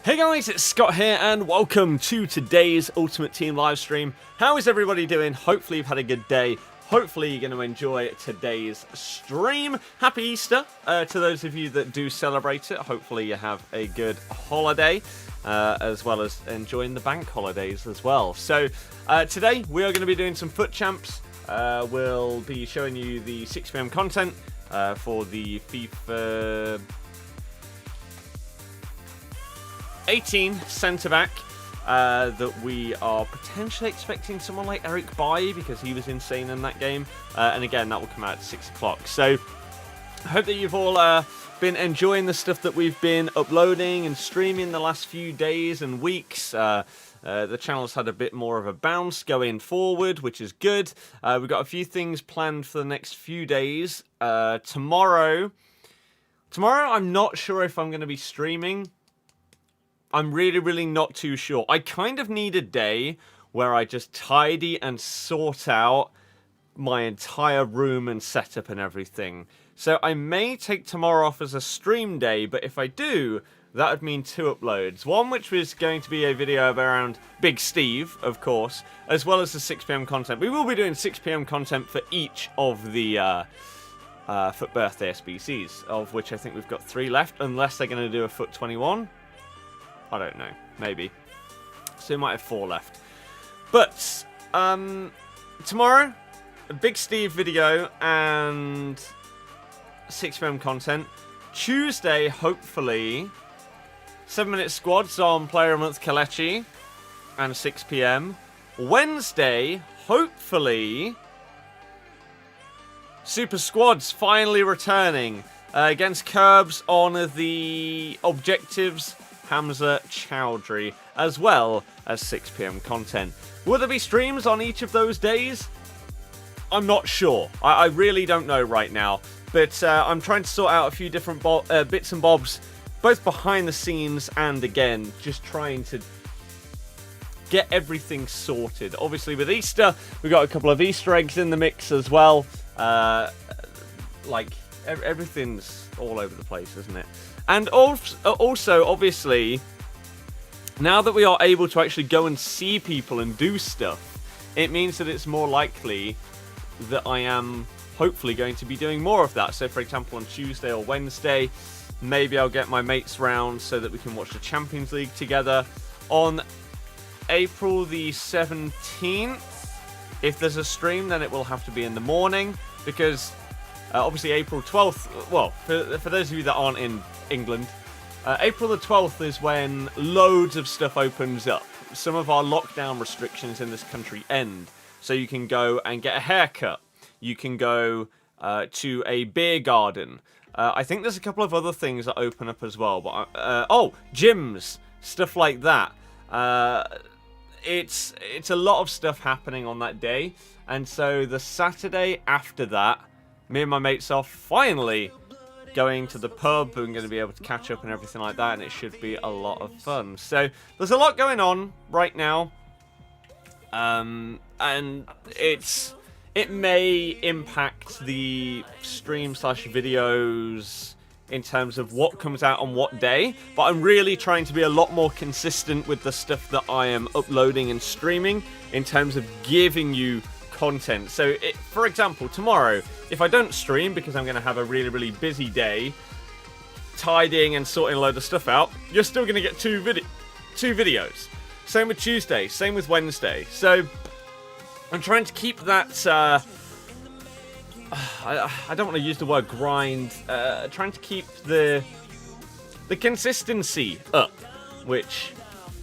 Hey guys, it's Scott here and welcome to today's Ultimate Team live stream. How is everybody doing? Hopefully you've had a good day. Hopefully you're going to enjoy today's stream. Happy Easter to those of you that do celebrate it. Hopefully you have a good holiday as well as enjoying the bank holidays as well. So today we are going to be doing some FUT Champs. We'll be showing you the 6 PM content for the FIFA 18 centre-back that we are potentially expecting someone like Eric Birdie because he was insane in that game. And again, that will come out at 6 o'clock. So I hope that you've all been enjoying the stuff that we've been uploading and streaming the last few days and weeks. The channel's had a bit more of a bounce going forward, which is good. We've got a few things planned for the next few days. Tomorrow, I'm not sure if I'm going to be streaming. I'm really not too sure. I kind of need a day where I just tidy and sort out my entire room and setup and everything. So I may take tomorrow off as a stream day, but if I do, that would mean 2 uploads. One which was going to be a video around Big Steve, of course, as well as the 6 PM content. We will be doing 6 PM content for each of the FUT birthday SBCs, of which I think we've got 3 left, unless they're going to do a FUT 21. I don't know. Maybe. So we might have 4 left. But, tomorrow, a Big Steve video and 6 PM content. Tuesday, hopefully, 7-minute squads on Player of the Month Kelechi and 6 PM. Wednesday, hopefully, Super Squads finally returning against Curbs on the objectives. Hamza Chowdhury, as well as 6 PM content. Will there be streams on each of those days? I'm not sure. I really don't know right now. But I'm trying to sort out a few different bits and bobs, both behind the scenes and, again, just trying to get everything sorted. Obviously, with Easter, we've got a couple of Easter eggs in the mix as well. Everything's all over the place, isn't it? And also, obviously, now that we are able to actually go and see people and do stuff, it means that it's more likely that I am hopefully going to be doing more of that. So, for example, on Tuesday or Wednesday, maybe I'll get my mates round so that we can watch the Champions League together. On April the 17th, if there's a stream, then it will have to be in the morning, because obviously April 12th, well, for those of you that aren't in England, April the 12th is when loads of stuff opens up. Some of our lockdown restrictions in this country end. So you can go and get a haircut. You can go to a beer garden. I think there's a couple of other things that open up as well. But gyms, stuff like that. It's a lot of stuff happening on that day. And so the Saturday after that, me and my mates are finally going to the pub and going to be able to catch up and everything like that, and it should be a lot of fun. So there's a lot going on right now, and it may impact the stream/videos in terms of what comes out on what day, but I'm really trying to be a lot more consistent with the stuff that I am uploading and streaming in terms of giving you content. So, for example, tomorrow, if I don't stream because I'm going to have a really busy day tidying and sorting a load of stuff out, you're still going to get two videos. Same with Tuesday, same with Wednesday. So, I'm trying to keep that, I don't want to use the word grind, trying to keep the consistency up, which,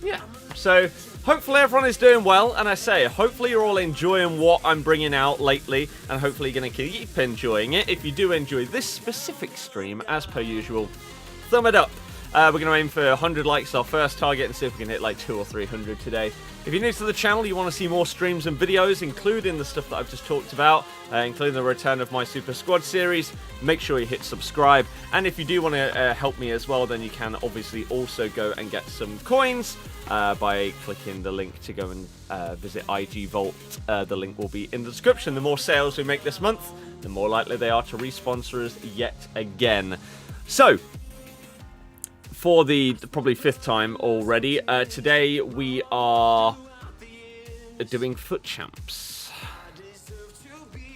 yeah, so hopefully everyone is doing well, and I say, hopefully you're all enjoying what I'm bringing out lately, and hopefully you're going to keep enjoying it. If you do enjoy this specific stream, as per usual, thumb it up. We're going to aim for 100 likes, our first target, and see if we can hit like 200 or 300 today. If you're new to the channel, you want to see more streams and videos, including the stuff that I've just talked about, including the return of my Super Squad series, make sure you hit subscribe. And if you do want to help me as well, then you can obviously also go and get some coins by clicking the link to go and visit IG Vault. The link will be in the description. The more sales we make this month, the more likely they are to responsor us yet again. So, for the probably 5th time already. Today we are doing FUT Champs.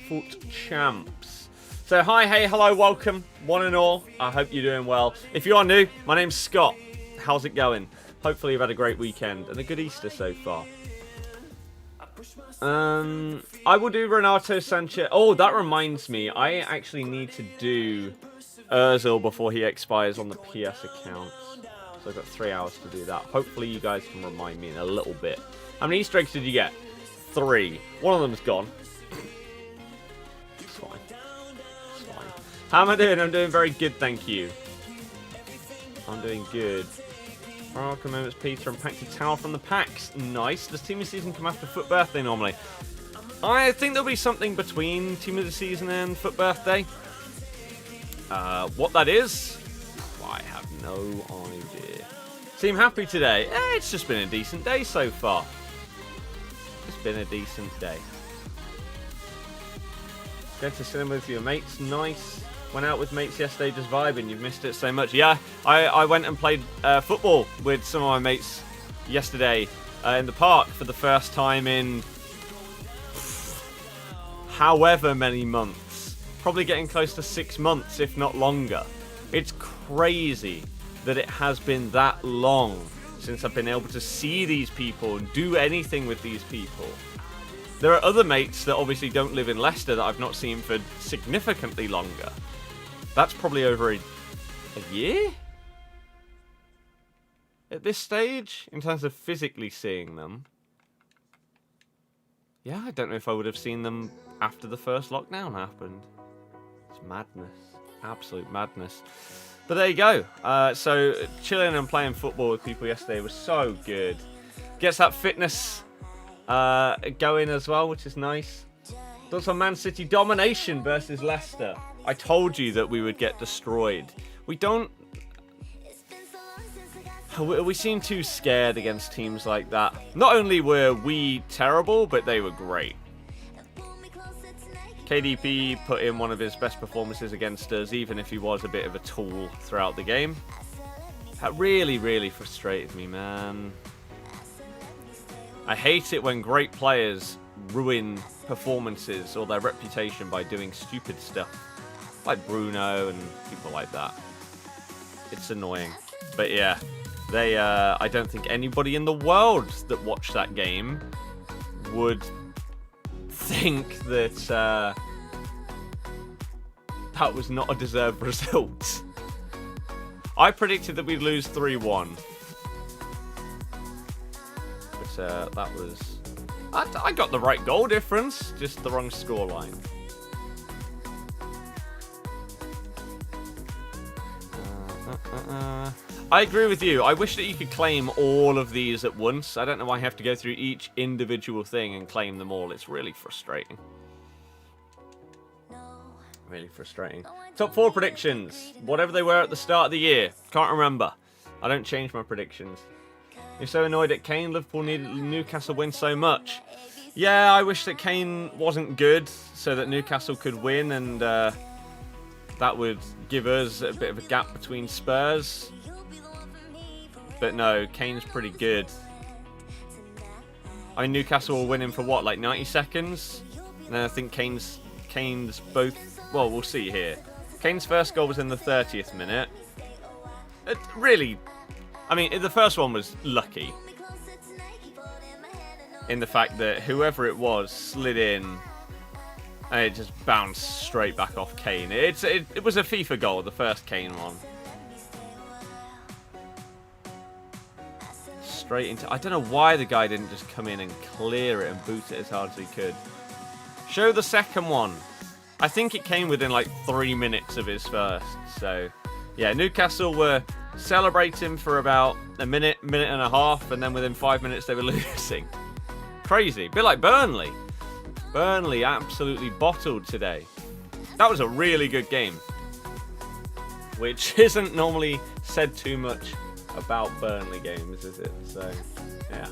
FUT Champs. So hi, hey, hello, welcome, one and all. I hope you're doing well. If you are new, my name's Scott. How's it going? Hopefully you've had a great weekend and a good Easter so far. I will do Renato Sanchez. Oh, that reminds me. I actually need to do Ozil before he expires on the PS account. So I've got 3 hours to do that. Hopefully you guys can remind me in a little bit. How many Easter eggs did you get? 3. One of them's gone. It's fine. It's fine. How am I doing? I'm doing very good, thank you. I'm doing good. Welcome, it's Peter and Packed a Towel from the packs. Nice. Does Team of the Season come after FUT Birthday normally? I think there'll be something between Team of the Season and FUT Birthday. What that is, I have no idea. Seem happy today? It's just been a decent day so far. It's been a decent day. Going to cinema with your mates, nice. Went out with mates yesterday, just vibing. You've missed it so much. Yeah, I went and played football with some of my mates yesterday in the park for the first time in however many months. Probably getting close to 6 months, if not longer. It's crazy that it has been that long since I've been able to see these people and do anything with these people. There are other mates that obviously don't live in Leicester that I've not seen for significantly longer. That's probably over a year? At this stage, in terms of physically seeing them. Yeah, I don't know if I would have seen them after the first lockdown happened. It's madness. Absolute madness. But there you go. So, chilling and playing football with people yesterday was so good. Gets that fitness going as well, which is nice. Thoughts on Man City domination versus Leicester. I told you that we would get destroyed. We don't... We seem too scared against teams like that. Not only were we terrible, but they were great. KDP put in one of his best performances against us, even if he was a bit of a tool throughout the game. That really, really frustrated me, man. I hate it when great players ruin performances or their reputation by doing stupid stuff. Like Bruno and people like that. It's annoying. But yeah, they I don't think anybody in the world that watched that game would think that that was not a deserved result. I predicted that we'd lose 3-1. But that was... I got the right goal difference, just the wrong scoreline. I agree with you. I wish that you could claim all of these at once. I don't know why I have to go through each individual thing and claim them all. It's really frustrating. Really frustrating. Top 4 predictions. Whatever they were at the start of the year. Can't remember. I don't change my predictions. You're so annoyed at Kane. Liverpool needed Newcastle win so much. Yeah, I wish that Kane wasn't good so that Newcastle could win, and that would give us a bit of a gap between Spurs. But no, Kane's pretty good. I mean, Newcastle will win him for what, like 90 seconds? And then I think Kane's both... Well, we'll see here. Kane's first goal was in the 30th minute. Really... I mean, the first one was lucky. In the fact that whoever it was slid in and it just bounced straight back off Kane. It was a FIFA goal, the first Kane one. Straight into... I don't know why the guy didn't just come in and clear it and boot it as hard as he could. Show the second one. I think it came within like 3 minutes of his first. So, yeah, Newcastle were... celebrating for about a minute and a half, and then within 5 minutes they were losing. Crazy. A bit like Burnley. Burnley absolutely bottled today. That was a really good game. Which isn't normally said too much about Burnley games, is it? So, yeah.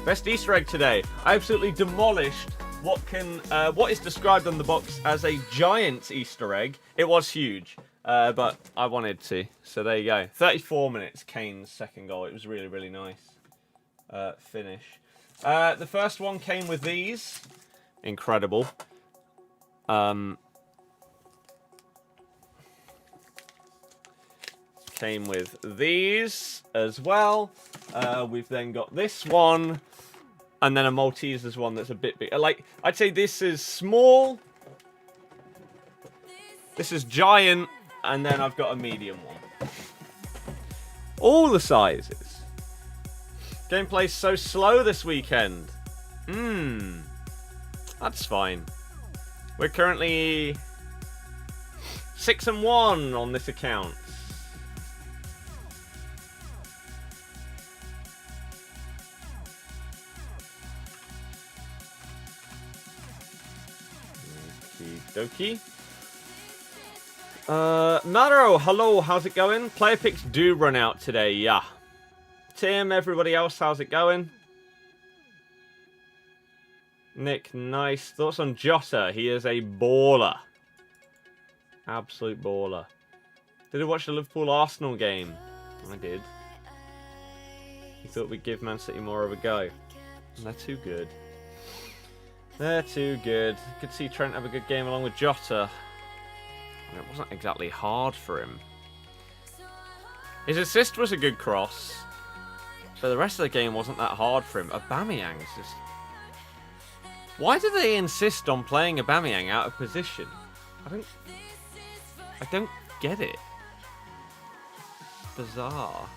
Best Easter egg today. I absolutely demolished what is described on the box as a giant Easter egg. It was huge, but I wanted to. So there you go. 34 minutes, Kane's second goal. It was really, really nice finish. The first one came with these. Incredible. Came with these as well. We've then got this one. And then a Maltesers one that's a bit big. Like, I'd say this is small. This is giant. And then I've got a medium one. All the sizes. Gameplay's so slow this weekend. That's fine. We're currently 6-1 on this account. Okie dokie. Maro, hello, how's it going? Player picks do run out today, yeah. Tim, everybody else, how's it going? Nick, nice. Thoughts on Jota? He is a baller. Absolute baller. Did you watch the Liverpool-Arsenal game? I did. You thought we'd give Man City more of a go. They're too good. They're too good. Could see Trent have a good game along with Jota. It wasn't exactly hard for him. His assist was a good cross. But the rest of the game wasn't that hard for him. Aubameyang's just... Why do they insist on playing Aubameyang out of position? I don't get it. Bizarre.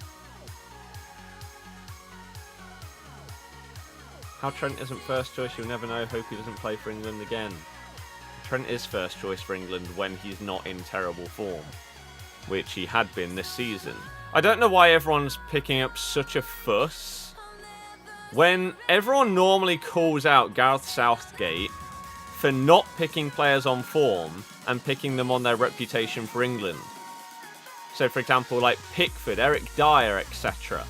How Trent isn't first choice, you'll never know. Hope he doesn't play for England again. Trent is first choice for England when he's not in terrible form, which he had been this season. I don't know why everyone's picking up such a fuss when everyone normally calls out Gareth Southgate for not picking players on form and picking them on their reputation for England. So, for example, like Pickford, Eric Dyer, etc.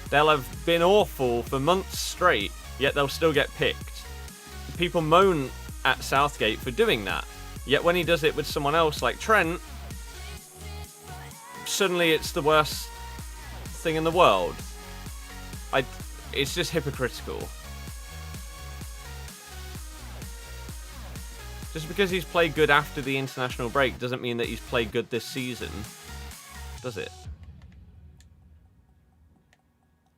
They'll have been awful for months straight, yet they'll still get picked. People moan at Southgate for doing that, yet when he does it with someone else like Trent, suddenly it's the worst thing in the world. It's just hypocritical. Just because he's played good after the international break doesn't mean that he's played good this season, does it?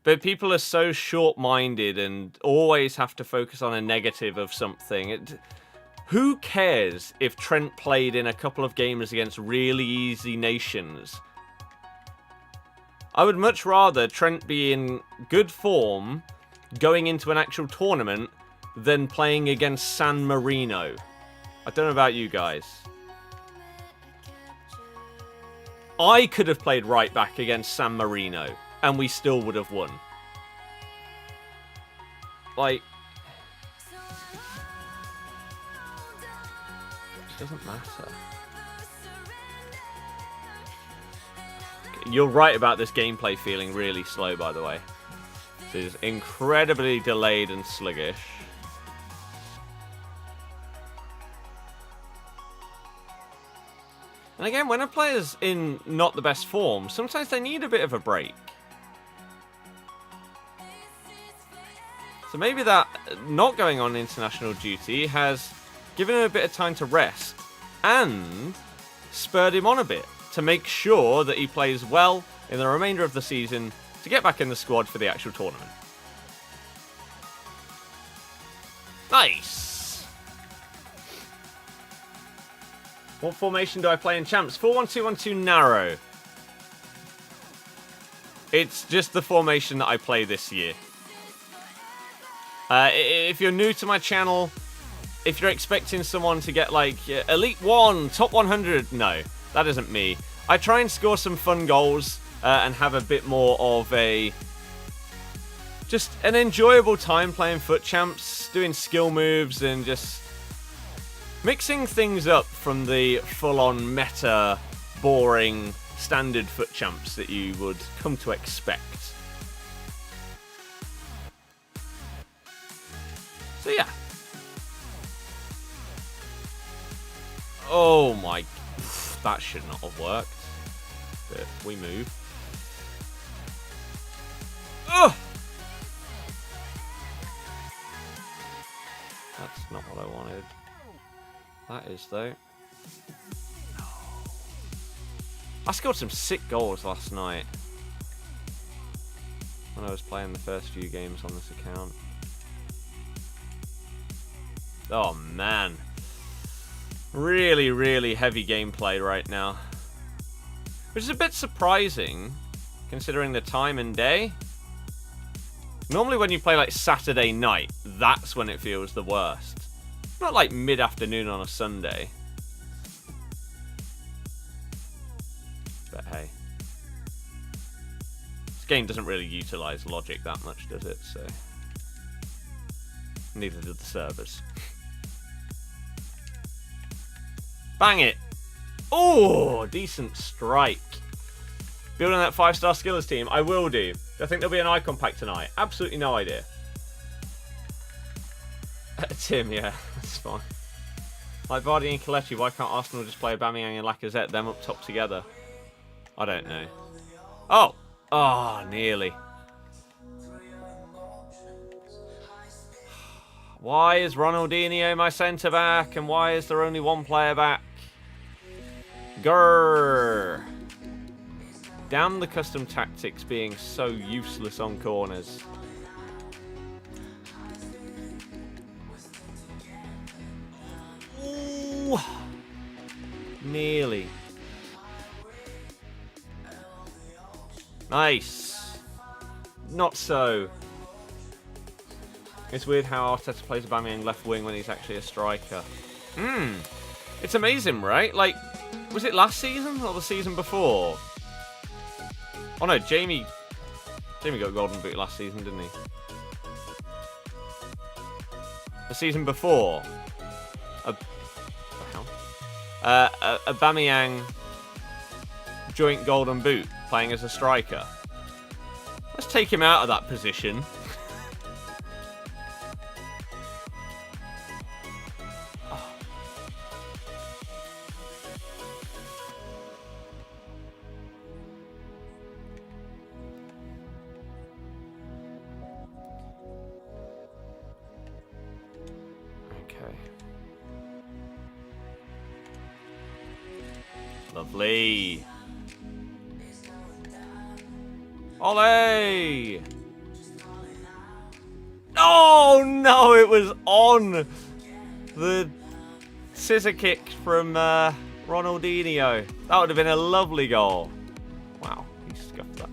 But people are so short-minded and always have to focus on a negative of something. Who cares if Trent played in a couple of games against really easy nations? I would much rather Trent be in good form going into an actual tournament than playing against San Marino. I don't know about you guys. I could have played right back against San Marino, and we still would have won. Like, it doesn't matter. You're right about this gameplay feeling really slow, by the way. This is incredibly delayed and sluggish. And again, when a player's in not the best form, sometimes they need a bit of a break. So maybe that not going on international duty has given him a bit of time to rest and spurred him on a bit to make sure that he plays well in the remainder of the season to get back in the squad for the actual tournament. Nice! What formation do I play in Champs? 4-1-2-1-2 narrow. It's just the formation that I play this year. If you're new to my channel, if you're expecting someone to get like Elite 1, Top 100, no, that isn't me. I try and score some fun goals and have a bit more of just an enjoyable time playing FUT Champs, doing skill moves and just mixing things up from the full-on meta, boring, standard FUT Champs that you would come to expect. So yeah, Oh my... That should not have worked. But we move. Ugh! That's not what I wanted. That is, though. I scored some sick goals last night when I was playing the first few games on this account. Oh, man. Really, really heavy gameplay right now. Which is a bit surprising, considering the time and day. Normally when you play like Saturday night, that's when it feels the worst. Not like mid-afternoon on a Sunday. But hey. This game doesn't really utilize logic that much, does it? So neither do the servers. Bang it! Oh, decent strike. Building that 5-star skillers team. I will do. I think there'll be an icon pack tonight. Absolutely no idea. Tim, yeah, that's fine. Like Birdie and Kelechi, why can't Arsenal just play Aubameyang and Lacazette, them up top together? I don't know. Oh! Oh, nearly. Why is Ronaldinho my centre-back, and why is there only one player back? Grrr. Damn the custom tactics being so useless on corners. Ooh. Nearly. Nice. Not so. It's weird how Arteta plays Aubameyang left wing when he's actually a striker. It's amazing, right? Like, was it last season or the season before? Oh no, Jamie got a golden boot last season, didn't he? The season before. What the hell? Aubameyang joint golden boot playing as a striker. Let's take him out of that position. Lovely. Olé! Oh no, it was on the scissor kick from Ronaldinho. That would have been a lovely goal. Wow, he scuffed that.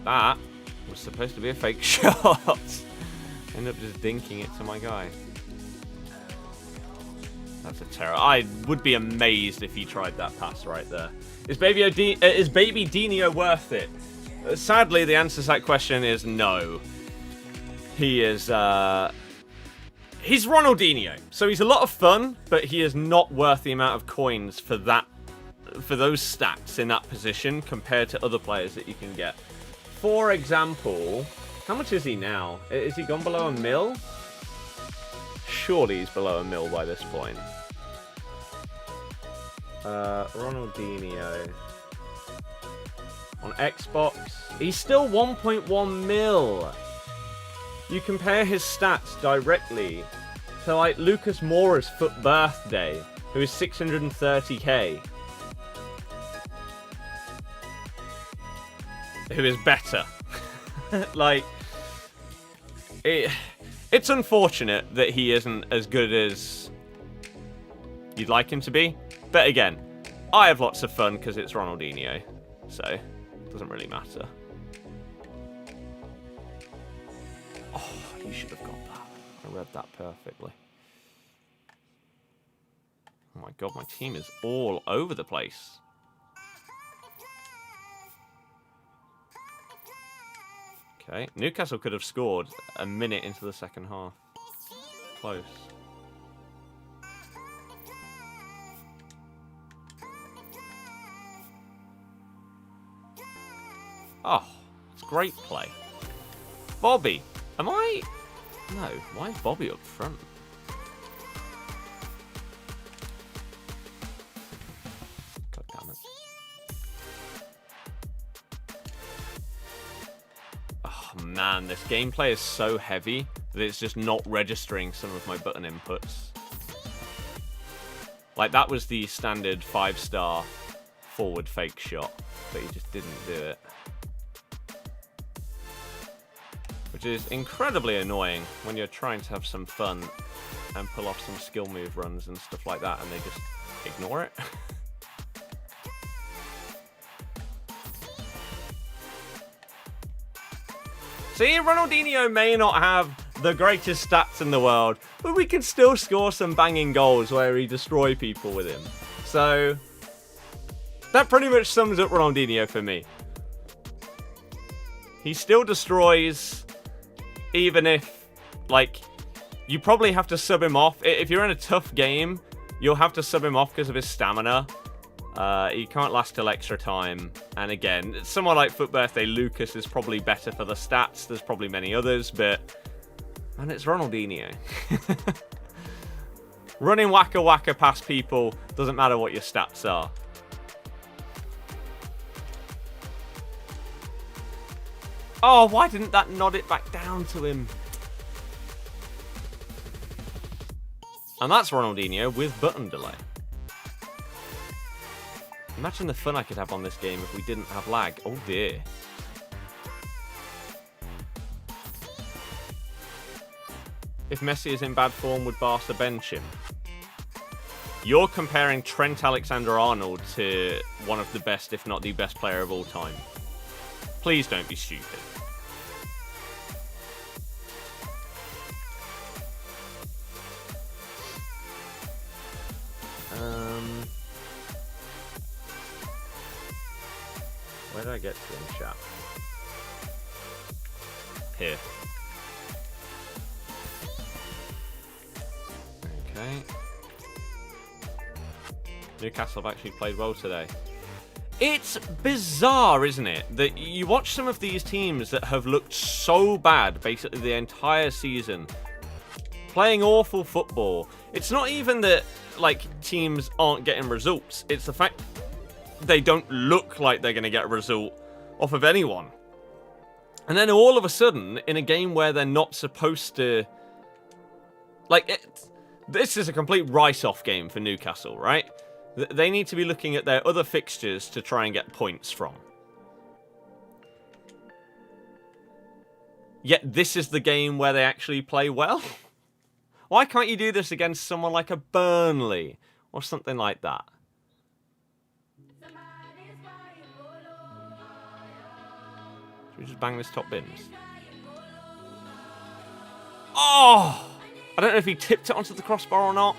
That was supposed to be a fake shot. End up just dinking it to my guy. That's a terror. I would be amazed if he tried that pass right there. Is Baby Dino worth it? Sadly, the answer to that question is no. He is, he's Ronaldinho. So he's a lot of fun, but he is not worth the amount of coins for those stats in that position compared to other players that you can get. For example, how much is he now? Is he gone below $1 mil? Surely he's below $1 mil by this point. Ronaldinho. On Xbox, he's still 1.1 mil. You compare his stats directly to like Lucas Moura's FUT birthday, who is 630k. Who is better. Like, it's unfortunate that he isn't as good as you'd like him to be. But again, I have lots of fun because it's Ronaldinho. So, it doesn't really matter. Oh, you should have got that. I read that perfectly. Oh my god, my team is all over the place. Okay, Newcastle could have scored a minute into the second half. Close. Oh, it's great play. Bobby. Am I... No, why is Bobby up front? God damn it. Oh man, this gameplay is so heavy that it's just not registering some of my button inputs. Like, that was the standard 5-star forward fake shot, but he just didn't do it. Which is incredibly annoying when you're trying to have some fun and pull off some skill move runs and stuff like that, and they just ignore it. See, Ronaldinho may not have the greatest stats in the world, but we can still score some banging goals where we destroy people with him. So, that pretty much sums up Ronaldinho for me. He still destroys... Even if, like, you probably have to sub him off. If you're in a tough game, you'll have to sub him off because of his stamina. He can't last till extra time. And again, someone like FUT Birthday Lucas is probably better for the stats. There's probably many others, but... Man, it's Ronaldinho. Running waka waka past people doesn't matter what your stats are. Oh, why didn't that nod it back down to him? And that's Ronaldinho with button delay. Imagine the fun I could have on this game if we didn't have lag. Oh dear. If Messi is in bad form, would Barca bench him? You're comparing Trent Alexander-Arnold to one of the best, if not the best player of all time. Please don't be stupid. Where did I get to in chat? Here. Okay. Newcastle have actually played well today. It's bizarre, isn't it, that you watch some of these teams that have looked so bad basically the entire season, playing awful football. It's not even that, like, teams aren't getting results. It's the fact they don't look like they're going to get a result off of anyone. And then all of a sudden, in a game where they're not supposed to... Like, this is a complete write-off game for Newcastle, right? They need to be looking at their other fixtures to try and get points from. Yet this is the game where they actually play well? Why can't you do this against someone like a Burnley or something like that? Should we just bang this top bins? Oh! I don't know if he tipped it onto the crossbar or not.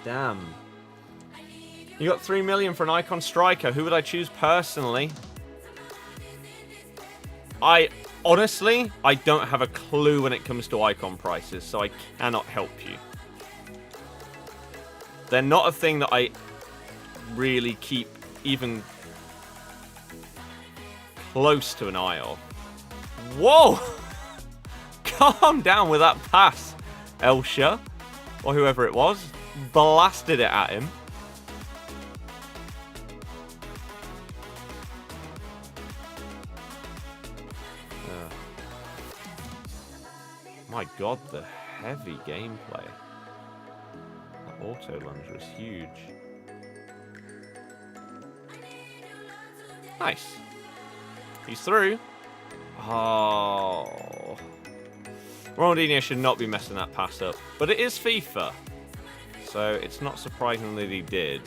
Damn. You got 3 million for an icon striker. Who would I choose personally? Honestly, I don't have a clue when it comes to icon prices, so I cannot help you. They're not a thing that I really keep even close to an eye on. Whoa! Calm down with that pass, Elsha, or whoever it was. Blasted it at him. My god, the heavy gameplay. That auto lunge was huge. Nice. He's through. Oh. Ronaldinho should not be messing that pass up. But it is FIFA. So it's not surprising that he did.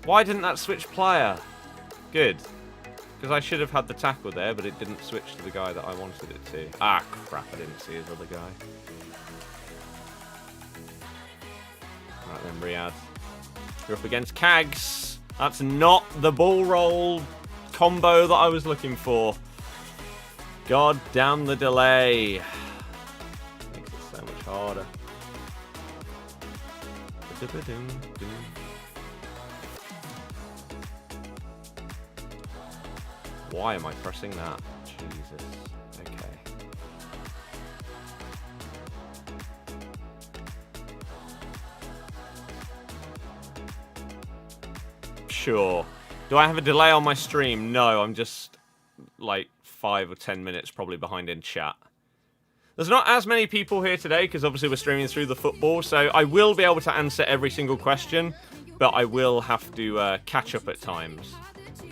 Why didn't that switch player? Good. Because I should have had the tackle there, but it didn't switch to the guy that I wanted it to. Ah, crap, I didn't see his other guy. Right then, Riyadh. You're up against Kags. That's not the ball roll combo that I was looking for. God damn the delay. Makes it so much harder. Why am I pressing that? Jesus. Okay. Sure. Do I have a delay on my stream? No, I'm just like 5 or 10 minutes probably behind in chat. There's not as many people here today because obviously we're streaming through the football, so I will be able to answer every single question, but I will have to catch up at times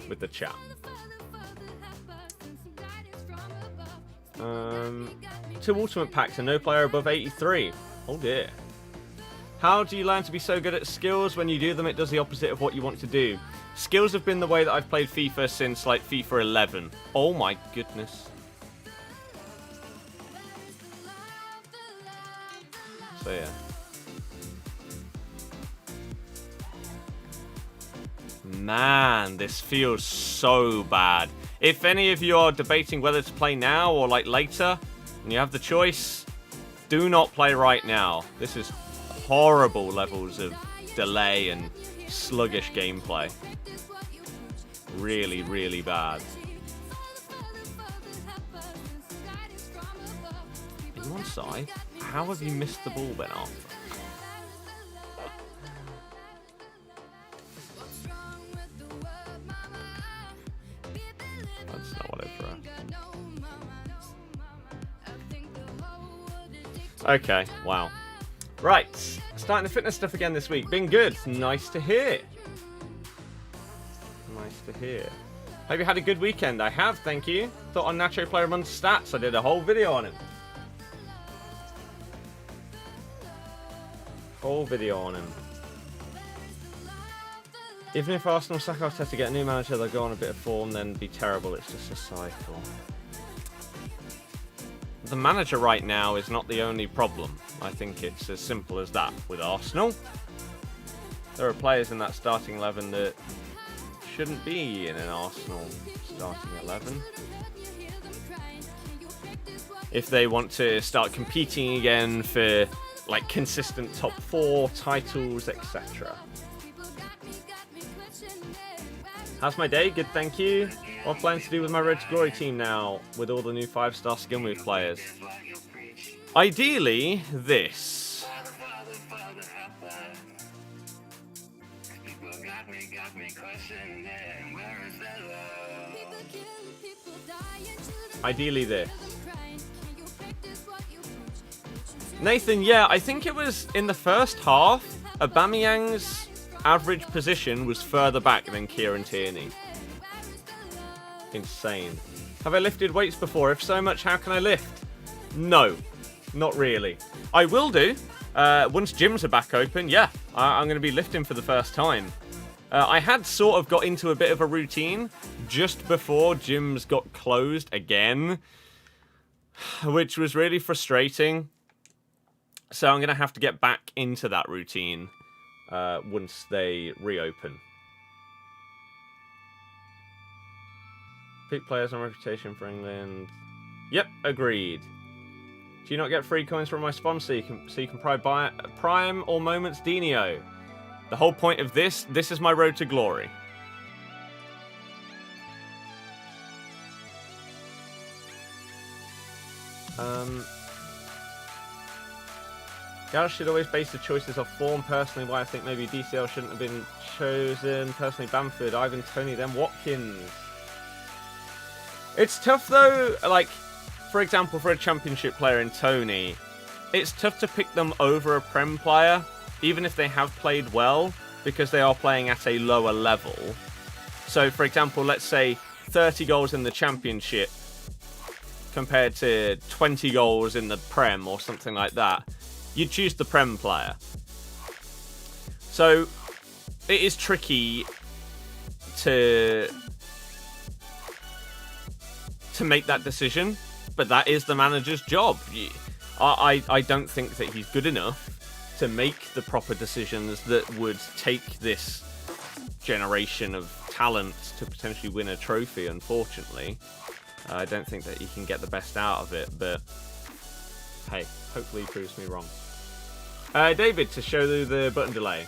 with the chat. 2 ultimate packs and no player above 83. Oh dear. How do you learn to be so good at skills? When you do them, it does the opposite of what you want to do. Skills have been the way that I've played FIFA since like FIFA 11. Oh my goodness. So yeah. Man, this feels so bad. If any of you are debating whether to play now or like later, and you have the choice, do not play right now. This is horrible levels of delay and sluggish gameplay. Really, really bad. Are you onside? How have you missed the ball, Ben Arthur? That's not what I threw. Okay, wow. Right, starting the fitness stuff again this week. Been good. Nice to hear. Nice to hear. Hope you had a good weekend. I have, thank you. Thought on Nacho Player Month's stats. I did a whole video on him. Whole video on him. Even if Arsenal sack Arteta to get a new manager, they'll go on a bit of form, then be terrible. It's just a cycle. The manager right now is not the only problem. I think it's as simple as that with Arsenal. There are players in that starting 11 that shouldn't be in an Arsenal starting 11. If they want to start competing again for like consistent top 4 titles, etc. How's my day? Good, thank you. What plans to do with my Road to Glory team now, with all the new 5-star skin move players? Ideally, this. Ideally, this. Nathan, yeah, I think it was in the first half, Aubameyang's average position was further back than Kieran Tierney. Insane. Have I lifted weights before? If so much, how can I lift? No, not really. I will do. Once gyms are back open, yeah, I'm going to be lifting for the first time. I had sort of got into a bit of a routine just before gyms got closed again, which was really frustrating. So I'm going to have to get back into that routine once they reopen. Pick players on reputation for England. Yep, agreed. Do you not get free coins from my sponsor so you can buy Prime or Moments Dino? The whole point of this is my road to glory. Gareth should always base the choices off form. Personally, why I think maybe DCL shouldn't have been chosen. Personally, Bamford, Ivan Toney, then Watkins. It's tough though, like, for example, for a championship player in Toney, it's tough to pick them over a Prem player, even if they have played well, because they are playing at a lower level. So, for example, let's say 30 goals in the championship compared to 20 goals in the Prem or something like that. You'd choose the Prem player. So, it is tricky to make that decision, but that is the manager's job. I don't think that he's good enough to make the proper decisions that would take this generation of talent to potentially win a trophy, unfortunately. I don't think that he can get the best out of it, but hey, hopefully he proves me wrong. David, to show the button delay.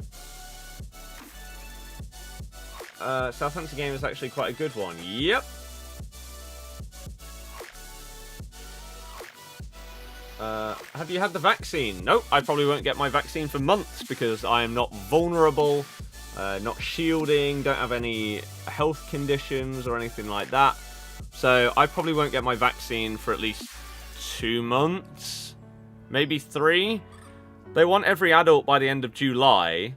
Southampton game is actually quite a good one. Yep. Have you had the vaccine? Nope, I probably won't get my vaccine for months because I am not vulnerable, not shielding, don't have any health conditions or anything like that. So I probably won't get my vaccine for at least 2 months, maybe 3. They want every adult by the end of July.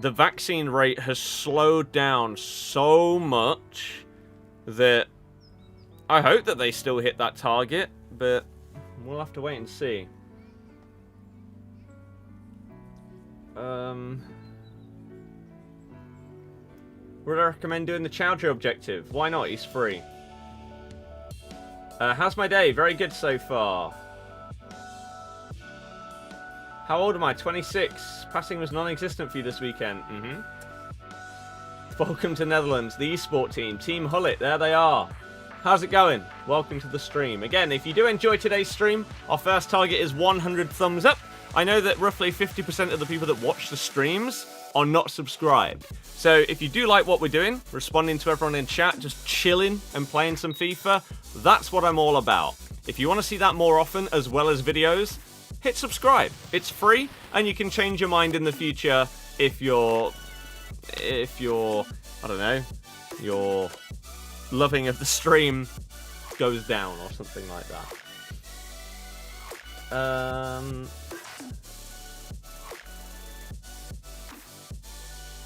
The vaccine rate has slowed down so much that I hope that they still hit that target, but we'll have to wait and see. Would I recommend doing the Chowder objective? Why not? He's free. How's my day? Very good so far. How old am I? 26. Passing was non-existent for you this weekend. Welcome to Netherlands, the esport team. Team Hullet, there they are. How's it going? Welcome to the stream. Again, if you do enjoy today's stream, our first target is 100 thumbs up. I know that roughly 50% of the people that watch the streams are not subscribed. So if you do like what we're doing, responding to everyone in chat, just chilling and playing some FIFA, that's what I'm all about. If you want to see that more often, as well as videos, hit subscribe. It's free, and you can change your mind in the future if you're, I don't know, your loving of the stream goes down or something like that.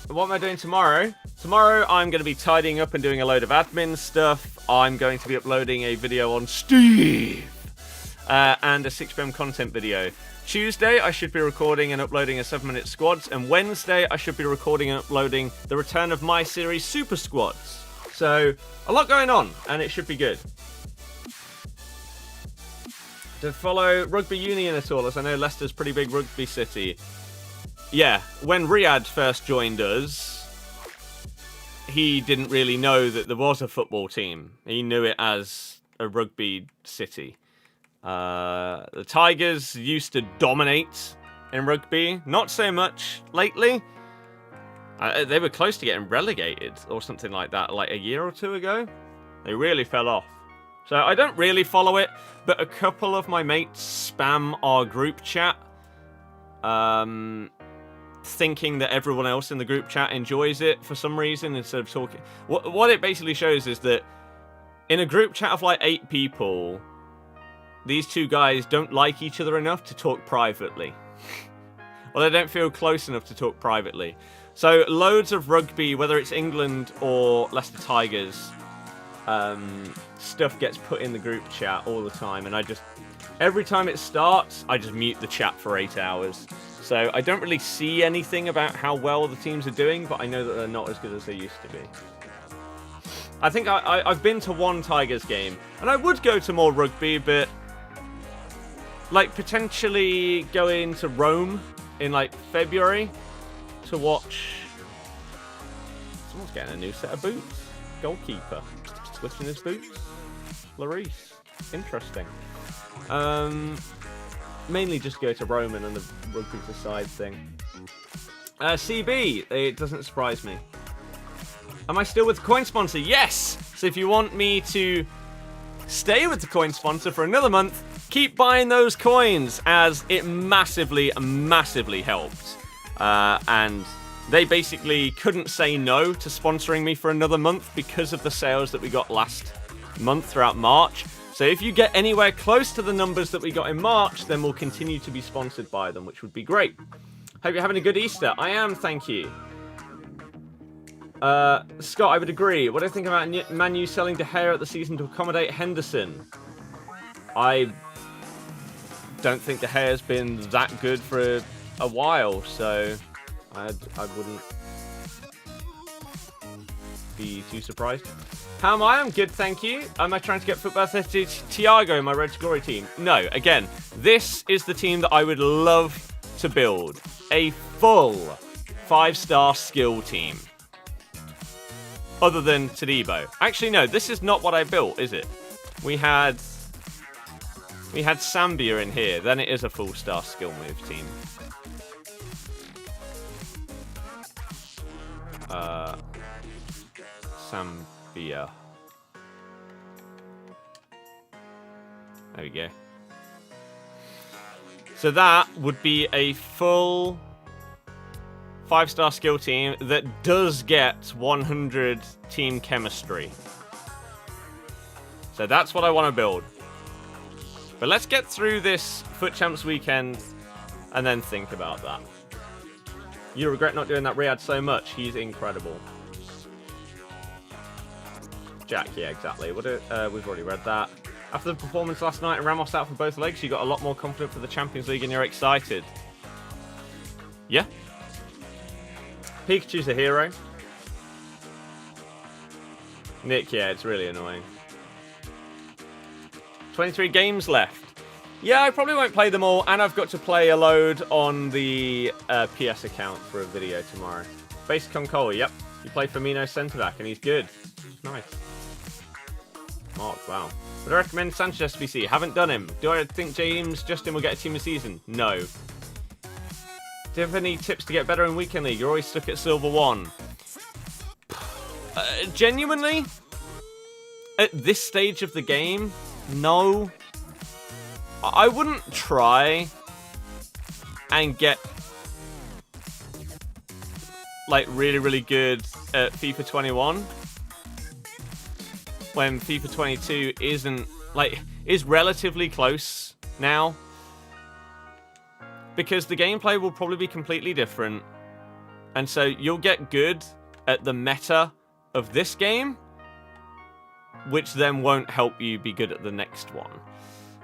What am I doing tomorrow? Tomorrow I'm going to be tidying up and doing a load of admin stuff. I'm going to be uploading a video on Steve and a 6 PM content video. Tuesday I should be recording and uploading a 7-minute squads, and Wednesday I should be recording and uploading the return of my series Super Squads. So a lot going on, and it should be good. To follow Rugby Union at all, as I know Leicester's pretty big rugby city. Yeah, when Riyadh first joined us, he didn't really know that there was a football team. He knew it as a rugby city. The Tigers used to dominate in rugby. Not so much lately. They were close to getting relegated or something like that, like a year or 2 ago. They really fell off. So I don't really follow it, but a couple of my mates spam our group chat, thinking that everyone else in the group chat enjoys it for some reason instead of talking. What it basically shows is that in a group chat of like 8 people, these 2 guys don't like each other enough to talk privately. Well, they don't feel close enough to talk privately. So loads of rugby, whether it's England or Leicester Tigers, stuff gets put in the group chat all the time, and every time it starts, I just mute the chat for 8 hours. So I don't really see anything about how well the teams are doing, but I know that they're not as good as they used to be. I think I've been to 1 Tigers game, and I would go to more rugby, but like potentially going to Rome in like February to watch. Someone's getting a new set of boots. Goalkeeper switching his boots. Lloris. Interesting. Mainly just go to Rome and the rugby to side thing. CB, it doesn't surprise me. Am I still with the coin sponsor? Yes! So if you want me to stay with the coin sponsor for another month, keep buying those coins, as it massively, massively helped. And they basically couldn't say no to sponsoring me for another month because of the sales that we got last month throughout March. So if you get anywhere close to the numbers that we got in March, then we'll continue to be sponsored by them, which would be great. Hope you're having a good Easter. I am, thank you. Scott, I would agree. What do I think about Man U selling De Gea at the season to accommodate Henderson? I don't think De Gea's been that good for a while, so I wouldn't be too surprised. How am I? I'm good, thank you. Am I trying to get football to Thiago in my Red to Glory team? No, again, this is the team that I would love to build. A full 5-star skill team. Other than Todibo. Actually, no, this is not what I built, is it? We had Sambia in here, then it is a full star skill move team. Sambia. There we go. So that would be a full 5-star skill team that does get 100 team chemistry. So that's what I want to build. But let's get through this FUT Champs Weekend and then think about that. You regret not doing that Riyadh so much. He's incredible. Jack, yeah, exactly. We've already read that. After the performance last night and Ramos out for both legs, you got a lot more confident for the Champions League and you're excited. Yeah. Pikachu's a hero. Nick, yeah, it's really annoying. 23 games left. Yeah, I probably won't play them all, and I've got to play a load on the PS account for a video tomorrow. Basic Concola, yep. You play Firmino centre-back, and he's good. Nice. Mark, wow. Would I recommend Sanchez SBC? Haven't done him. Do I think James Justin will get a team of season? No. Do you have any tips to get better in Weekend League? You're always stuck at Silver 1. Genuinely, at this stage of the game, no. I wouldn't try and get like really, really good at FIFA 21 when FIFA 22 is relatively close now, because the gameplay will probably be completely different, and so you'll get good at the meta of this game, which then won't help you be good at the next one.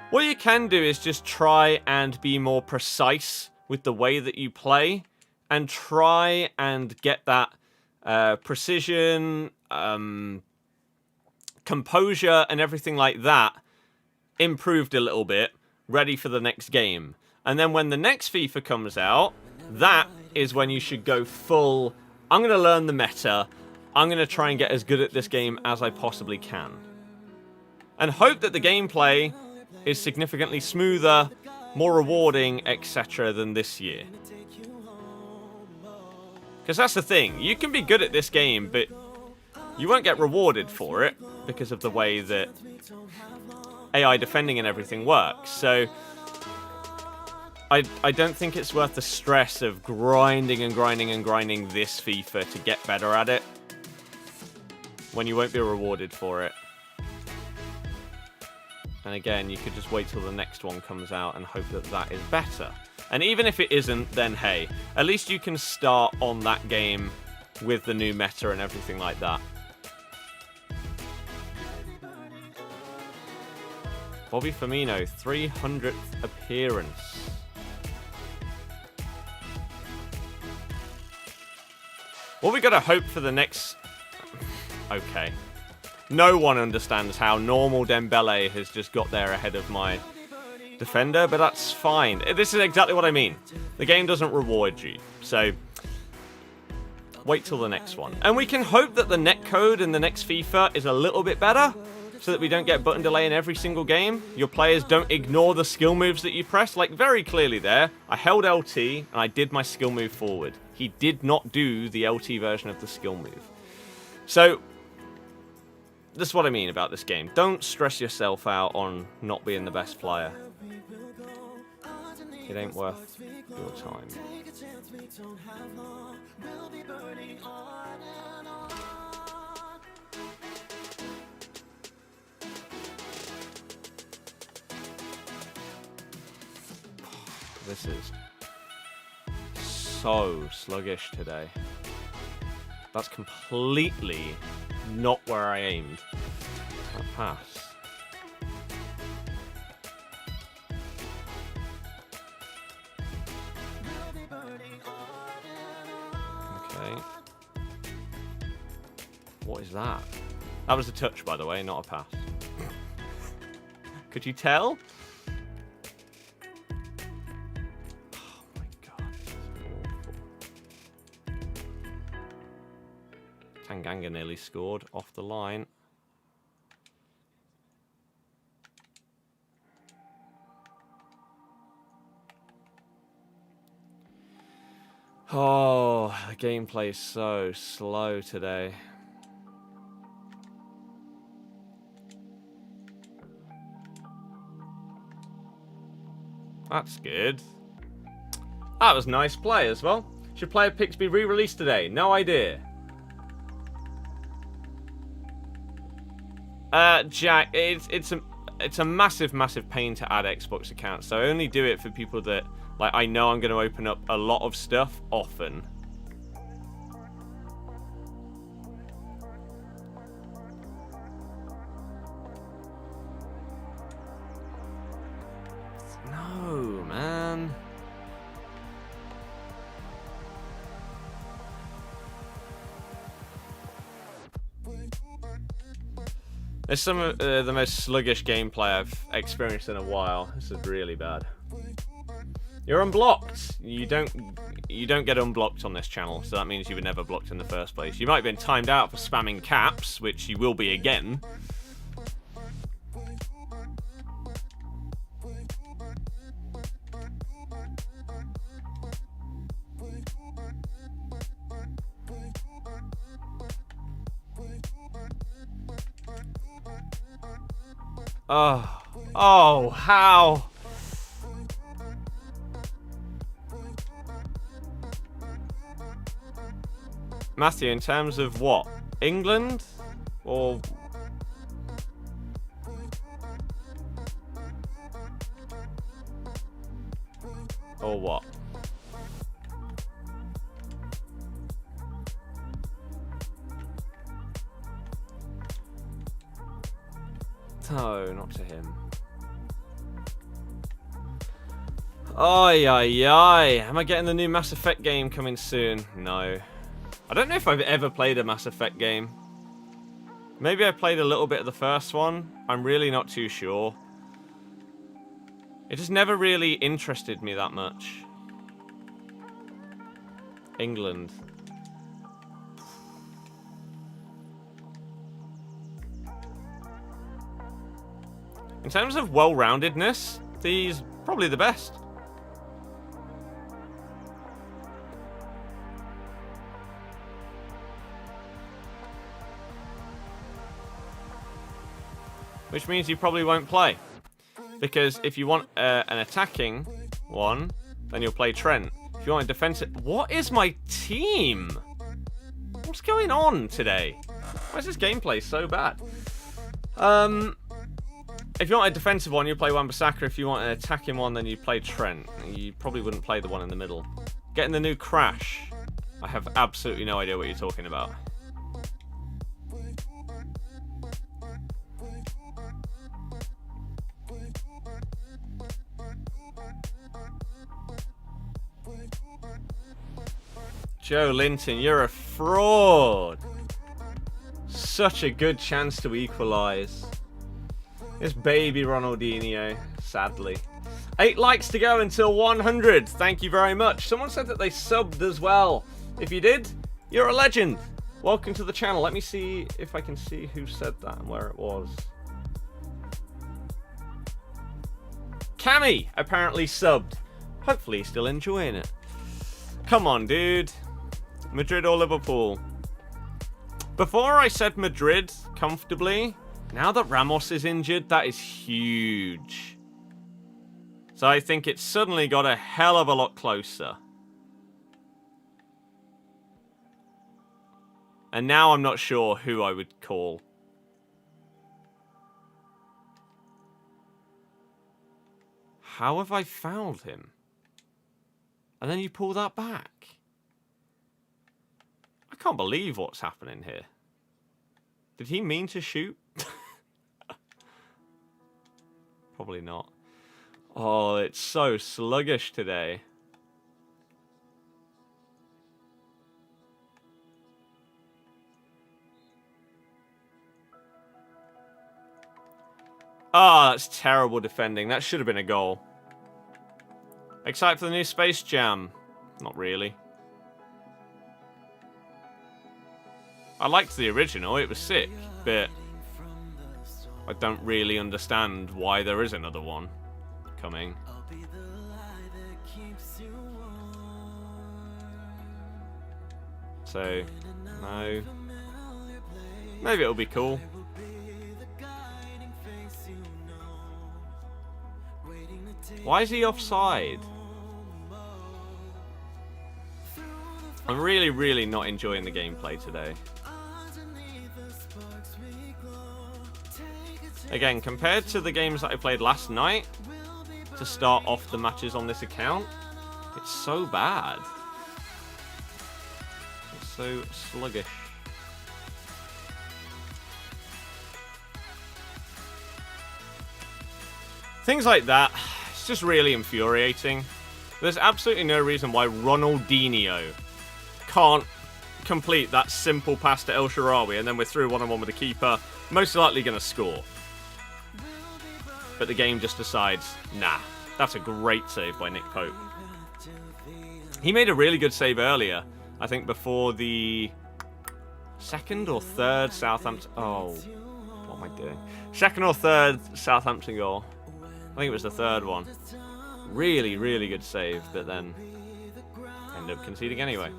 What you can do is just try and be more precise with the way that you play, and try and get that precision, composure, and everything like that improved a little bit, ready for the next game. And then when the next FIFA comes out, that is when you should go full, I'm going to learn the meta, I'm going to try and get as good at this game as I possibly can. And hope that the gameplay is significantly smoother, more rewarding, etc. than this year. Because that's the thing, you can be good at this game, but you won't get rewarded for it because of the way that AI defending and everything works. So I don't think it's worth the stress of grinding and grinding and grinding this FIFA to get better at it when you won't be rewarded for it. And again, you could just wait till the next one comes out and hope that that is better. And even if it isn't, then hey, at least you can start on that game with the new meta and everything like that. Bobby Firmino, 300th appearance. What we gotta hope for the next... Okay. No one understands how normal Dembele has just got there ahead of my defender, but that's fine. This is exactly what I mean. The game doesn't reward you, so wait till the next one. And we can hope that the netcode in the next FIFA is a little bit better, so that we don't get button delay in every single game. Your players don't ignore the skill moves that you press. Like, very clearly there, I held LT and I did my skill move forward. He did not do the LT version of the skill move. So this is what I mean about this game. Don't stress yourself out on not being the best player. It ain't worth your time. This is so sluggish today. That's completely not where I aimed. That pass. Okay. What is that? That was a touch, by the way, not a pass. Could you tell? Tanganga nearly scored off the line. Oh, the gameplay is so slow today. That's good. That was nice play as well. Should player picks be re-released today? No idea. Jack, it's a massive pain to add Xbox accounts. So I only do it for people that like I know I'm going to open up a lot of stuff often. No, man. It's some of the most sluggish gameplay I've experienced in a while. This is really bad. You're unblocked. You don't get unblocked on this channel, so that means you were never blocked in the first place. You might have been timed out for spamming caps, which you will be again. Oh, how? Matthew, in terms of what? England? Or... or what? No, not to him. Ay, ay, ay. Am I getting the new Mass Effect game coming soon? No. I don't know if I've ever played a Mass Effect game. Maybe I played a little bit of the first one. I'm really not too sure. It just never really interested me that much. England. In terms of well-roundedness, he's probably the best. Which means you probably won't play. Because if you want an attacking one, then you'll play Trent. If you want a defensive... What is my team? What's going on today? Why is this gameplay so bad? If you want a defensive one, you play Wan-Bissaka. If you want an attacking one, then you play Trent. You probably wouldn't play the one in the middle. Getting the new Crash. I have absolutely no idea what you're talking about. Joe Linton, you're a fraud. Such a good chance to equalise. This baby Ronaldinho, sadly. 8 likes to go until 100. Thank you very much. Someone said that they subbed as well. If you did, you're a legend. Welcome to the channel. Let me see if I can see who said that and where it was. Cammy apparently subbed. Hopefully he's still enjoying it. Come on, dude. Madrid or Liverpool? Before I said Madrid comfortably. Now that Ramos is injured, that is huge. So I think it's suddenly got a hell of a lot closer. And now I'm not sure who I would call. How have I fouled him? And then you pull that back. I can't believe what's happening here. Did he mean to shoot? Probably not. Oh, it's so sluggish today. Ah, that's terrible defending. That should have been a goal. Excited for the new Space Jam? Not really. I liked the original, it was sick, but I don't really understand why there is another one coming. So, no. Maybe it'll be cool. Why is he offside? I'm really, really not enjoying the gameplay today. Again, compared to the games that I played last night, to start off the matches on this account, it's so bad. It's so sluggish. Things like that, it's just really infuriating. There's absolutely no reason why Ronaldinho can't complete that simple pass to El Shaarawy and then we're through one-on-one with the keeper, most likely going to score. But the game just decides, nah, that's a great save by Nick Pope. He made a really good save earlier, I think before the second or third Southampton... Oh, what am I doing? Second or third Southampton goal. I think it was the third one. Really, really good save, but then ended up conceding anyway.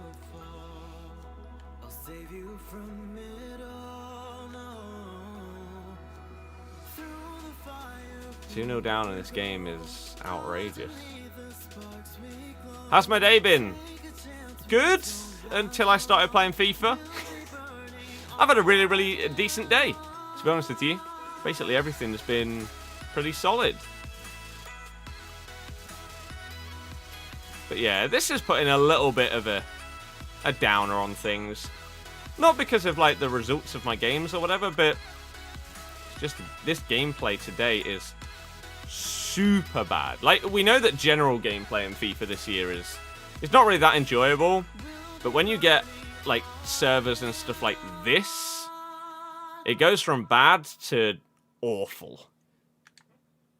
2-0 down in this game is outrageous. How's my day been? Good, until I started playing FIFA. I've had a really, really decent day, to be honest with you. Basically everything's been pretty solid. But yeah, this is putting a little bit of a downer on things. Not because of like the results of my games or whatever, but just this gameplay today is super bad. Like, we know that general gameplay in FIFA this year is not really that enjoyable, but when you get like servers and stuff like this, it goes from bad to awful.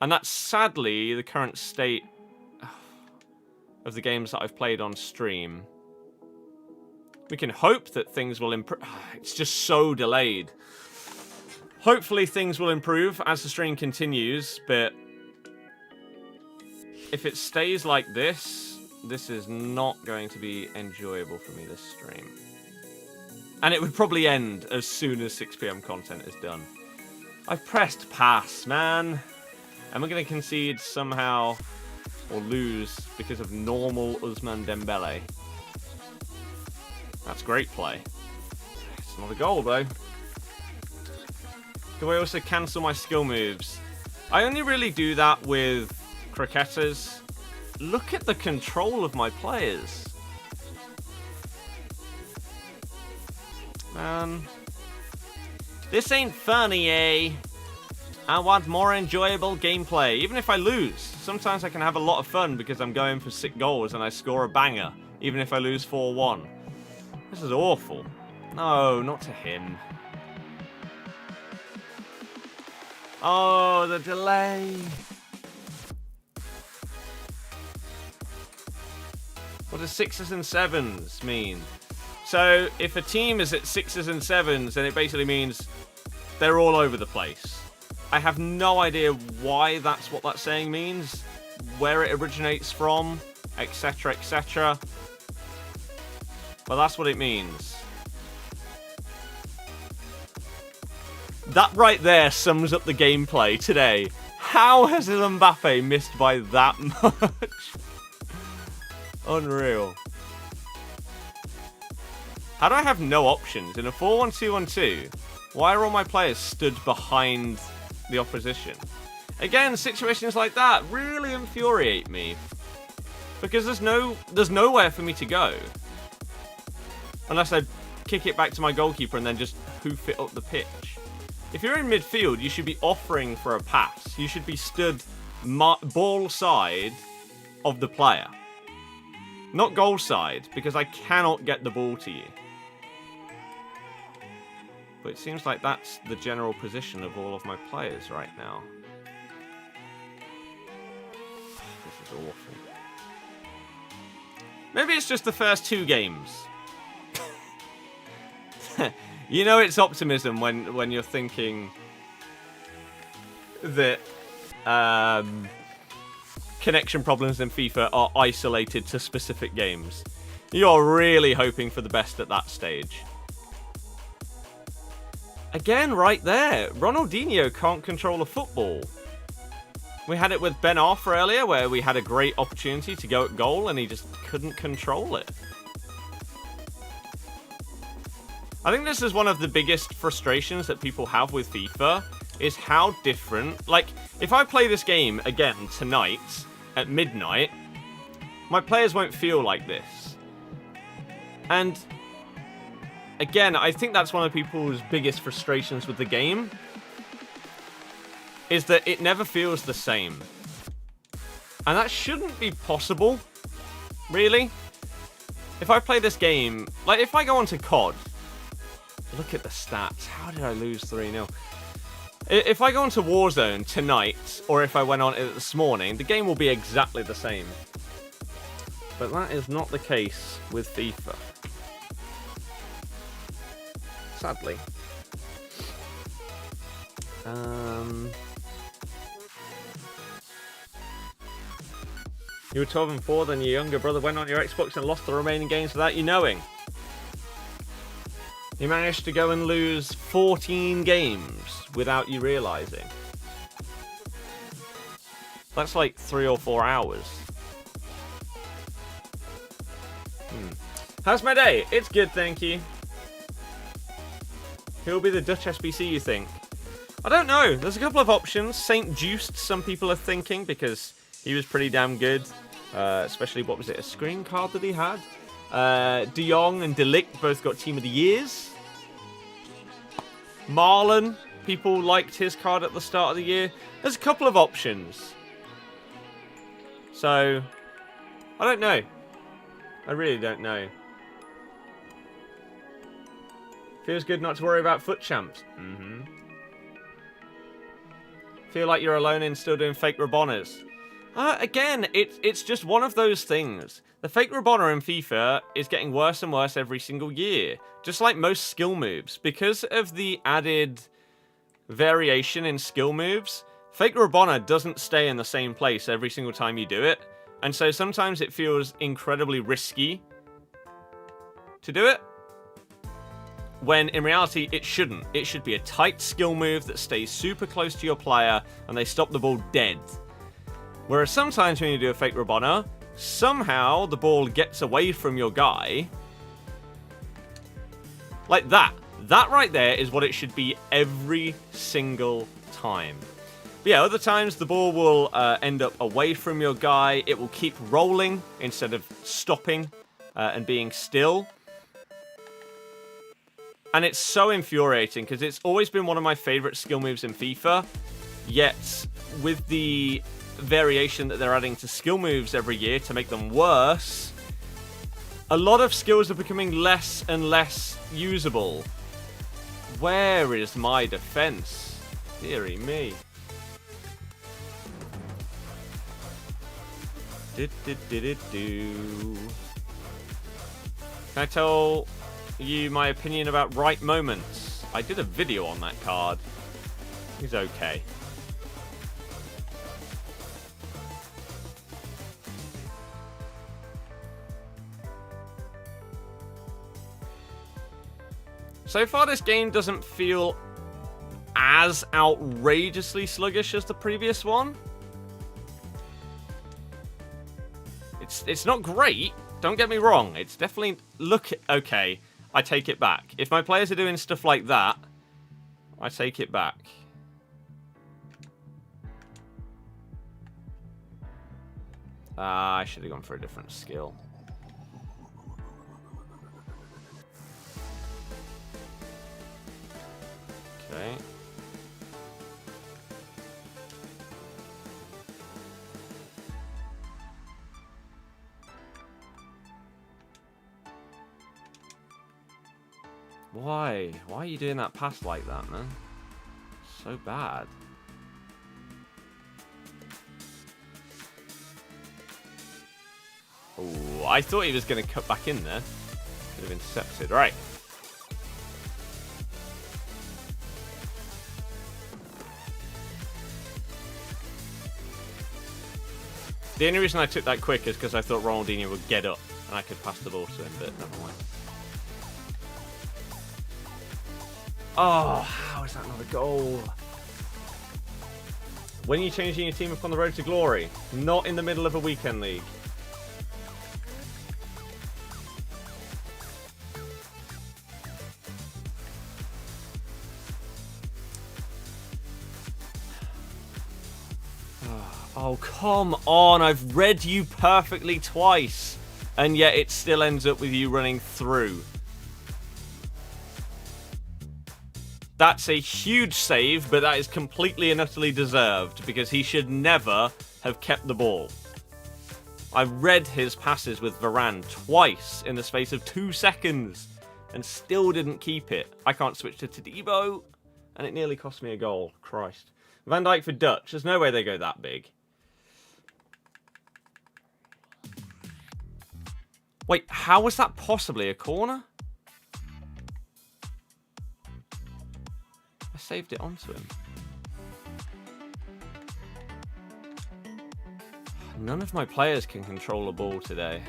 And that's sadly the current state of the games that I've played on stream. We can hope that things will improve. It's just so delayed. Hopefully things will improve as the stream continues, but if it stays like this, this is not going to be enjoyable for me this stream. And it would probably end as soon as 6 PM content is done. I've pressed pass, man. Am I going to concede somehow or lose because of normal Ousmane Dembele? That's great play. It's not a goal, though. Do I also cancel my skill moves? I only really do that with cricketers. Look at the control of my players. Man. This ain't funny, eh? I want more enjoyable gameplay. Even if I lose, sometimes I can have a lot of fun because I'm going for 6 goals and I score a banger, even if I lose 4-1. This is awful. No, not to him. Oh, the delay. What does 6s and 7s mean? So, if a team is at 6s and 7s, then it basically means they're all over the place. I have no idea why that's what that saying means, where it originates from, etc, etc. But that's what it means. That right there sums up the gameplay today. How has Mbappe missed by that much? Unreal. How do I have no options? In a 4-1-2-1-2, why are all my players stood behind the opposition? Again, situations like that really infuriate me. Because there's nowhere for me to go. Unless I kick it back to my goalkeeper and then just hoof it up the pitch. If you're in midfield, you should be offering for a pass. You should be stood ball side of the player. Not goal side, because I cannot get the ball to you. But it seems like that's the general position of all of my players right now. This is awful. Maybe it's just the first 2 games. You know it's optimism when you're thinking that connection problems in FIFA are isolated to specific games. You're really hoping for the best at that stage. Again, right there, Ronaldinho can't control a football. We had it with Ben Arthur earlier, where we had a great opportunity to go at goal, and he just couldn't control it. I think this is one of the biggest frustrations that people have with FIFA, is how different... Like, if I play this game again tonight, at midnight, my players won't feel like this. And, again, I think that's one of people's biggest frustrations with the game, is that it never feels the same. And that shouldn't be possible, really. If I play this game... Like, if I go onto COD... Look at the stats. How did I lose 3-0? If I go onto Warzone tonight, or if I went on it this morning, the game will be exactly the same. But that is not the case with FIFA. Sadly. You were 12 and 4, then your younger brother went on your Xbox and lost the remaining games without you knowing. You managed to go and lose 14 games without you realizing. That's like 3 or 4 hours. How's my day? It's good, thank you. Who will be the Dutch SBC, you think? I don't know. There's a couple of options. St. Just, some people are thinking, because he was pretty damn good. Especially, what was it, a screen card that he had? De Jong and De Ligt both got Team of the Years. Marlon, people liked his card at the start of the year. There's a couple of options. So, I don't know. I really don't know. Feels good not to worry about FUT Champs. Feel like you're alone in still doing fake Rabonas. Again, it's just one of those things. The fake Rabona in FIFA is getting worse and worse every single year. Just like most skill moves. Because of the added variation in skill moves, fake Rabona doesn't stay in the same place every single time you do it. And so sometimes it feels incredibly risky to do it, when in reality it shouldn't. It should be a tight skill move that stays super close to your player and they stop the ball dead. Whereas sometimes when you do a fake Rabona, somehow the ball gets away from your guy. Like that. That right there is what it should be every single time. But yeah, other times the ball will end up away from your guy. It will keep rolling instead of stopping and being still. And it's so infuriating because it's always been one of my favorite skill moves in FIFA. Yet, with the variation that they're adding to skill moves every year to make them worse, a lot of skills are becoming less and less usable. Where is my defense? Dearie me. Can I tell you my opinion about right moments? I did a video on that card. He's okay. So far, this game doesn't feel as outrageously sluggish as the previous one. It's not great, don't get me wrong. It's definitely... Okay, I take it back. If my players are doing stuff like that, I take it back. I should have gone for a different skill. Okay. Why? Why are you doing that pass like that, man? So bad. Oh, I thought he was going to cut back in there. Could have intercepted. Right. The only reason I took that quick is because I thought Ronaldinho would get up and I could pass the ball to him, but never mind. Oh, how is that not a goal? When are you changing your team up on the road to glory? Not in the middle of a weekend league. Oh, come on. I've read you perfectly twice. And yet it still ends up with you running through. That's a huge save, but that is completely and utterly deserved. Because he should never have kept the ball. I read his passes with Varane twice in the space of 2 seconds. And still didn't keep it. I can't switch to Todibo. And it nearly cost me a goal. Christ. Van Dijk for Dutch. There's no way they go that big. Wait, how was that possibly a corner? I saved it onto him. None of my players can control a ball today.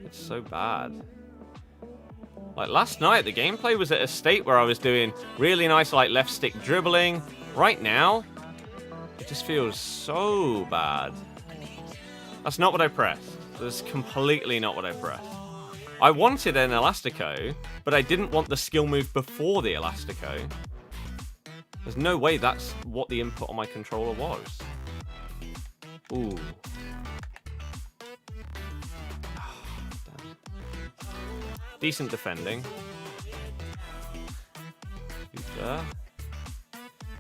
It's so bad. Like last night, the gameplay was at a state where I was doing really nice like left stick dribbling. Right now, it just feels so bad. That's not what I pressed. That's completely not what I pressed. I wanted an Elastico, but I didn't want the skill move before the Elastico. There's no way that's what the input on my controller was. Ooh. Decent defending.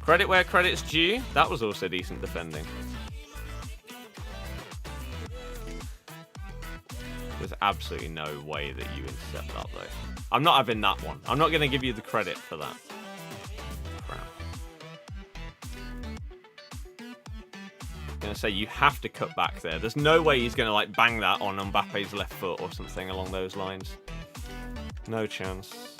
Credit where credit's due. That was also decent defending. There's absolutely no way that you intercept that, though. I'm not having that one. I'm not going to give you the credit for that. Crap. I'm going to say you have to cut back there. There's no way he's going to like bang that on Mbappe's left foot or something along those lines. No chance.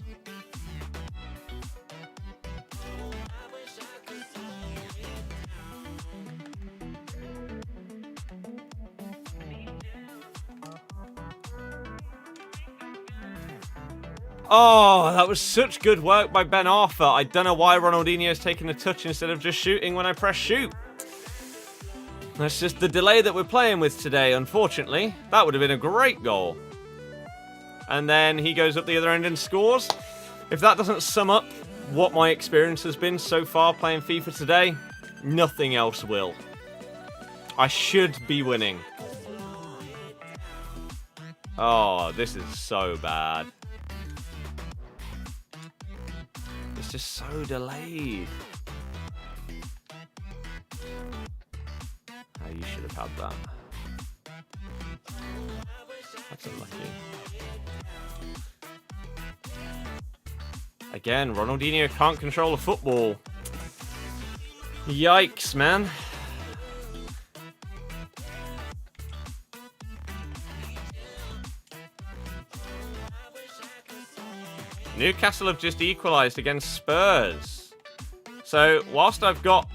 Oh, that was such good work by Ben Arthur. I don't know why Ronaldinho's taking a touch instead of just shooting when I press shoot. That's just the delay that we're playing with today, unfortunately. That would have been a great goal. And then he goes up the other end and scores. If that doesn't sum up what my experience has been so far playing FIFA today, nothing else will. I should be winning. Oh, this is so bad. It's just so delayed. Oh, you should have had that. That's unlucky. Again, Ronaldinho can't control a football. Yikes, man. Newcastle have just equalised against Spurs. So, whilst I've got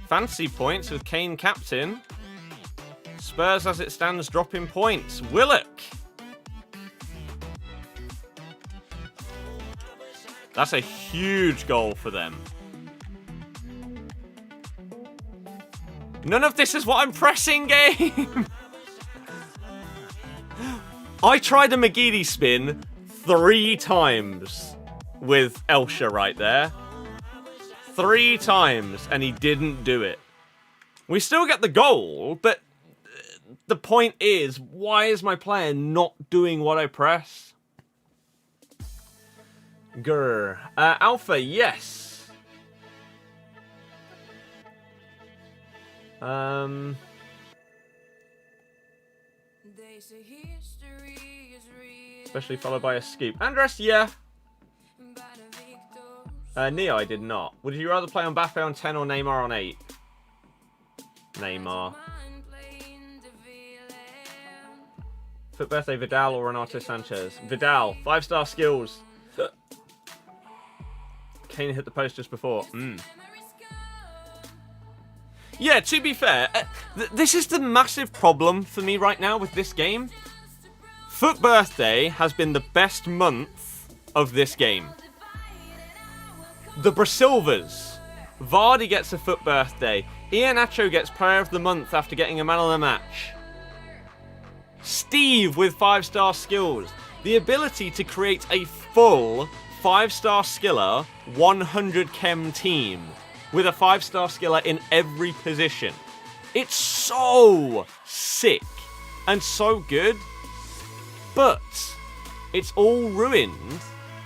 fancy points with Kane captain, Spurs as it stands dropping points. Willock. That's a huge goal for them. None of this is what I'm pressing, game. I tried a McGeady spin 3 times with Elsha right there. 3 times, and he didn't do it. We still get the goal, but the point is, why is my player not doing what I press? Grr. Alpha, yes. Especially followed by a scoop. Andres, yeah. Neo, I did not. Would you rather play Mbappe on 10 or Neymar on 8? Neymar. FUT birthday, Vidal or Renato Sanchez? Vidal. 5-star skills. Kane hit the post just before. Yeah, to be fair, this is the massive problem for me right now with this game. FUT birthday has been the best month of this game. The Brasilvas. Vardy gets a FUT birthday. Iheanacho gets player of the month after getting a man of the match. Steve with 5-star skills. The ability to create a full 5-star skiller 100 chem team with a 5-star skiller in every position. It's so sick and so good, but it's all ruined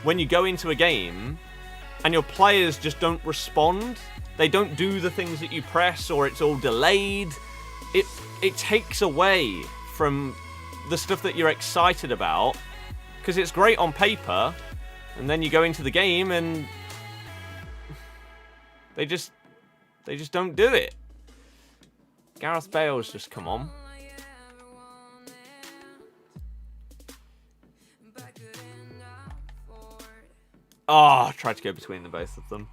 when you go into a game and your players just don't respond. They don't do the things that you press, or it's all delayed. It takes away from the stuff that you're excited about, because it's great on paper, and then you go into the game and they just don't do it. Gareth Bale's just come on. Oh, I tried to go between the both of them.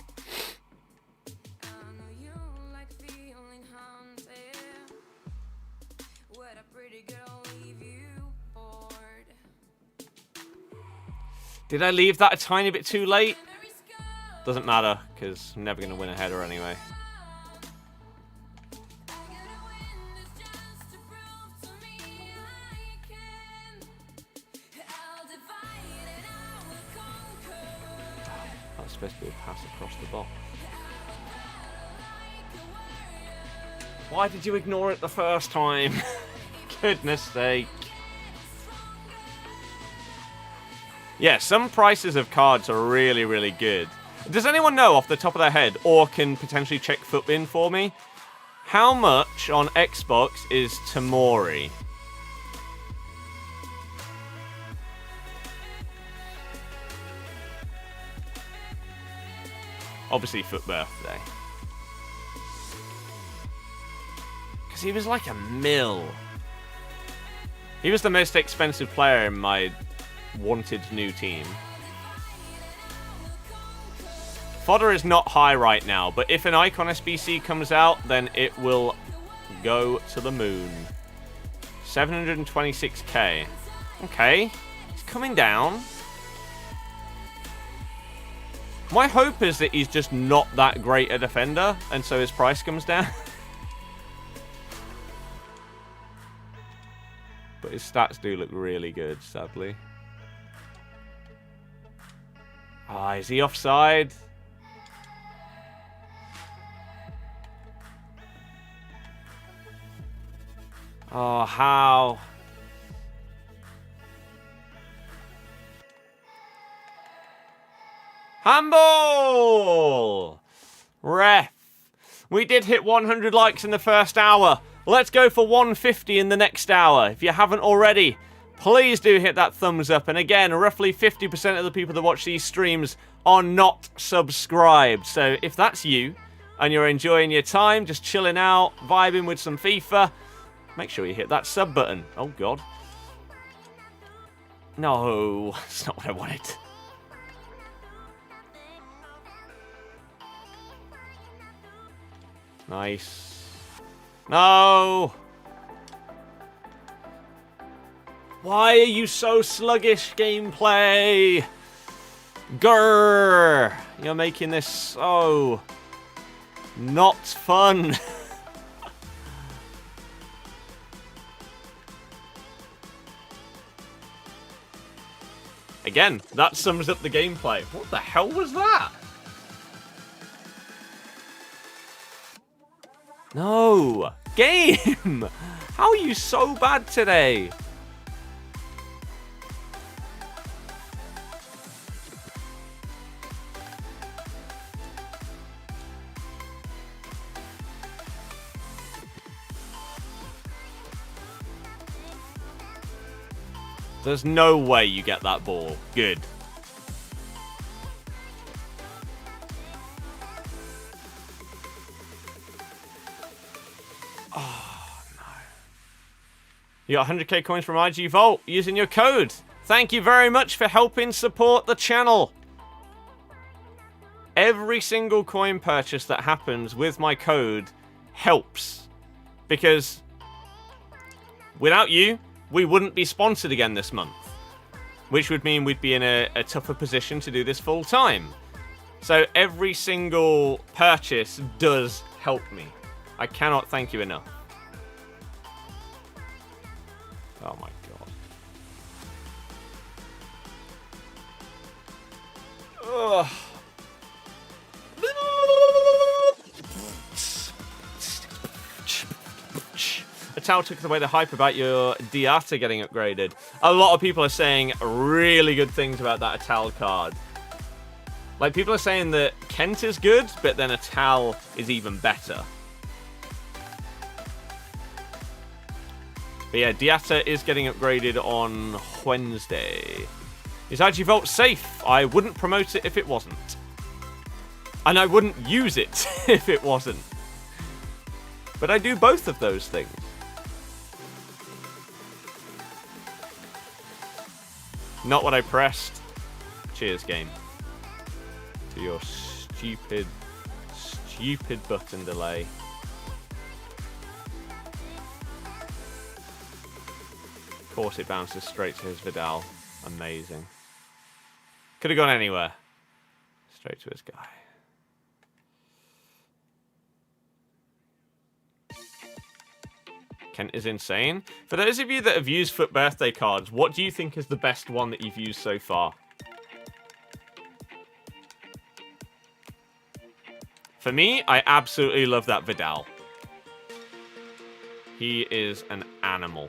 Did I leave that a tiny bit too late? Doesn't matter, because I'm never going to win a header anyway. That was supposed to be a pass across the box. Why did you ignore it the first time? Goodness sake. Yeah, some prices of cards are really, really good. Does anyone know off the top of their head, or can potentially check FUTBin for me, how much on Xbox is Tamori? Obviously, FUT birthday. Because he was like a mil. He was the most expensive player in my wanted new team. Fodder is not high right now, but if an Icon SBC comes out, then it will go to the moon. 726k. Okay, it's coming down. My hope is that he's just not that great a defender, and so his price comes down. But his stats do look really good, sadly. Ah, is he offside? Oh, how? Handball! Ref. We did hit 100 likes in the first hour. Let's go for 150 in the next hour. If you haven't already, please do hit that thumbs up. And again, roughly 50% of the people that watch these streams are not subscribed. So if that's you and you're enjoying your time, just chilling out, vibing with some FIFA, make sure you hit that sub button. Oh, God. No, that's not what I wanted. Nice. No! Why are you so sluggish, gameplay? Grrr! You're making this so not fun. Again, that sums up the gameplay. What the hell was that? No! Game! How are you so bad today? There's no way you get that ball. Good. Oh, no. You got 100k coins from IG Vault using your code. Thank you very much for helping support the channel. Every single coin purchase that happens with my code helps. Because without you, we wouldn't be sponsored again this month, which would mean we'd be in a tougher position to do this full time. So every single purchase does help me. I cannot thank you enough. Oh my god. Ugh. Atal took away the hype about your Diata getting upgraded. A lot of people are saying really good things about that Atal card. Like, people are saying that Kent is good, but then Atal is even better. But yeah, Diata is getting upgraded on Wednesday. Is IGVolt safe? I wouldn't promote it if it wasn't. And I wouldn't use it if it wasn't. But I do both of those things. Not what I pressed. Cheers, game. To your stupid button delay. Of course it bounces straight to his Vidal. Amazing. Could have gone anywhere. Straight to his guy. Kent is insane. For those of you that have used FUT birthday cards, what do you think is the best one that you've used so far? For me, I absolutely love that Vidal. He is an animal.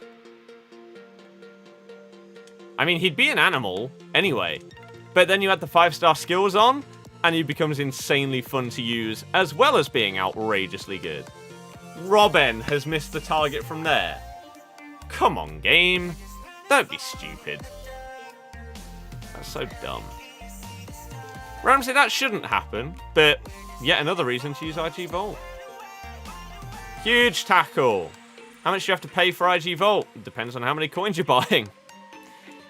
I mean, he'd be an animal anyway. But then you add the 5-star skills on, and he becomes insanely fun to use, as well as being outrageously good. Robin has missed the target from there. Come on, game. Don't be stupid. That's so dumb. Ramsey, that shouldn't happen, but yet another reason to use IG Volt. Huge tackle. How much do you have to pay for IG Volt? It depends on how many coins you're buying.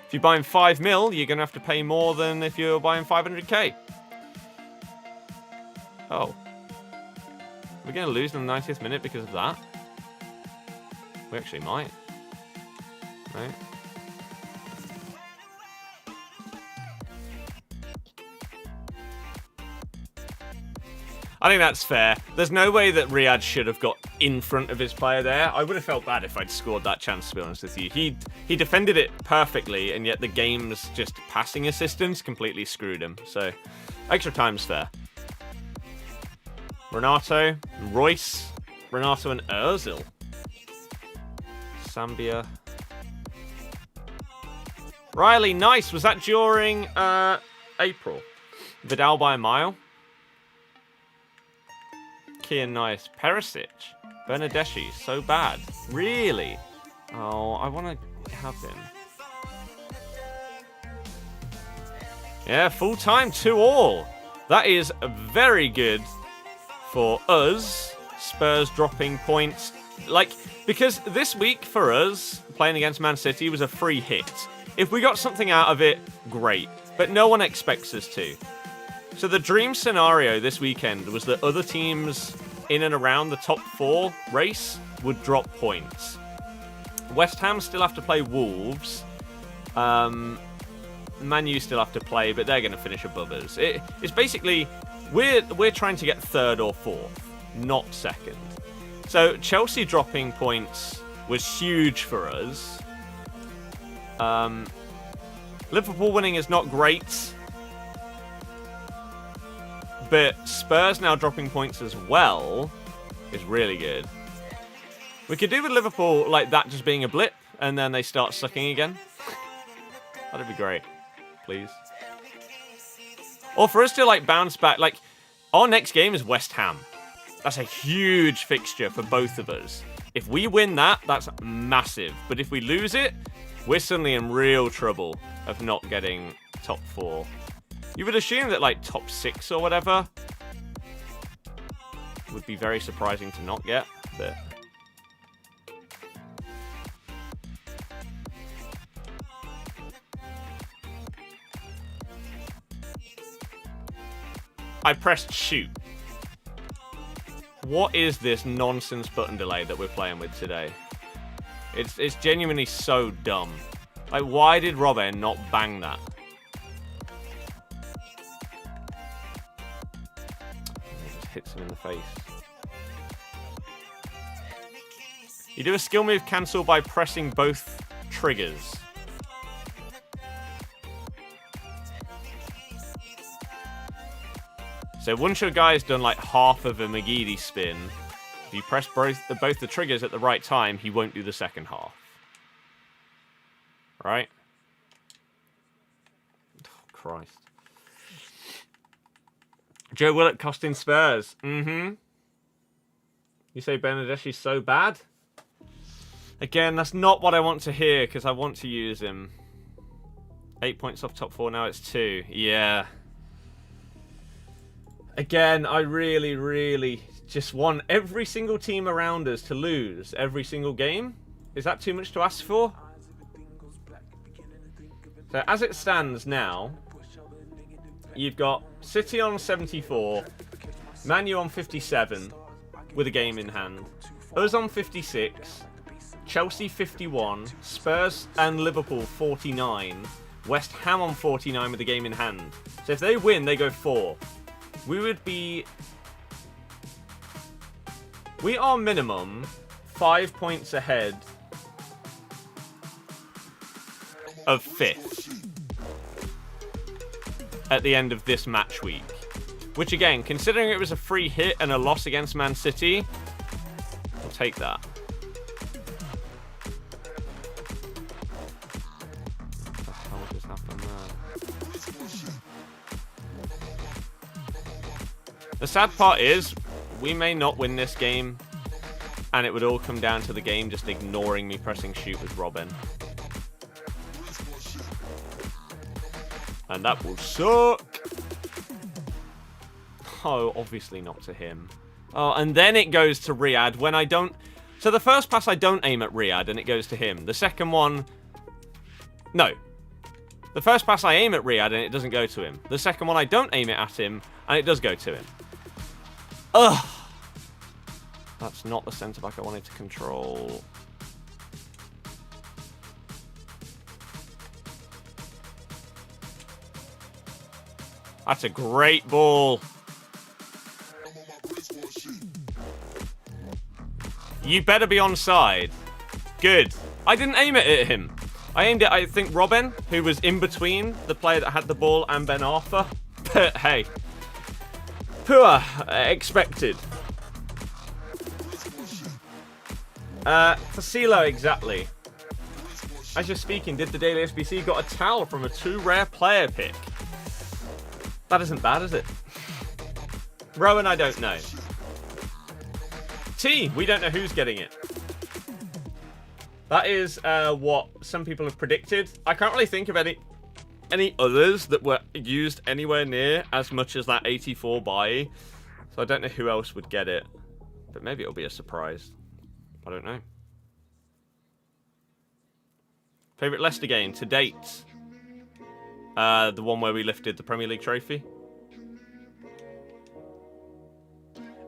If you're buying 5 mil, you're going to have to pay more than if you're buying 500k. Oh. We're going to lose in the 90th minute because of that? We actually might. Right? I think that's fair. There's no way that Riyadh should have got in front of his player there. I would have felt bad if I'd scored that chance, to be honest with you. He defended it perfectly, and yet the game's just passing assistance completely screwed him. So, extra time's fair. Renato, Royce, Renato and Ozil. Zambia. Riley, nice. Was that during April? Vidal by a mile. Kian, nice. Perisic. Bernadeschi, so bad. Really? Oh, I want to have him. Yeah, full-time 2-all. That is very good for us. Spurs dropping points. Like, because this week for us, playing against Man City was a free hit. If we got something out of it, great. But no one expects us to. So the dream scenario this weekend was that other teams in and around the top 4 race would drop points. West Ham still have to play Wolves. Man U still have to play, but they're going to finish above us. It's basically, we're trying to get 3rd or 4th, not 2nd. So Chelsea dropping points was huge for us. Liverpool winning is not great. But Spurs now dropping points as well is really good. We could do with Liverpool like that just being a blip, and then they start sucking again. That'd be great. Please. Or for us to like bounce back. Like, our next game is West Ham. That's a huge fixture for both of us. If we win that, that's massive. But if we lose it, we're suddenly in real trouble of not getting top 4. You would assume that, like, top 6 or whatever would be very surprising to not get, but... I pressed shoot. What is this nonsense button delay that we're playing with today? It's genuinely so dumb. Like, why did Robin not bang that? hits him in the face. You do a skill move cancel by pressing both triggers. So once your guy's done like half of a McGeady spin, if you press both the triggers at the right time, he won't do the second half. Right? Oh, Christ. Joe Willett costing Spurs. Mm-hmm. You say Bernadeschi's so bad? Again, that's not what I want to hear, because I want to use him. 8 points off top 4, now it's 2. Yeah. Again, I really, really just want every single team around us to lose every single game. Is that too much to ask for? So as it stands now, you've got City on 74, Man U on 57 with a game in hand, us on 56, Chelsea 51, Spurs and Liverpool 49, West Ham on 49 with a game in hand. So if they win, they go 4. We would be... We are minimum 5 points ahead of 5th at the end of this match week. Which again, considering it was a free hit and a loss against Man City, I'll take that. What the hell just happened there? The sad part is, we may not win this game, and it would all come down to the game just ignoring me pressing shoot with Robin. And that will suck. Oh, obviously not to him. Oh, and then it goes to Riyadh when I don't... So the first pass I don't aim at Riyadh and it goes to him. The second one... No. The first pass I aim at Riyadh and it doesn't go to him. The second one I don't aim it at him and it does go to him. Ugh. That's not the centre-back I wanted to control. That's a great ball. You better be onside. Good. I didn't aim it at him. I aimed it, I think, Robin, who was in between the player that had the ball and Ben Arthur. But hey. Poor. Expected. Tassilo, exactly. As you're speaking, did the Daily SBC got a towel from a 2 rare player pick? That isn't bad, is it? Rowan, I don't know. T, we don't know who's getting it. That is what some people have predicted. I can't really think of any others that were used anywhere near as much as that 84 buy. So I don't know who else would get it. But maybe it'll be a surprise. I don't know. Favourite Leicester game to date? The one where we lifted the Premier League trophy.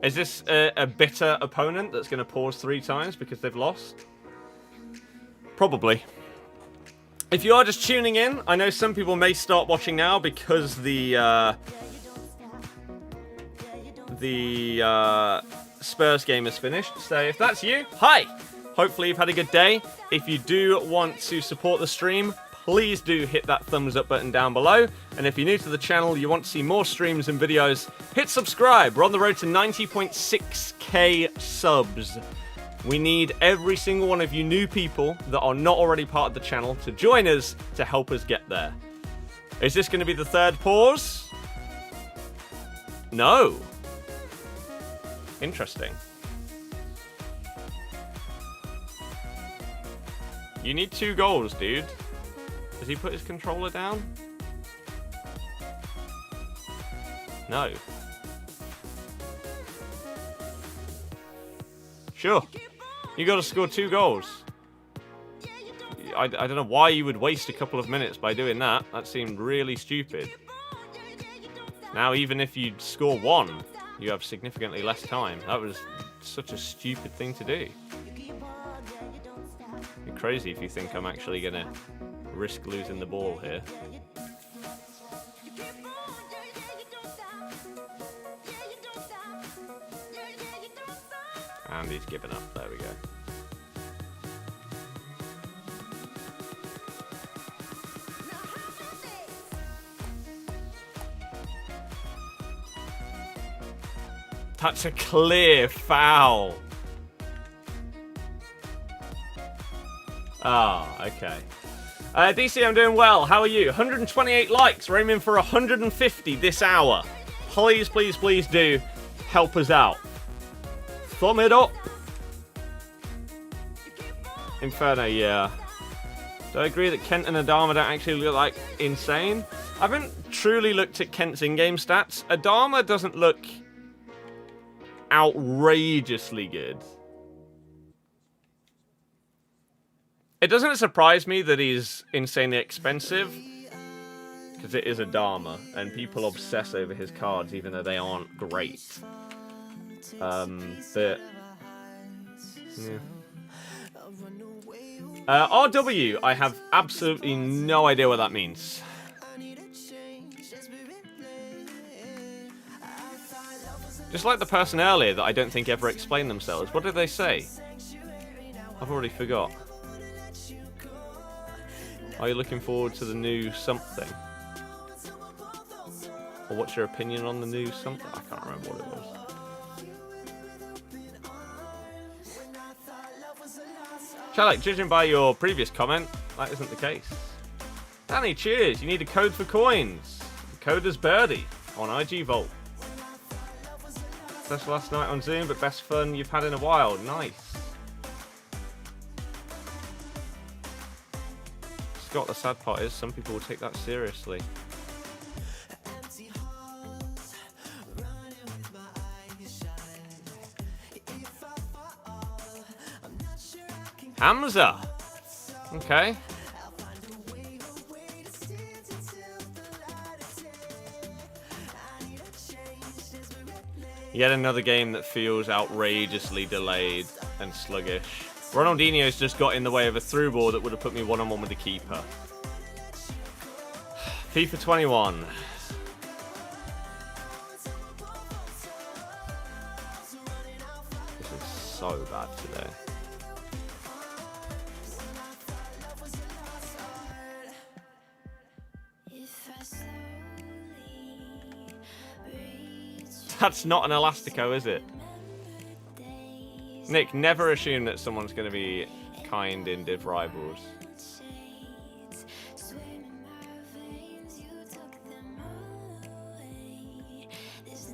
Is this a bitter opponent that's going to pause 3 times because they've lost? Probably. If you are just tuning in, I know some people may start watching now because the Spurs game is finished. So if that's you, hi! Hopefully you've had a good day. If you do want to support the stream, please do hit that thumbs up button down below. And if you're new to the channel, you want to see more streams and videos, hit subscribe. We're on the road to 90.6k subs. We need every single one of you new people that are not already part of the channel to join us to help us get there. Is this going to be the 3rd pause? No. Interesting. You need 2 goals, dude. Has he put his controller down? No. Sure. You got to score 2 goals. I don't know why you would waste a couple of minutes by doing that. That seemed really stupid. Now, even if you score 1, you have significantly less time. That was such a stupid thing to do. You're crazy if you think I'm actually going to risk losing the ball here. And he's given up. There we go. That's a clear foul. Ah, okay. DC, I'm doing well. How are you? 128 likes. We're aiming for 150 this hour. Please, please, please do help us out. Thumb it up. Inferno, yeah. Do I agree that Kent and Adama don't actually look like insane? I haven't truly looked at Kent's in-game stats. Adama doesn't look outrageously good. It doesn't surprise me that he's insanely expensive, because it is Adama, and people obsess over his cards even though they aren't great. But yeah. RW, I have absolutely no idea what that means. Just like the person earlier that I don't think ever explained themselves. What did they say? I've already forgot. Are you looking forward to the new something? Or what's your opinion on the new something? I can't remember what it was. Charlotte, judging by your previous comment, that isn't the case. Danny, cheers. You need a code for coins. The code is Birdie on IG Vault. That's last night on Zoom, but best fun you've had in a while. Nice. Scott, the sad part is some people will take that seriously. Hamza. Okay. Yet another game that feels outrageously delayed and sluggish. Ronaldinho's just got in the way of a through ball that would have put me one-on-one with the keeper. FIFA 21. This is so bad today. That's not an Elastico, is it? Nick, never assume that someone's going to be kind in Div Rivals.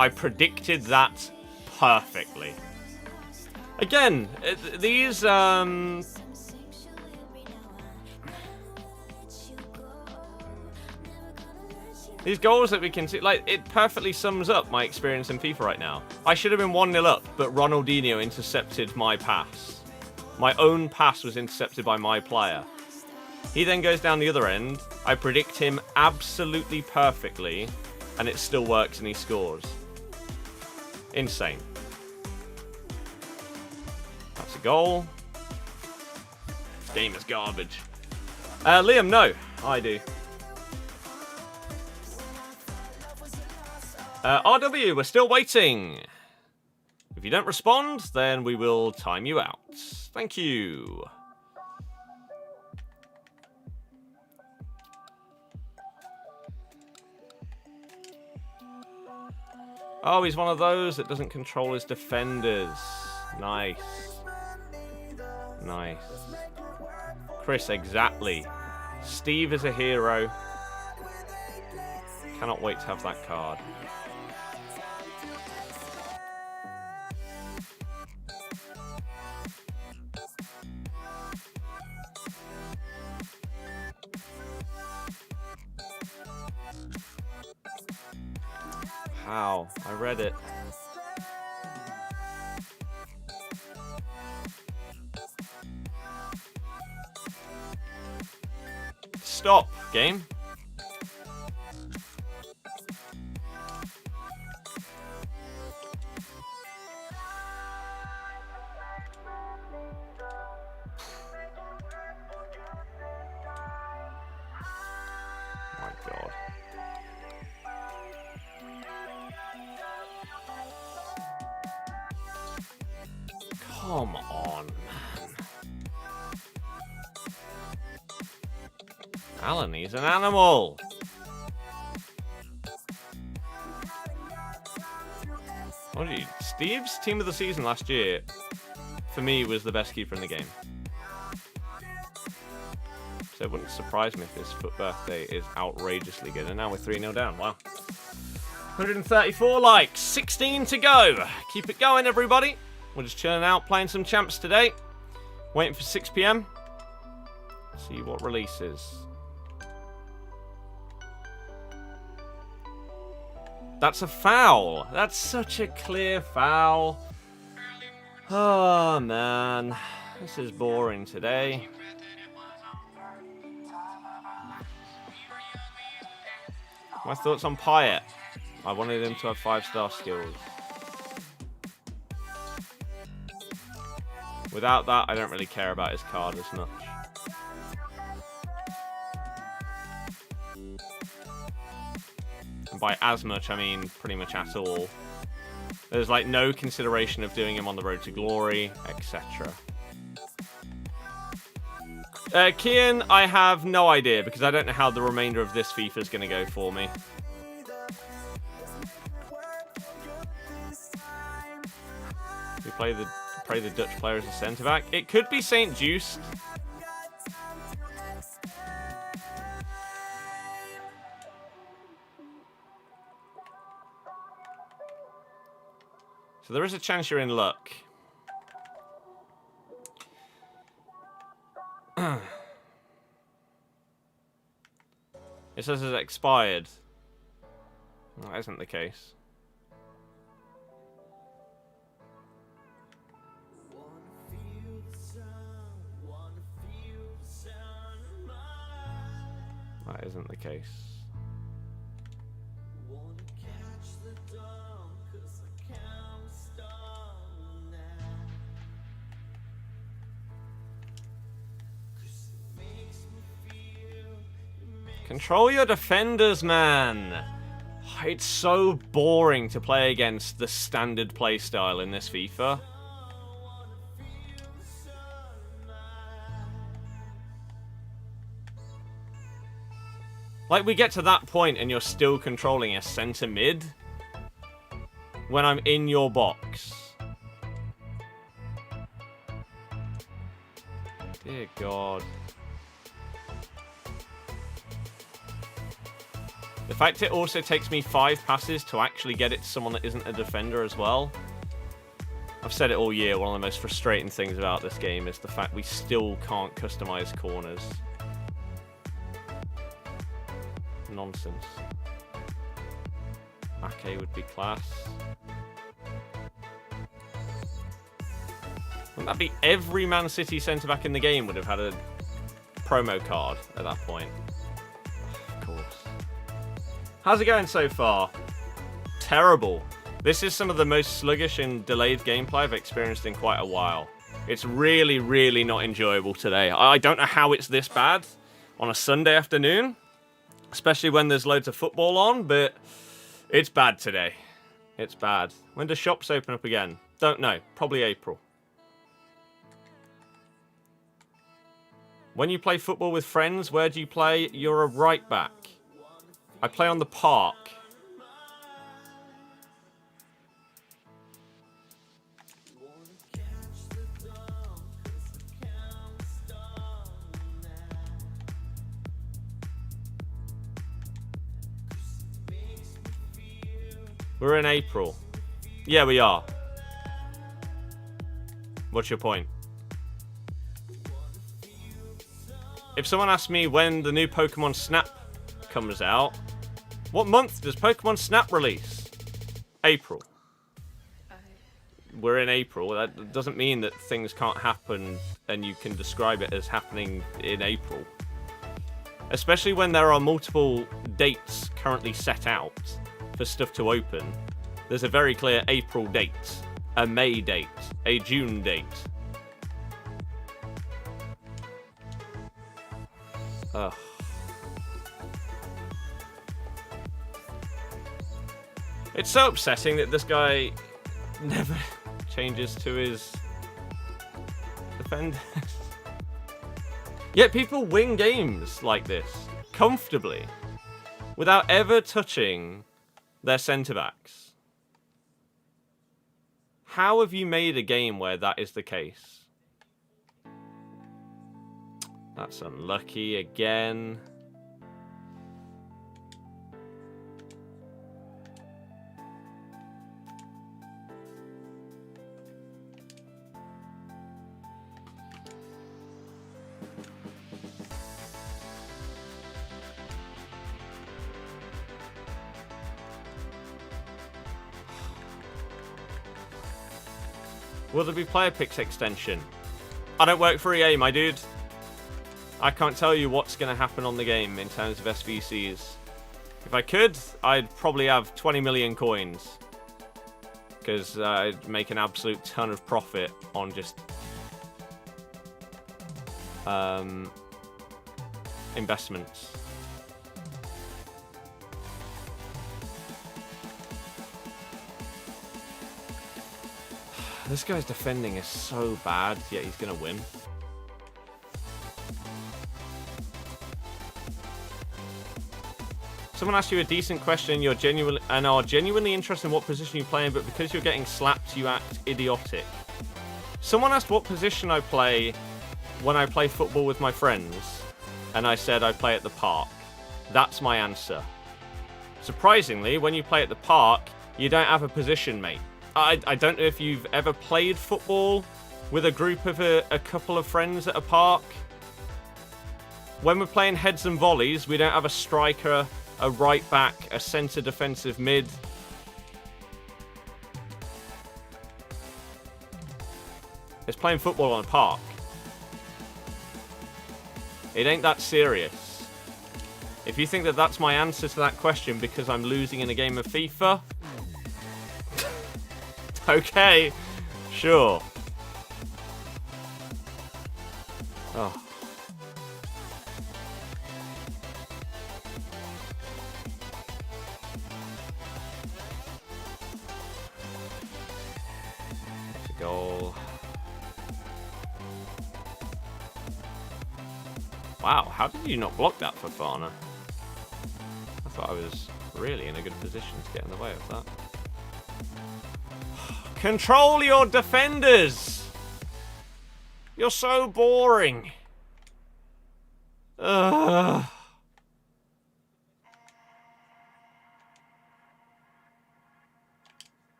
I predicted that perfectly. Again, these goals that we can see, like, it perfectly sums up my experience in FIFA right now. I should have been 1-0 up, but Ronaldinho intercepted my pass. My own pass was intercepted by my player. He then goes down the other end. I predict him absolutely perfectly, and it still works and he scores. Insane. That's a goal. This game is garbage. Liam, no. I do. RW, we're still waiting. If you don't respond, then we will time you out. Thank you. Oh, he's one of those that doesn't control his defenders. Nice. Nice. Chris, exactly. Steve is a hero. Cannot wait to have that card. How? I read it. Stop, game. My God. Come on, man. Alan, he's an animal. What did you... Steve's team of the season last year, for me, was the best keeper in the game. So it wouldn't surprise me if this FUT birthday is outrageously good. And now we're 3-0 down. Wow. 134 likes. 16 to go. Keep it going, everybody. We're just chilling out, playing some champs today. Waiting for 6 PM. See what releases. That's a foul. That's such a clear foul. Oh, man. This is boring today. My thoughts on Pyatt. I wanted him to have 5-star skills. Without that, I don't really care about his card as much. And by as much, I mean pretty much at all. There's like no consideration of doing him on the road to glory, etc. Kian, I have no idea because I don't know how the remainder of this FIFA is going to go for me. We play the Dutch player as a centre back. It could be St. Just. So there is a chance you're in luck. It says it's expired. Well, that isn't the case. That isn't the case. Control your defenders, man. It's so boring to play against the standard playstyle in this FIFA. Like, we get to that point and you're still controlling a centre mid when I'm in your box. Dear God. The fact it also takes me 5 passes to actually get it to someone that isn't a defender as well. I've said it all year, one of the most frustrating things about this game is the fact we still can't customize corners. Nonsense. Ake would be class. Wouldn't that be every Man City centre-back in the game would have had a promo card at that point? Of course. How's it going so far? Terrible. This is some of the most sluggish and delayed gameplay I've experienced in quite a while. It's really, really not enjoyable today. I don't know how it's this bad on a Sunday afternoon, especially when there's loads of football on, but it's bad today. It's bad. When do shops open up again? Don't know. Probably April. When you play football with friends, where do you play? You're a right back. I play on the park. We're in April. Yeah, we are. What's your point? If someone asks me when the new Pokemon Snap comes out, what month does Pokemon Snap release? April. We're in April. That doesn't mean that things can't happen and you can describe it as happening in April. Especially when there are multiple dates currently set out for stuff to open. There's a very clear April date, a May date, a June date. Ugh. It's so upsetting that this guy never changes to his defenders. Yet people win games like this comfortably without ever touching their centre-backs. How have you made a game where that is the case? That's unlucky again. Will there be player picks extension? I don't work for EA, my dude. I can't tell you what's going to happen on the game in terms of SVCs. If I could, I'd probably have 20 million coins. Because I'd make an absolute ton of profit on just investments. This guy's defending is so bad, yet he's going to win. Someone asked you a decent question and are genuinely interested in what position you play in, but because you're getting slapped, you act idiotic. Someone asked what position I play when I play football with my friends, and I said I play at the park. That's my answer. Surprisingly, when you play at the park, you don't have a position, mate. I don't know if you've ever played football with a group of a couple of friends at a park. When we're playing heads and volleys, we don't have a striker, a right back, a centre defensive mid. It's playing football on a park. It ain't that serious. If you think that that's my answer to that question because I'm losing in a game of FIFA... Okay, sure. Oh. That's a goal. Wow, how did you not block that for Fana? I thought I was really in a good position to get in the way of that. Control your defenders! You're so boring. Ugh.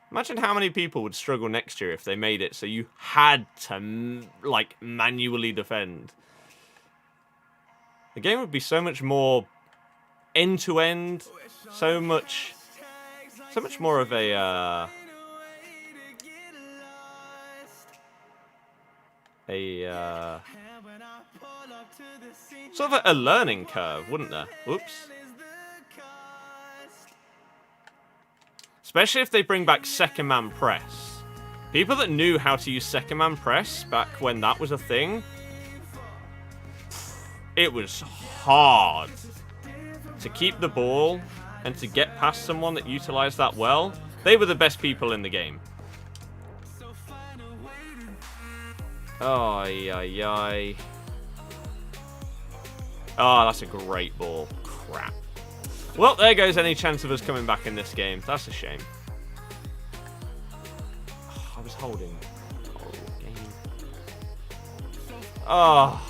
Imagine how many people would struggle next year if they made it so you had to, like, manually defend. The game would be so much more end-to-end, so much more of a sort of a learning curve, wouldn't there? Whoops. Especially if they bring back second man press. People that knew how to use second man press back when that was a thing, it was hard to keep the ball and to get past someone that utilized that well. They were the best people in the game. Oh, yeah. Oh, that's a great ball. Crap. Well, there goes any chance of us coming back in this game. That's a shame. Oh, I was holding. Oh.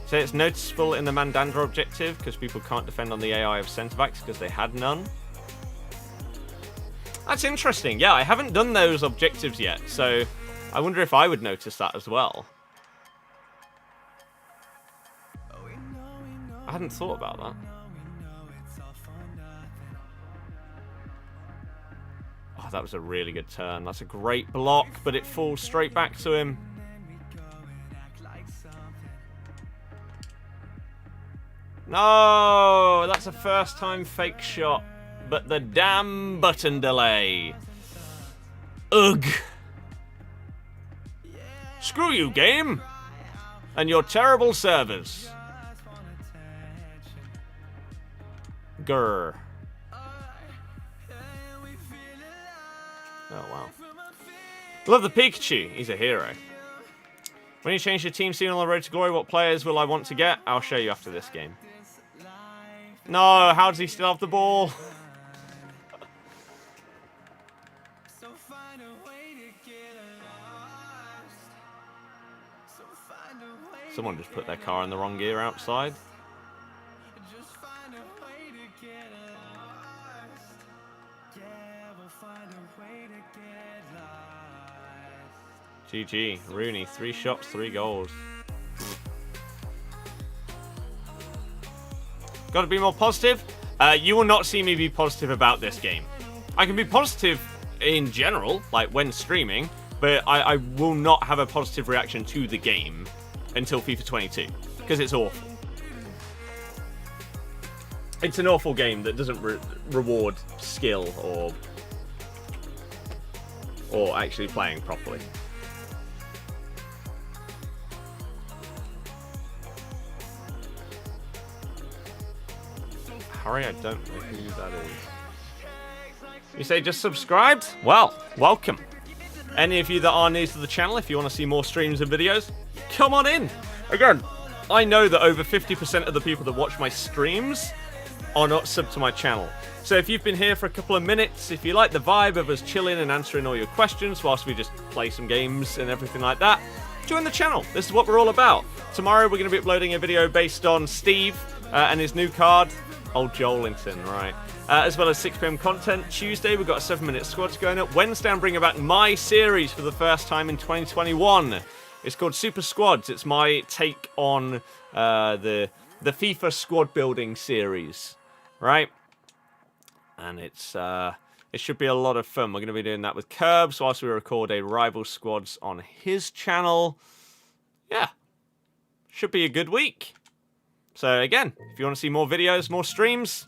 So it's noticeable in the Mandanda objective because people can't defend on the AI of centre-backs because they had none. That's interesting. Yeah, I haven't done those objectives yet, so I wonder if I would notice that as well. I hadn't thought about that. Oh, that was a really good turn. That's a great block, but it falls straight back to him. No, that's a first-time fake shot, but the damn button delay. Ugh. Screw you, game, and your terrible servers. Grr. Oh, wow. Love the Pikachu. He's a hero. When you change your team scene on the road to glory, what players will I want to get? I'll show you after this game. No, how does he still have the ball? Someone just put their car in the wrong gear outside. GG. Rooney, 3 shots, 3 goals. Got to be more positive? You will not see me be positive about this game. I can be positive in general, like when streaming, but I will not have a positive reaction to the game until FIFA 22, because it's awful. It's an awful game that doesn't reward skill or actually playing properly. Harry, I don't know who that is. You say just subscribed? Well, welcome. Any of you that are new to the channel, if you want to see more streams and videos, come on in. Again, I know that over 50% of the people that watch my streams are not subbed to my channel. So if you've been here for a couple of minutes, if you like the vibe of us chilling and answering all your questions whilst we just play some games and everything like that, join the channel. This is what we're all about. Tomorrow we're going to be uploading a video based on Steve and his new card. Old Joelinton, right. As well as 6 PM content. Tuesday, we've got a 7-minute squads going up. Wednesday, I'm bringing back my series for the first time in 2021. It's called Super Squads. It's my take on the FIFA squad building series, right? And it should be a lot of fun. We're going to be doing that with Curbs whilst we record a Rival Squads on his channel. Yeah, should be a good week. So again, if you want to see more videos, more streams,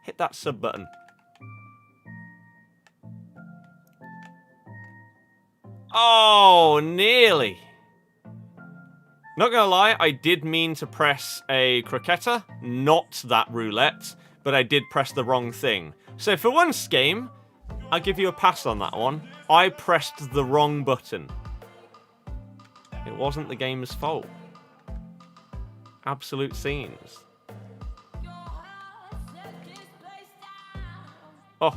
hit that sub button. Oh, nearly. Not gonna lie, I did mean to press a croqueta, not that roulette, but I did press the wrong thing. So for once game, I'll give you a pass on that one. I pressed the wrong button. It wasn't the game's fault. Absolute scenes. Oh.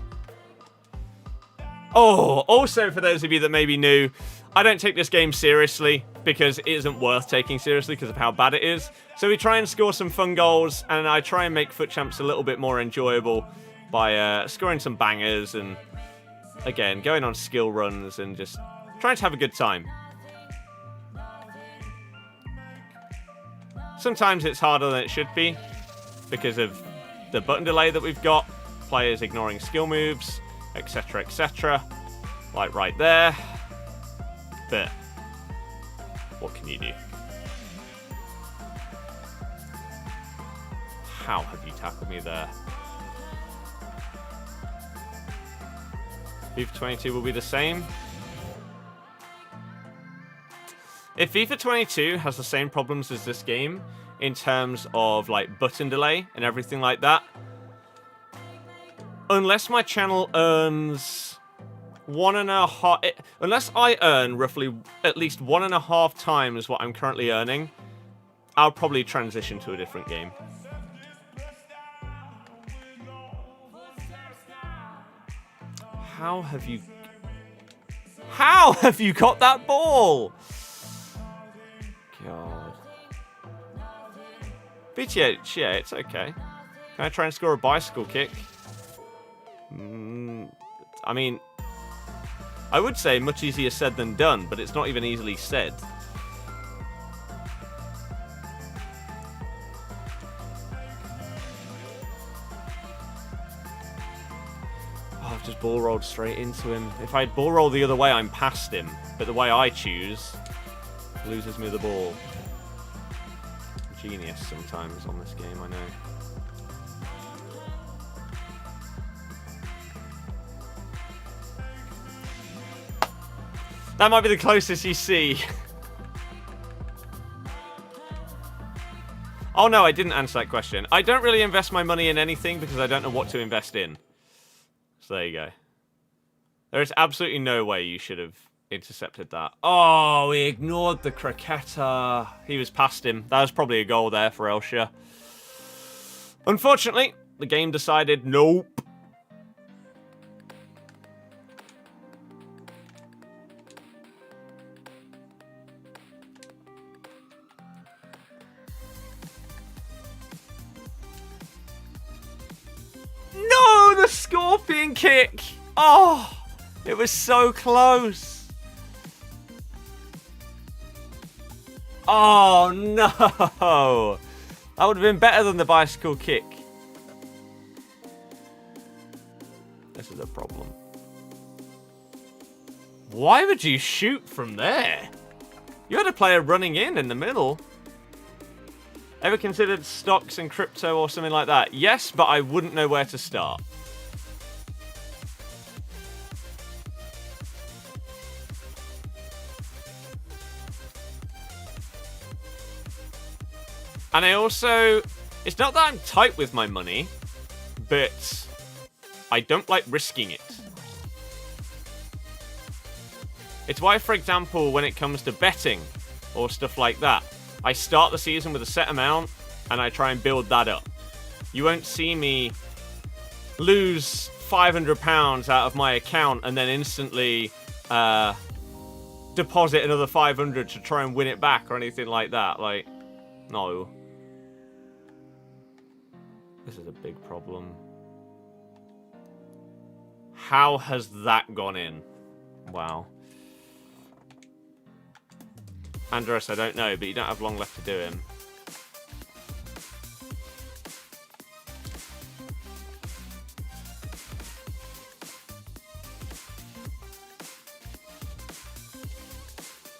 Oh, also for those of you that may be new, I don't take this game seriously because it isn't worth taking seriously because of how bad it is. So we try and score some fun goals, and I try and make FUT Champs a little bit more enjoyable by scoring some bangers and, again, going on skill runs and just trying to have a good time. Sometimes it's harder than it should be because of the button delay that we've got, players ignoring skill moves, etc, etc, like right there. But what can you do? How have you tackled me there? FIFA 22 will be the same. If FIFA 22 has the same problems as this game in terms of like button delay and everything like that, unless my channel earns 1.5, unless I earn roughly at least 1.5 times what I'm currently earning, I'll probably transition to a different game. How have you got that ball? God. BTH, yeah, it's okay. Can I try and score a bicycle kick? I mean, I would say much easier said than done, but it's not even easily said. Oh, I've just ball rolled straight into him. If I'd ball roll the other way, I'm past him. But the way I choose loses me the ball. Genius sometimes on this game, I know. That might be the closest you see. Oh, no, I didn't answer that question. I don't really invest my money in anything because I don't know what to invest in. So there you go. There is absolutely no way you should have intercepted that. Oh, he ignored the cricketer. He was past him. That was probably a goal there for Elsha. Unfortunately, the game decided nope. No, the scorpion kick. Oh, it was so close. Oh, no. That would have been better than the bicycle kick. This is a problem. Why would you shoot from there? You had a player running in the middle. Ever considered stocks and crypto or something like that? Yes, but I wouldn't know where to start. And I also... It's not that I'm tight with my money, but I don't like risking it. It's why, for example, when it comes to betting or stuff like that, I start the season with a set amount and I try and build that up. You won't see me lose £500 out of my account and then instantly deposit another 500 to try and win it back or anything like that. Like, no. This is a big problem. How has that gone in? Wow. Andres, I don't know, but you don't have long left to do him.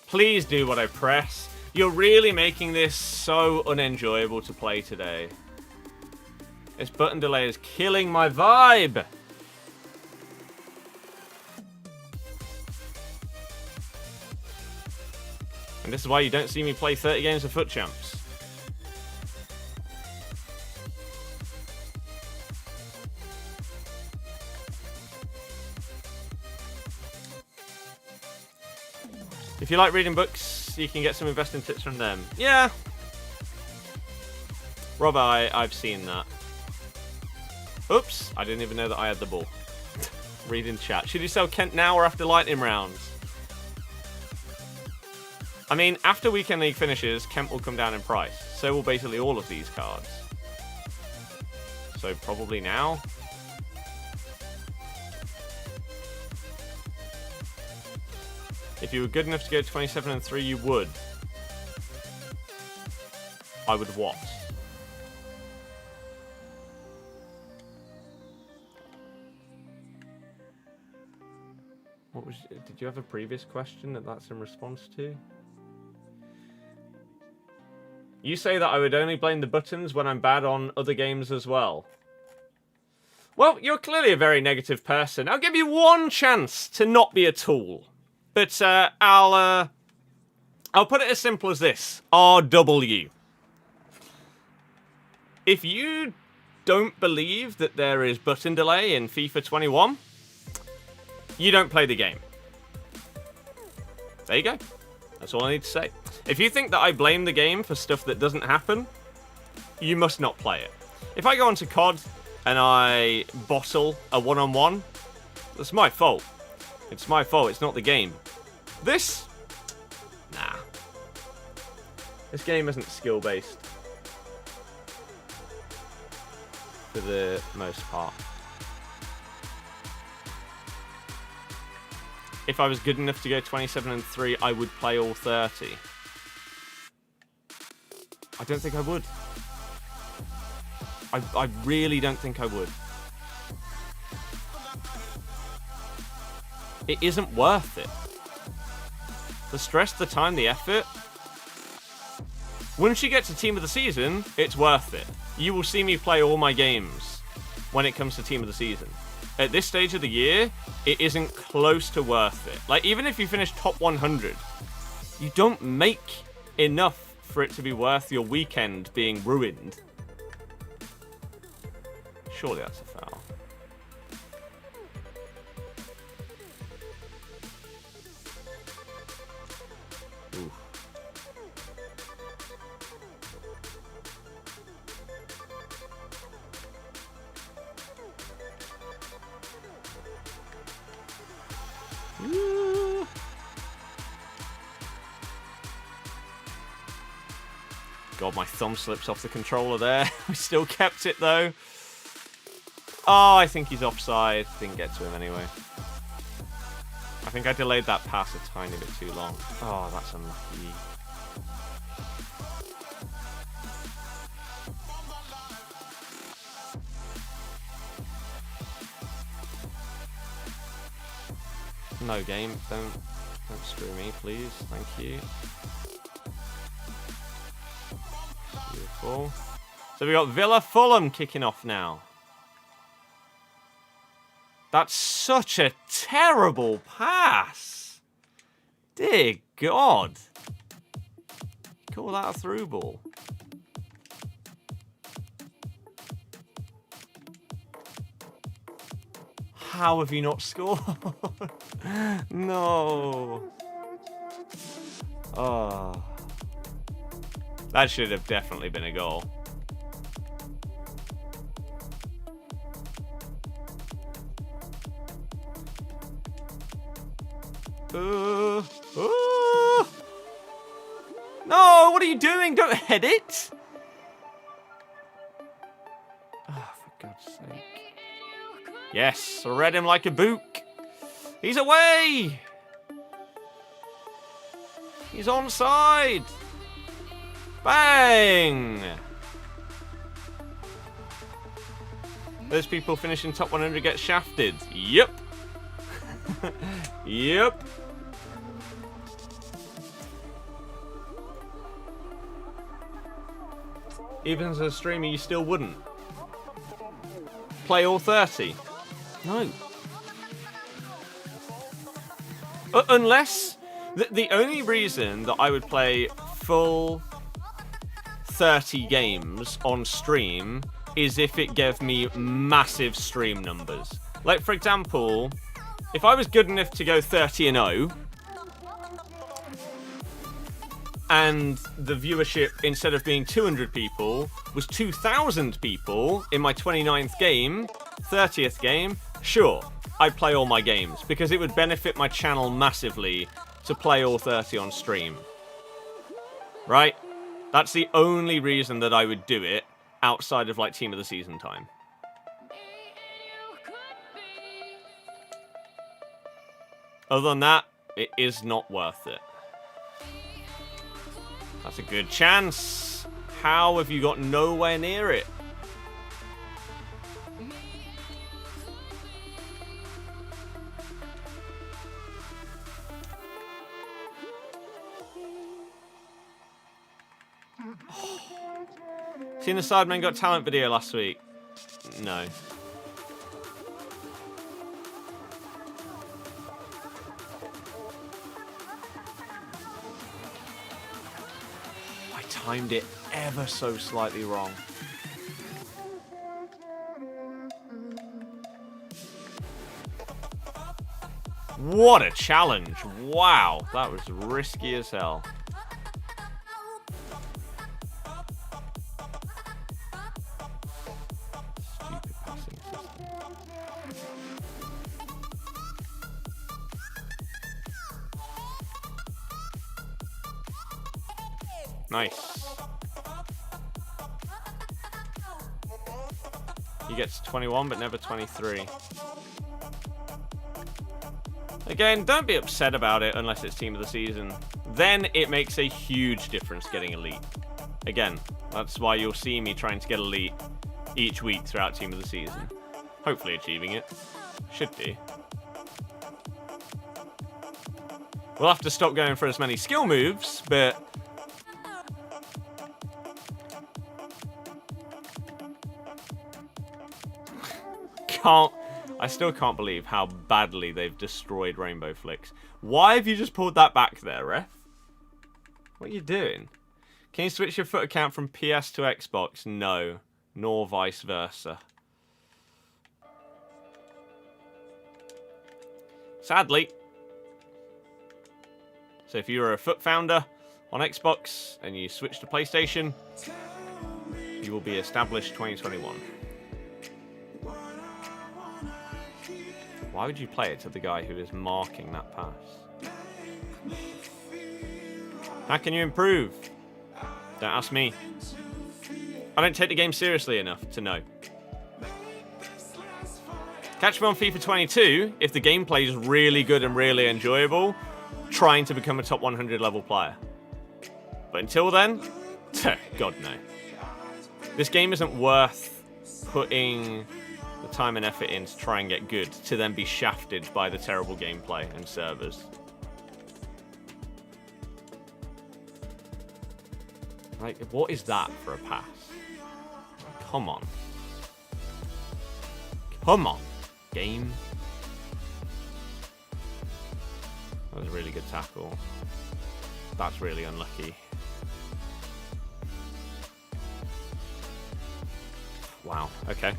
Please do what I press. You're really making this so unenjoyable to play today. This button delay is killing my vibe. And this is why you don't see me play 30 games of FUT Champs. If you like reading books, you can get some investing tips from them. Yeah. Rob, I've seen that. Oops, I didn't even know that I had the ball. Read in chat. Should you sell Kent now or after lightning rounds? I mean, after Weekend League finishes, Kent will come down in price. So will basically all of these cards. So probably now. If you were good enough to go 27 and 3, you would. I would what? What was? Did you have a previous question that's in response to? You say that I would only blame the buttons when I'm bad on other games as well. Well, you're clearly a very negative person. I'll give you one chance to not be a tool. But I'll put it as simple as this. RW. If you don't believe that there is button delay in FIFA 21, you don't play the game. There you go. That's all I need to say. If you think that I blame the game for stuff that doesn't happen, you must not play it. If I go onto COD and I bottle a one-on-one, that's my fault. It's my fault, it's not the game. This? Nah. This game isn't skill-based. For the most part. If I was good enough to go 27 and 3, I would play all 30. I don't think I would. I really don't think I would. It isn't worth it. The stress, the time, the effort. Once you get to Team of the Season, it's worth it. You will see me play all my games when it comes to Team of the Season. At this stage of the year, it isn't close to worth it. Like, even if you finish top 100, you don't make enough for it to be worth your weekend being ruined. Surely that's a foul. Ooh. Ooh. God, my thumb slips off the controller there. We still kept it, though. Oh, I think he's offside. Didn't get to him anyway. I think I delayed that pass a tiny bit too long. Oh, that's unlucky. No game. Don't screw me, please. Thank you. Beautiful. So we got Villa Fulham kicking off now. That's such a terrible pass. Dear God. Call that a through ball. How have you not scored? No. Oh. That should have definitely been a goal. No, what are you doing? Don't head it. Oh, for God's sake. Yes, I read him like a book. He's away. He's onside. Bang. Those people finishing top 100 get shafted. Yep. Yep. Even as a streamer, you still wouldn't play all 30. No. Unless the only reason that I would play full 30 games on stream is if it gave me massive stream numbers. Like, for example, if I was good enough to go 30-0 and the viewership, instead of being 200 people, was 2,000 people in my 29th game, 30th game, sure, I'd play all my games because it would benefit my channel massively to play all 30 on stream. Right? That's the only reason that I would do it outside of, like, Team of the Season time. Other than that, it is not worth it. That's a good chance. How have you got nowhere near it? Seen the Sidemen Got Talent video last week? No. I timed it ever so slightly wrong. What a challenge. Wow, that was risky as hell. Stupid passing system. Nice. He gets 21, but never 23. Again, don't be upset about it unless it's Team of the Season. Then it makes a huge difference getting Elite. Again, that's why you'll see me trying to get Elite each week throughout Team of the Season. Hopefully achieving it. Should do. We'll have to stop going for as many skill moves, but... I still can't believe how badly they've destroyed Rainbow Flicks. Why have you just pulled that back there, ref? What are you doing? Can you switch your FUT account from PS to Xbox? No. Nor vice versa. Sadly. So if you're a FUT founder on Xbox and you switch to PlayStation, you will be established 2021. Why would you play it to the guy who is marking that pass? How can you improve? Don't ask me. I don't take the game seriously enough to know. Catch me on FIFA 22 if the gameplay is really good and really enjoyable, trying to become a top 100 level player. But until then, God no. This game isn't worth putting the time and effort in to try and get good, to then be shafted by the terrible gameplay and servers. Like, what is that for a pass? Come on. Come on, game. That was a really good tackle. That's really unlucky. Wow, okay.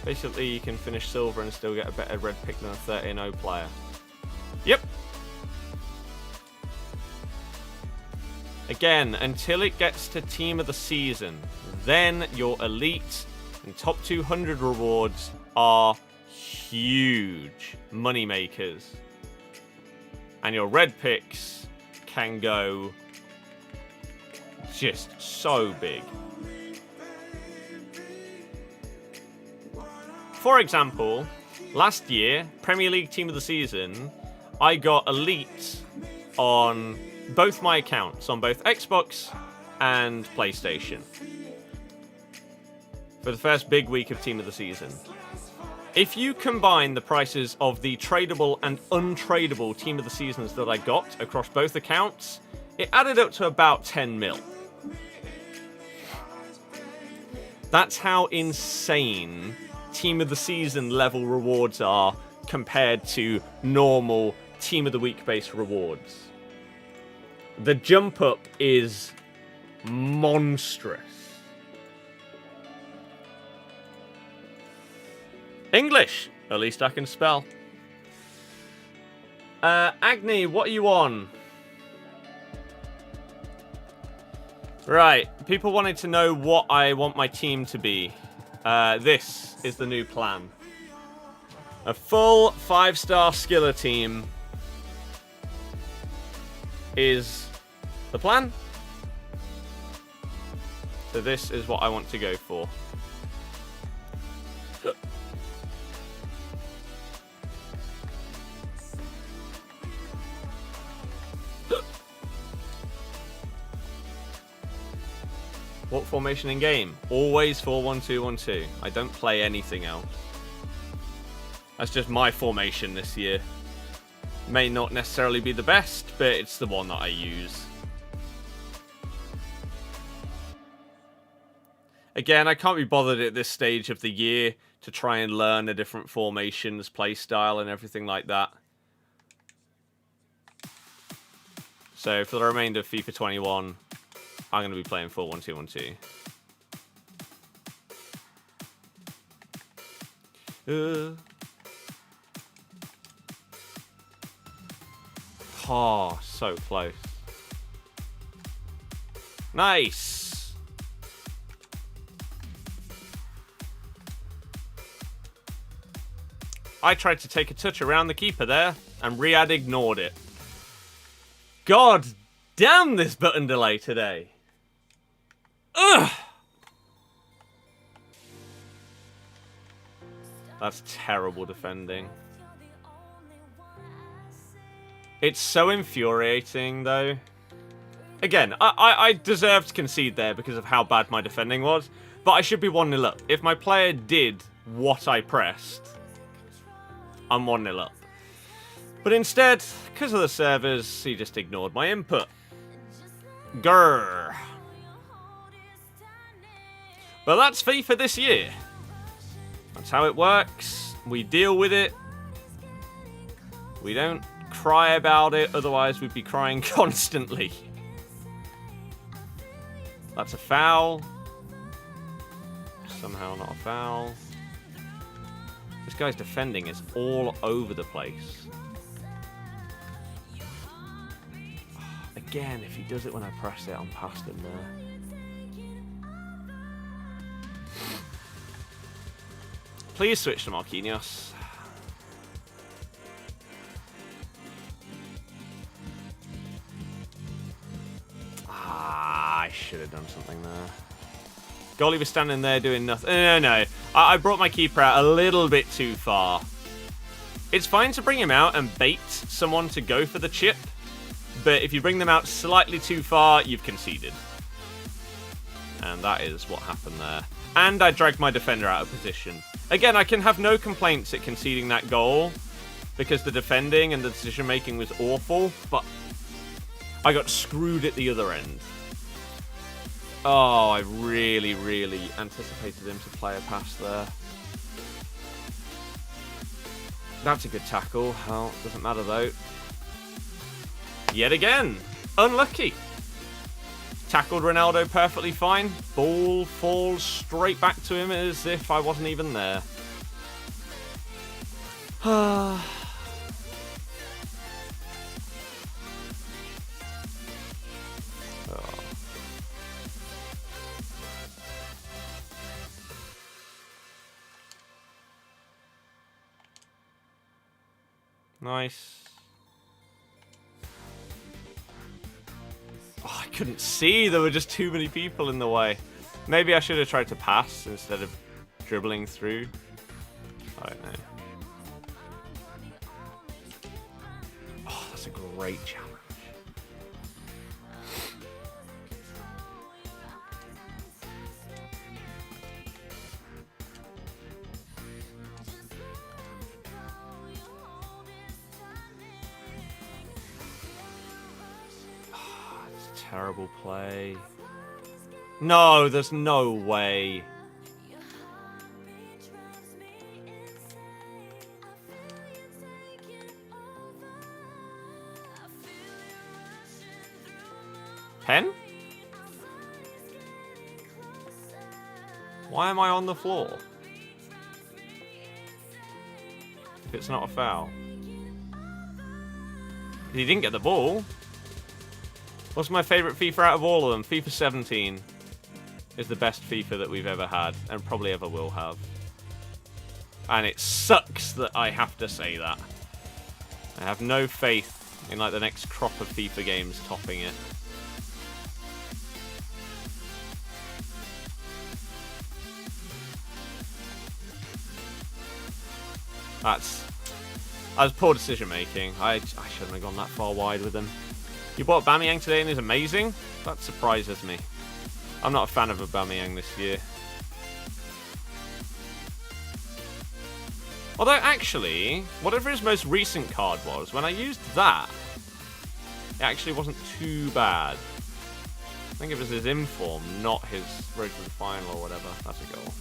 Basically, you can finish silver and still get a better red pick than a 13-0 player. Yep. Again, until it gets to team of the season, then your elite and top 200 rewards are huge money makers. And your red picks can go just so big. For example, last year, Premier League Team of the Season, I got elite on both my accounts, on both Xbox and PlayStation, for the first big week of Team of the Season. If you combine the prices of the tradable and untradeable Team of the Seasons that I got across both accounts, it added up to about 10 mil. That's how insane Team of the Season level rewards are compared to normal Team of the Week based rewards. The jump up is monstrous. English, at least I can spell. Agni, what are you on? Right, people wanted to know what I want my team to be. This is the new plan. A full 5-star skiller team is the plan. So this is what I want to go for. What formation in game? Always 4-1-2-1-2. I don't play anything else. That's just my formation this year. May not necessarily be the best, but it's the one that I use. Again, I can't be bothered at this stage of the year to try and learn a different formations, play style, and everything like that. So for the remainder of FIFA 21, I'm going to be playing 4-1-2-1-2. Oh, so close. Nice. I tried to take a touch around the keeper there, and Riyadh ignored it. God damn this button delay today. Ugh! That's terrible defending. It's so infuriating, though. Again, I deserve to concede there because of how bad my defending was, but I should be 1-0 up. If my player did what I pressed, I'm 1-0 up. But instead, because of the servers, he just ignored my input. Grrr. But that's FIFA this year. That's how it works. We deal with it. We don't cry about it, otherwise we'd be crying constantly. That's a foul. Somehow not a foul. This guy's defending is all over the place. Again, if he does it when I press it, I'm past him there. Please switch to Marquinhos. I should have done something there. Goalie was standing there doing nothing. No. I brought my keeper out a little bit too far. It's fine to bring him out and bait someone to go for the chip, but if you bring them out slightly too far, you've conceded. And that is what happened there. And I dragged my defender out of position. Again, I can have no complaints at conceding that goal, because the defending and the decision-making was awful, but I got screwed at the other end. Oh, I really, really anticipated him to play a pass there. That's a good tackle. Well, doesn't matter though. Yet again, unlucky. Tackled Ronaldo perfectly fine. Ball falls straight back to him as if I wasn't even there. Oh. Nice. Oh, I couldn't see. There were just too many people in the way. Maybe I should have tried to pass instead of dribbling through. I don't know. Oh, that's a great challenge. Terrible play. No, there's no way. Pen? Why am I on the floor? If it's not a foul. He didn't get the ball. What's my favourite FIFA out of all of them? FIFA 17 is the best FIFA that we've ever had, and probably ever will have. And it sucks that I have to say that. I have no faith in like the next crop of FIFA games topping it. That's poor decision making. I shouldn't have gone that far wide with him. You bought Aubameyang today and he's amazing? That surprises me. I'm not a fan of Aubameyang this year. Although, actually, whatever his most recent card was, when I used that, it actually wasn't too bad. I think it was his inform, not his road to the final or whatever. That's a goal.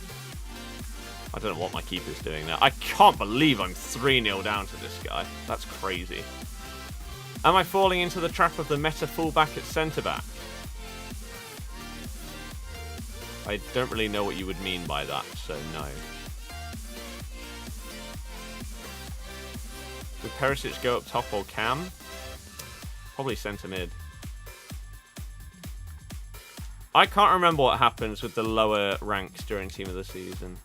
I don't know what my keeper's doing there. I can't believe I'm 3-0 down to this guy. That's crazy. Am I falling into the trap of the meta fullback at centre-back? I don't really know what you would mean by that, so no. Would Perisic go up top or Cam? Probably centre-mid. I can't remember what happens with the lower ranks during Team of the Season.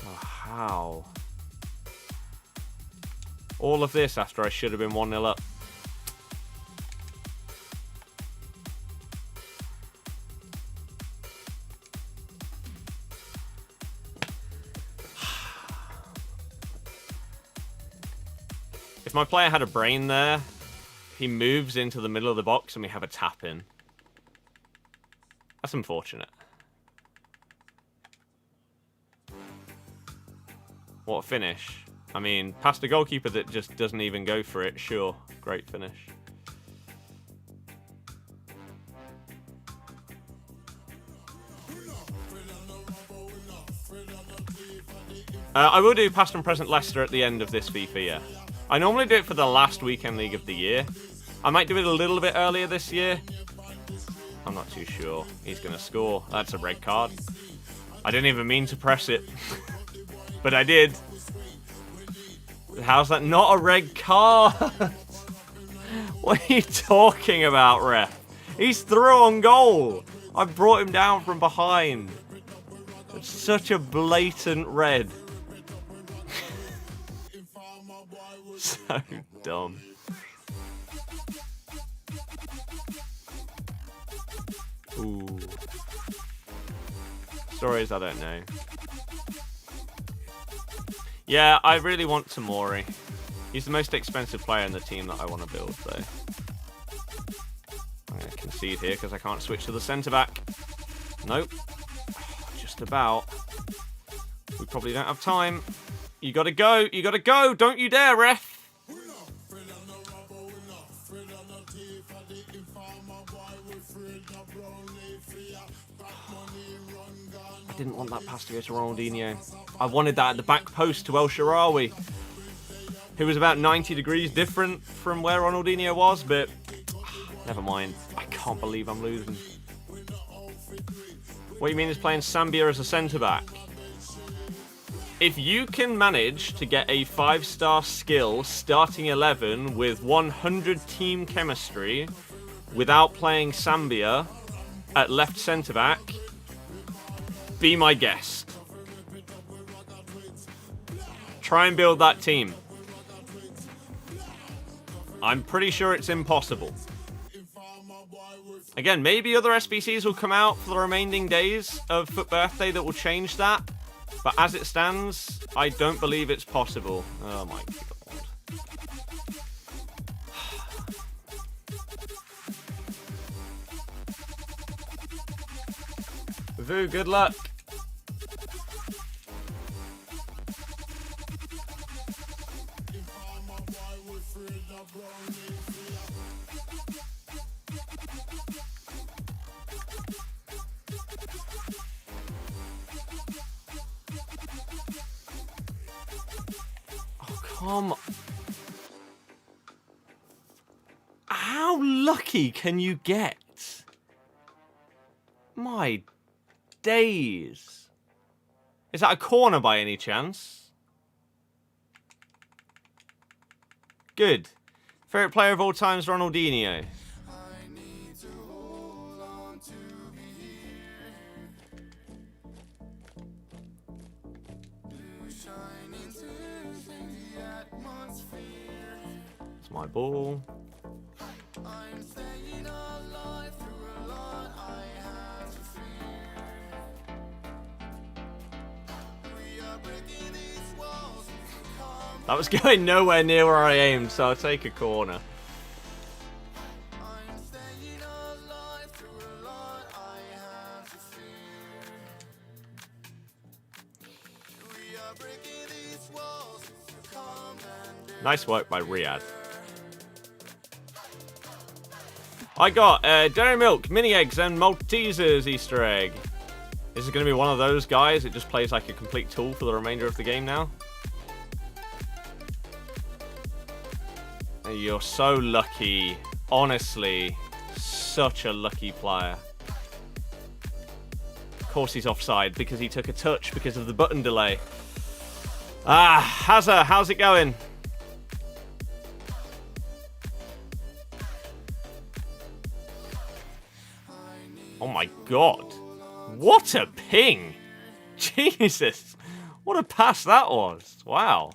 Oh, how? All of this after I should have been 1-0 up. If my player had a brain there, he moves into the middle of the box and we have a tap in. That's unfortunate. What a finish. I mean, past a goalkeeper that just doesn't even go for it, sure. Great finish. I will do past and present Leicester at the end of this FIFA, yeah. I normally do it for the last weekend league of the year. I might do it a little bit earlier this year. I'm not too sure. He's going to score. That's a red card. I didn't even mean to press it. But I did. How's that not a red card? What are you talking about, ref? He's through on goal. I brought him down from behind. It's such a blatant red. So dumb. Ooh. Stories I don't know. Yeah, I really want Tamori. He's the most expensive player in the team that I want to build, though. I'm going to concede here because I can't switch to the centre-back. Nope. Just about. We probably don't have time. You got to go. You got to go. Don't you dare, ref. I didn't want that pass to go to Ronaldinho. I wanted that at the back post to El Shaarawy, who was about 90 degrees different from where Ronaldinho was, but never mind. I can't believe I'm losing. What you mean is playing Sambia as a centre-back? If you can manage to get a 5-star skill starting 11 with 100 team chemistry without playing Sambia at left centre-back, be my guest. Try and build that team. I'm pretty sure it's impossible. Again, maybe other SBCs will come out for the remaining days of FUT Birthday that will change that. But as it stands, I don't believe it's possible. Oh my god. Vu, good luck. How lucky can you get? My days. Is that a corner by any chance? Good. Favorite player of all time is Ronaldinho. It's my ball. That was going nowhere near where I aimed, so I'll take a corner. Nice work by Riyadh. I got Dairy Milk, Mini Eggs, and Maltesers Easter egg. Is it going to be one of those guys? It just plays like a complete tool for the remainder of the game now. You're so lucky. Honestly, such a lucky player. Of course he's offside because he took a touch because of the button delay. Ah, Hazza, how's it going? Oh my god. What a ping. Jesus. What a pass that was. Wow.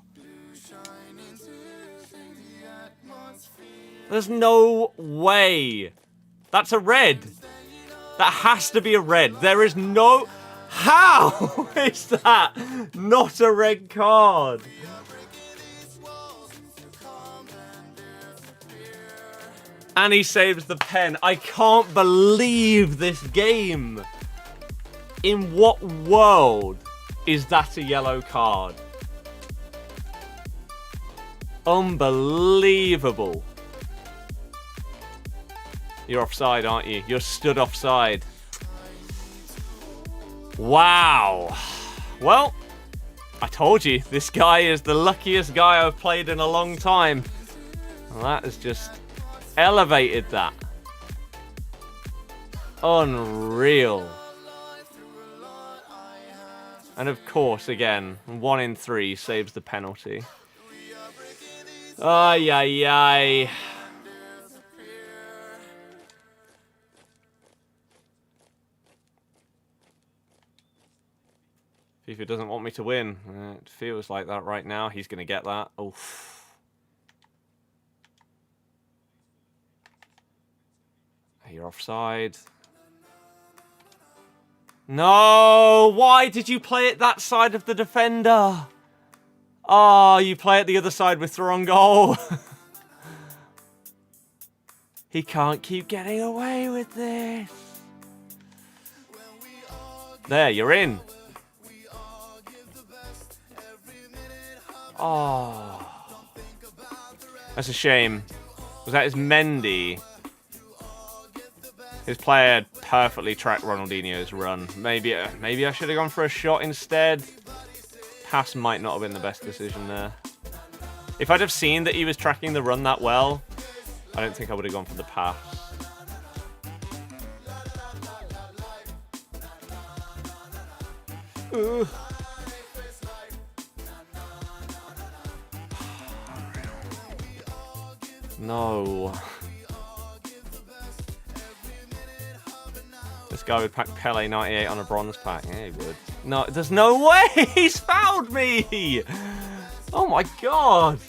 There's no way. That's a red. That has to be a red. There is no... How is that not a red card? And he saves the pen. I can't believe this game. In what world is that a yellow card? Unbelievable. You're offside, aren't you? You're stood offside. Wow. Well, I told you, this guy is the luckiest guy I've played in a long time. And that has just elevated that. Unreal. And of course, again, 1 in 3 saves the penalty. Ay, ay, ay. FIFA doesn't want me to win. It feels like that right now. He's going to get that. Oof. You're offside. No! Why did you play it that side of the defender? Oh, you play it the other side with the wrong goal. He can't keep getting away with this. There, you're in. Oh. That's a shame. Was that his Mendy? His player perfectly tracked Ronaldinho's run. Maybe I should have gone for a shot instead. Pass might not have been the best decision there. If I'd have seen that he was tracking the run that well, I don't think I would have gone for the pass. No. This guy would pack Pele 98 on a bronze pack. Yeah, he would. No, there's no way! He's fouled me! Oh my god!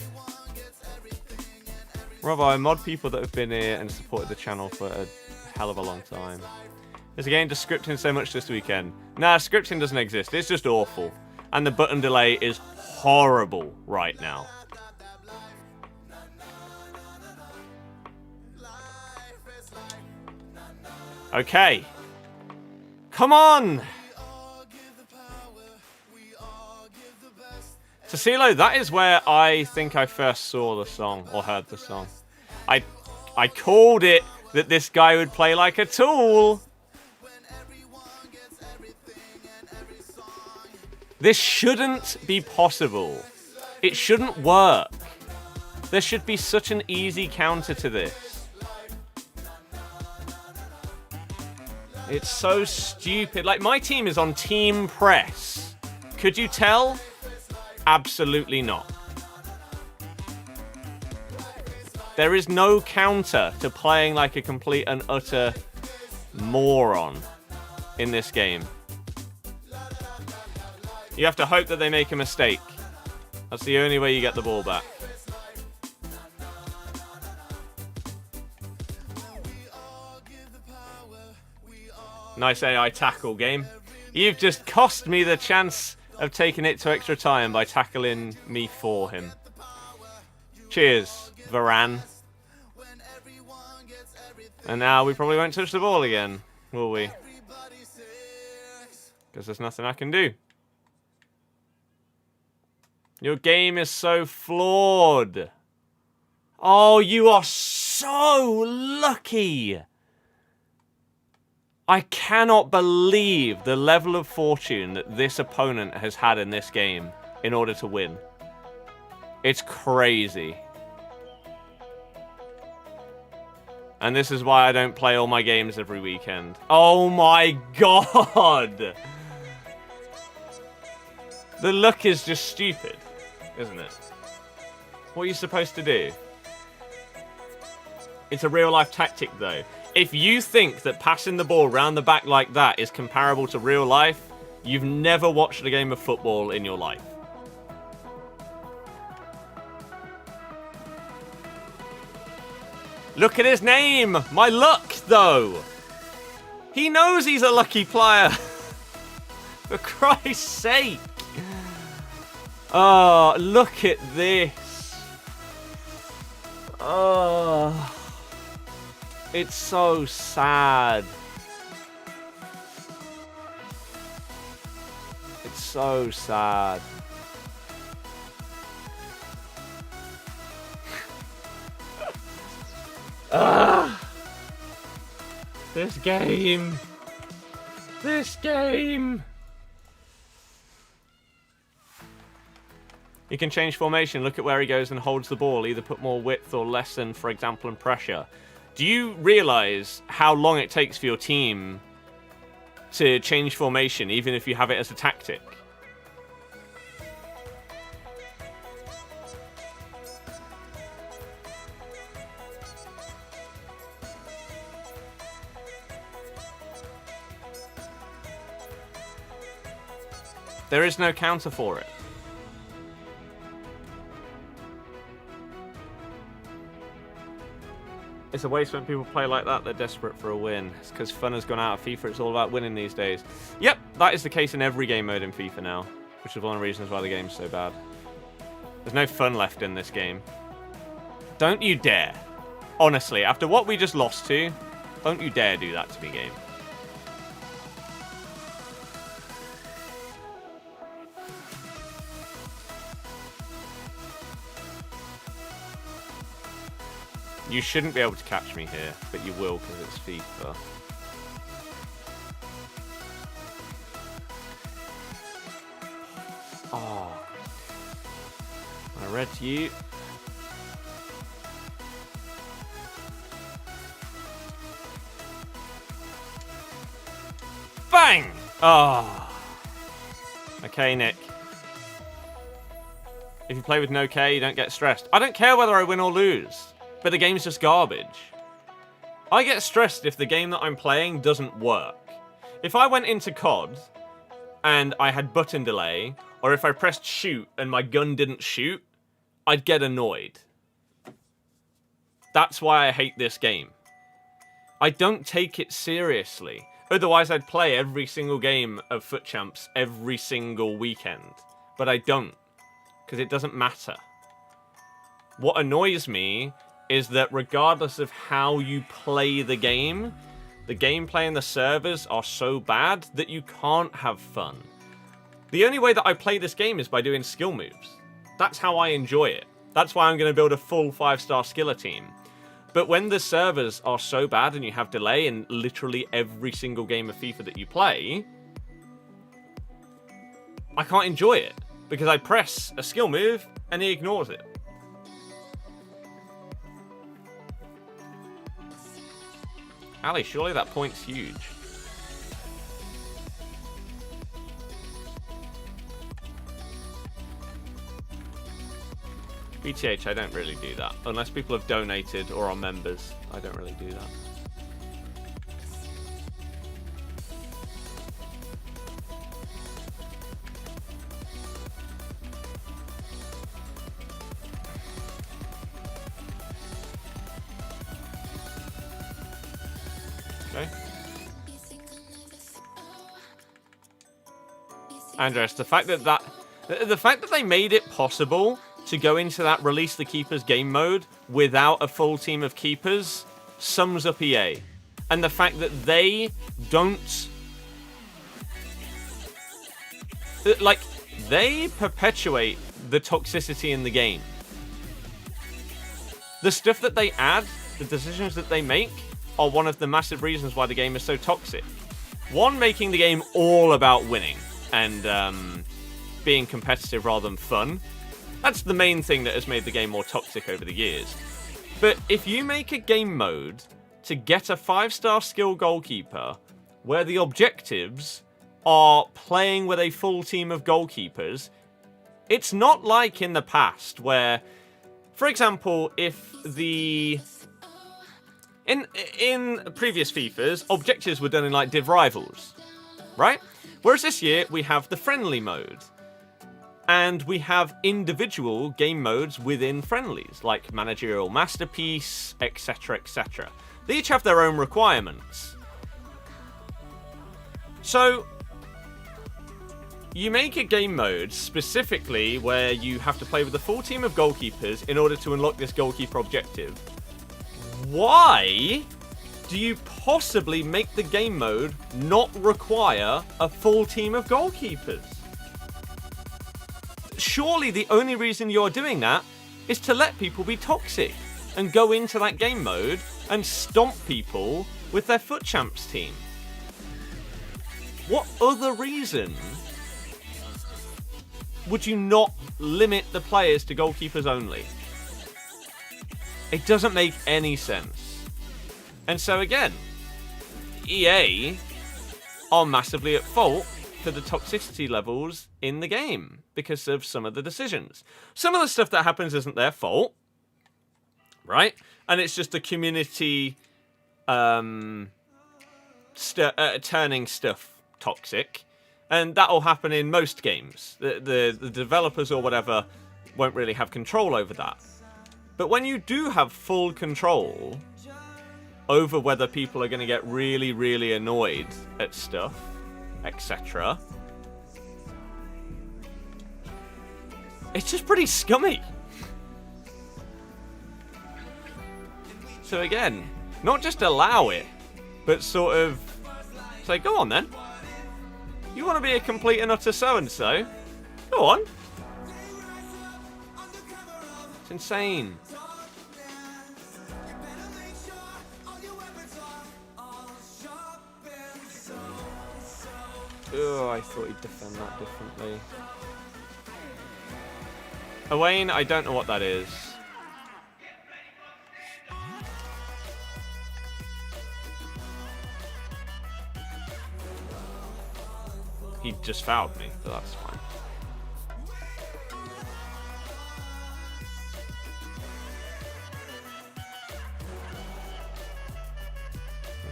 Robo, I mod people that have been here and supported the channel for a hell of a long time. Is again just scripting so much this weekend? Nah, scripting doesn't exist. It's just awful. And the button delay is horrible right now. Okay. Come on! Tassilo, that is where I think I first saw the song, or heard the song. I called it that this guy would play like a tool. This shouldn't be possible. It shouldn't work. There should be such an easy counter to this. It's so stupid. Like, my team is on team press. Could you tell? Absolutely not. There is no counter to playing like a complete and utter moron in this game. You have to hope that they make a mistake. That's the only way you get the ball back. Nice AI tackle game. You've just cost me the chance of taking it to extra time by tackling me for him. Cheers, Varane. And now we probably won't touch the ball again, will we? Because there's nothing I can do. Your game is so flawed. Oh, you are so lucky. I cannot believe the level of fortune that this opponent has had in this game in order to win. It's crazy. And this is why I don't play all my games every weekend. Oh my god! The luck is just stupid, isn't it? What are you supposed to do? It's a real-life tactic, though. If you think that passing the ball round the back like that is comparable to real life, you've never watched a game of football in your life. Look at his name! My luck, though! He knows he's a lucky player! For Christ's sake! Oh, look at this! Oh... It's so sad. It's so sad. This game. This game. You can change formation, look at where he goes and holds the ball, either put more width or lessen, for example, and pressure. Do you realise how long it takes for your team to change formation, even if you have it as a tactic? There is no counter for it. It's a waste when people play like that. They're desperate for a win. It's because fun has gone out of FIFA. It's all about winning these days. Yep, that is the case in every game mode in FIFA now, which is one of the reasons why the game's so bad. There's no fun left in this game. Don't you dare. Honestly, after what we just lost to, don't you dare do that to me, game. You shouldn't be able to catch me here, but you will because it's FIFA. Oh. I read you. Bang! Oh. Okay, Nick. If you play with no K, you don't get stressed. I don't care whether I win or lose. But the game's just garbage. I get stressed if the game that I'm playing doesn't work. If I went into COD and I had button delay, or if I pressed shoot and my gun didn't shoot, I'd get annoyed. That's why I hate this game. I don't take it seriously. Otherwise, I'd play every single game of FUT Champs every single weekend. But I don't, because it doesn't matter. What annoys me is that regardless of how you play the gameplay and the servers are so bad that you can't have fun. The only way that I play this game is by doing skill moves. That's how I enjoy it. That's why I'm going to build a full 5-star skiller team. But when the servers are so bad and you have delay in literally every single game of FIFA that you play, I can't enjoy it because I press a skill move and he ignores it. Ali, surely that point's huge. BTH, I don't really do that. Unless people have donated or are members, I don't really do that. Okay. Andres, the fact that they made it possible to go into that release the keepers game mode without a full team of keepers sums up EA. And the fact that they don't... like, they perpetuate the toxicity in the game. The stuff that they add, the decisions that they make, are one of the massive reasons why the game is so toxic. One, making the game all about winning and being competitive rather than fun. That's the main thing that has made the game more toxic over the years. But if you make a game mode to get a 5-star skill goalkeeper where the objectives are playing with a full team of goalkeepers, it's not like in the past where, for example, if the... In previous FIFAs, objectives were done in like div rivals, right? Whereas this year, we have the friendly mode. And we have individual game modes within friendlies, like Managerial Masterpiece, etc, etc. They each have their own requirements. So, you make a game mode specifically where you have to play with a full team of goalkeepers in order to unlock this goalkeeper objective. Why do you possibly make the game mode not require a full team of goalkeepers? Surely the only reason you're doing that is to let people be toxic and go into that game mode and stomp people with their FUT Champs team. What other reason would you not limit the players to goalkeepers only? It doesn't make any sense. And so again, EA are massively at fault for the toxicity levels in the game because of some of the decisions. Some of the stuff that happens isn't their fault, right? And it's just the community turning stuff toxic. And that'll happen in most games. The developers or whatever won't really have control over that. But when you do have full control over whether people are going to get really, really annoyed at stuff, etc., it's just pretty scummy. So again, not just allow it, but sort of say, go on then. You want to be a complete and utter so-and-so? Go on. It's insane. Oh, I thought he'd defend that differently. Owain, I don't know what that is. He just fouled me, but that's fine.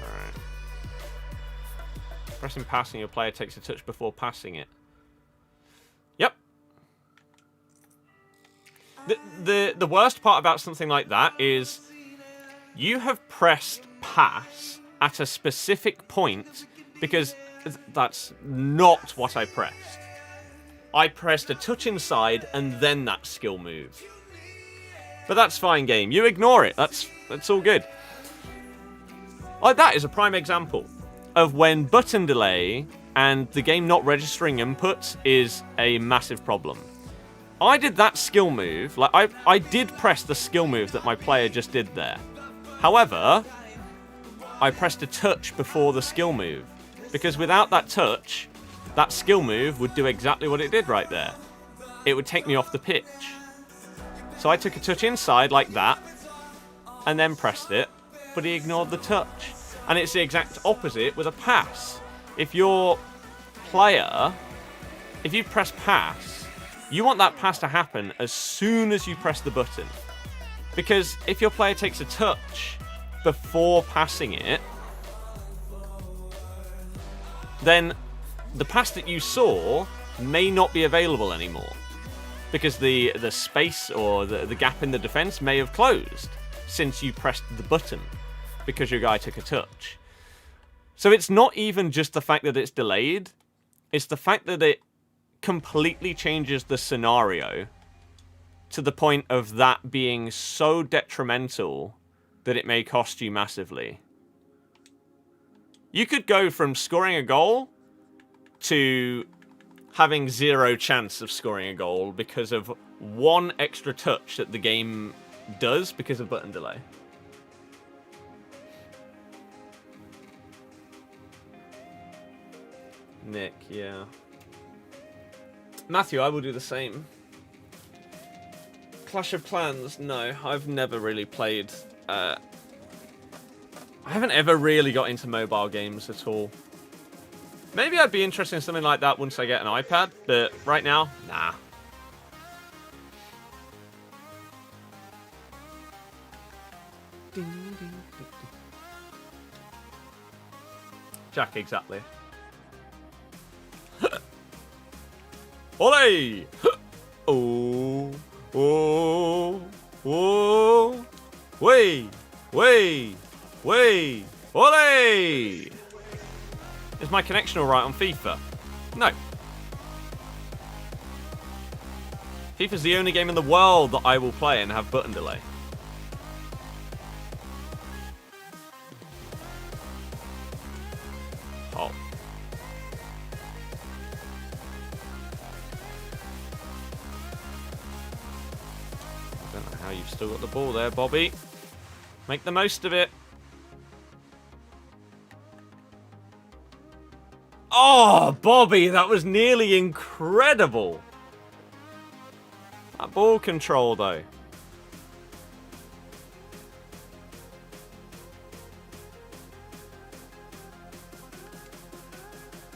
Alright. Pressing passing, your player takes a touch before passing it. Yep. The worst part about something like that is you have pressed pass at a specific point because that's not what I pressed. I pressed a touch inside and then that skill move. But that's fine, game. You ignore it. That's all good. Like, that is a prime example of when button delay and the game not registering inputs is a massive problem. I did that skill move. Like, I did press the skill move that my player just did there. However, I pressed a touch before the skill move. Because without that touch, that skill move would do exactly what it did right there. It would take me off the pitch. So I took a touch inside like that, and then pressed it, but he ignored the touch. And it's the exact opposite with a pass. If your player, if you press pass, you want that pass to happen as soon as you press the button. Because if your player takes a touch before passing it, then the pass that you saw may not be available anymore. Because the space or the gap in the defense may have closed since you pressed the button because your guy took a touch. So it's not even just the fact that it's delayed, it's the fact that it completely changes the scenario to the point of that being so detrimental that it may cost you massively. You could go from scoring a goal to having zero chance of scoring a goal because of one extra touch that the game does because of button delay. Nick, yeah. Matthew, I will do the same. Clash of Clans, no. I've never really played... I haven't ever really got into mobile games at all. Maybe I'd be interested in something like that once I get an iPad, but right now, nah. Jack, exactly. Ole! Oh, oh, oh, way, way, way, ole! Is my connection alright on FIFA? No. FIFA's the only game in the world that I will play and have button delay. Oh. I don't know how you've still got the ball there, Bobby. Make the most of it. Oh, Bobby, that was nearly incredible. That ball control, though.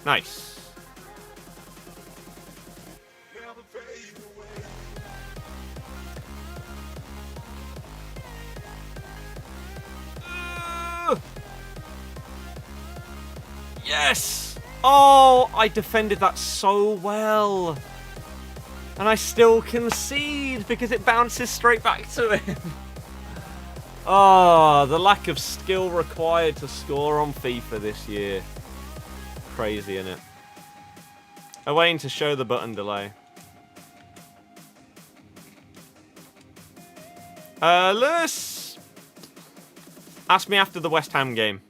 Nice. Yes! Oh, I defended that so well. And I still concede because it bounces straight back to him. Oh, the lack of skill required to score on FIFA this year. Crazy, isn't it? Waiting to show the button delay. Lewis! Ask me after the West Ham game.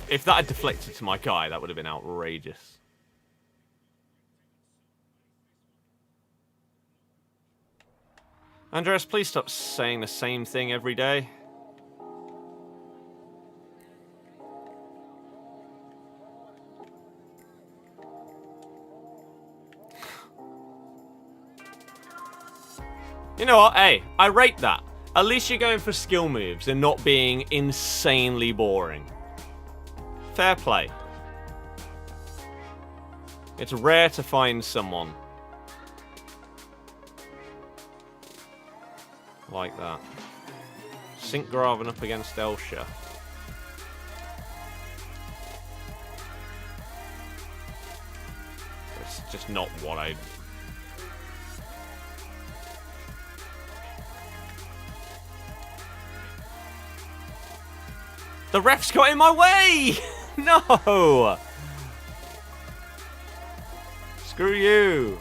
If that had deflected to my guy, that would have been outrageous. Andreas, please stop saying the same thing every day. You know what? Hey, I rate that. At least you're going for skill moves and not being insanely boring. Fair play. It's rare to find someone like that. Sinkgraven up against Elsha. It's just not what I... The ref's got in my way! No! Screw you.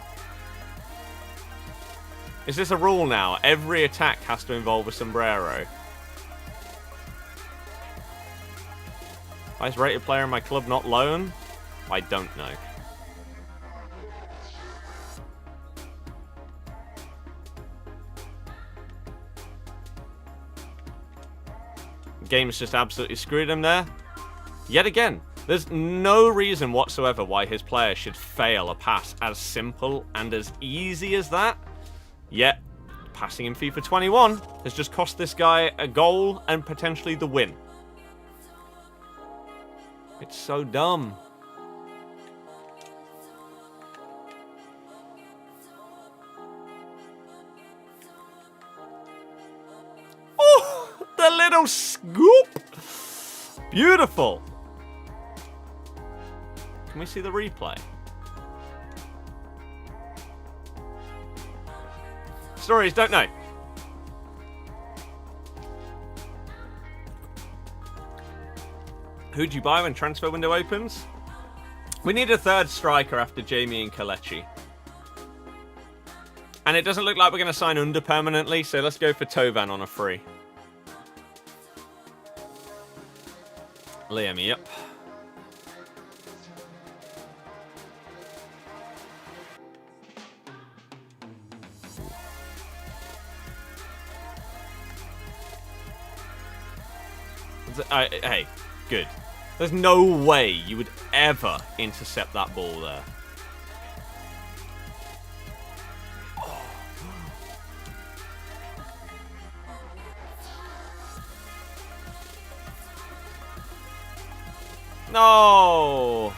Is this a rule now? Every attack has to involve a sombrero. Highest rated player in my club not loan? I don't know. Game's just absolutely screwed him there. Yet again, there's no reason whatsoever why his player should fail a pass as simple and as easy as that. Yet, passing in FIFA 21 has just cost this guy a goal and potentially the win. It's so dumb. Oh, the little scoop! Beautiful. Can we see the replay? Stories, don't know. Who'd you buy when transfer window opens? We need a third striker after Jamie and Kalechi. And it doesn't look like we're going to sign under permanently, so let's go for Tovan on a free. Liam, yep. Hey, good. There's no way you would ever intercept that ball there. No!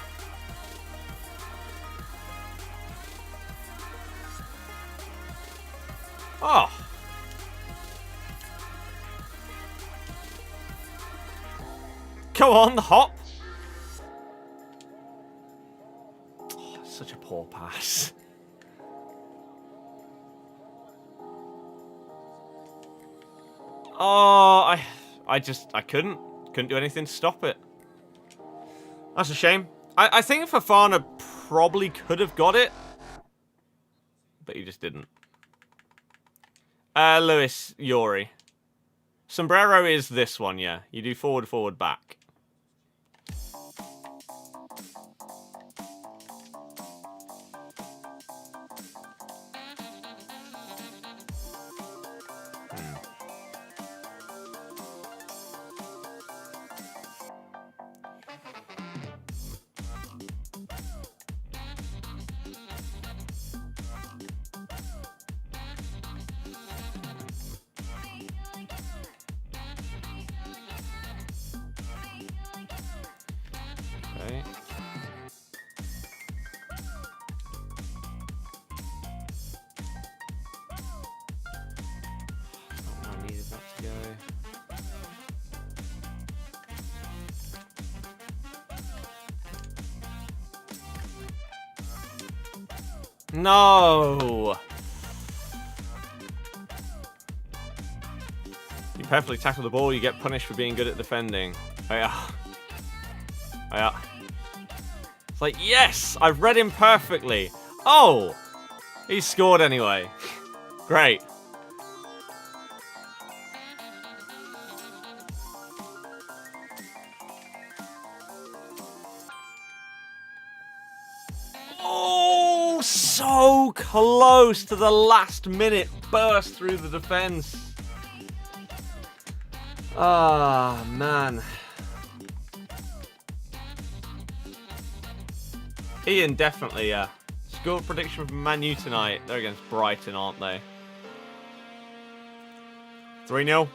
Oh! Go on, the hop! Oh, such a poor pass. Oh, I couldn't do anything to stop it. That's a shame. I think Fofana probably could have got it, but he just didn't. Lewis, Yori. Sombrero is this one, yeah. You do forward, forward, back. No! You perfectly tackle the ball, you get punished for being good at defending. Oh yeah. Oh yeah. It's like, yes! I've read him perfectly. Oh! He scored anyway. Great. Oh, so close to the last minute burst through the defense. Ah, man. Ian, definitely, yeah. Score prediction from Man U tonight. They're against Brighton, aren't they? 3-0.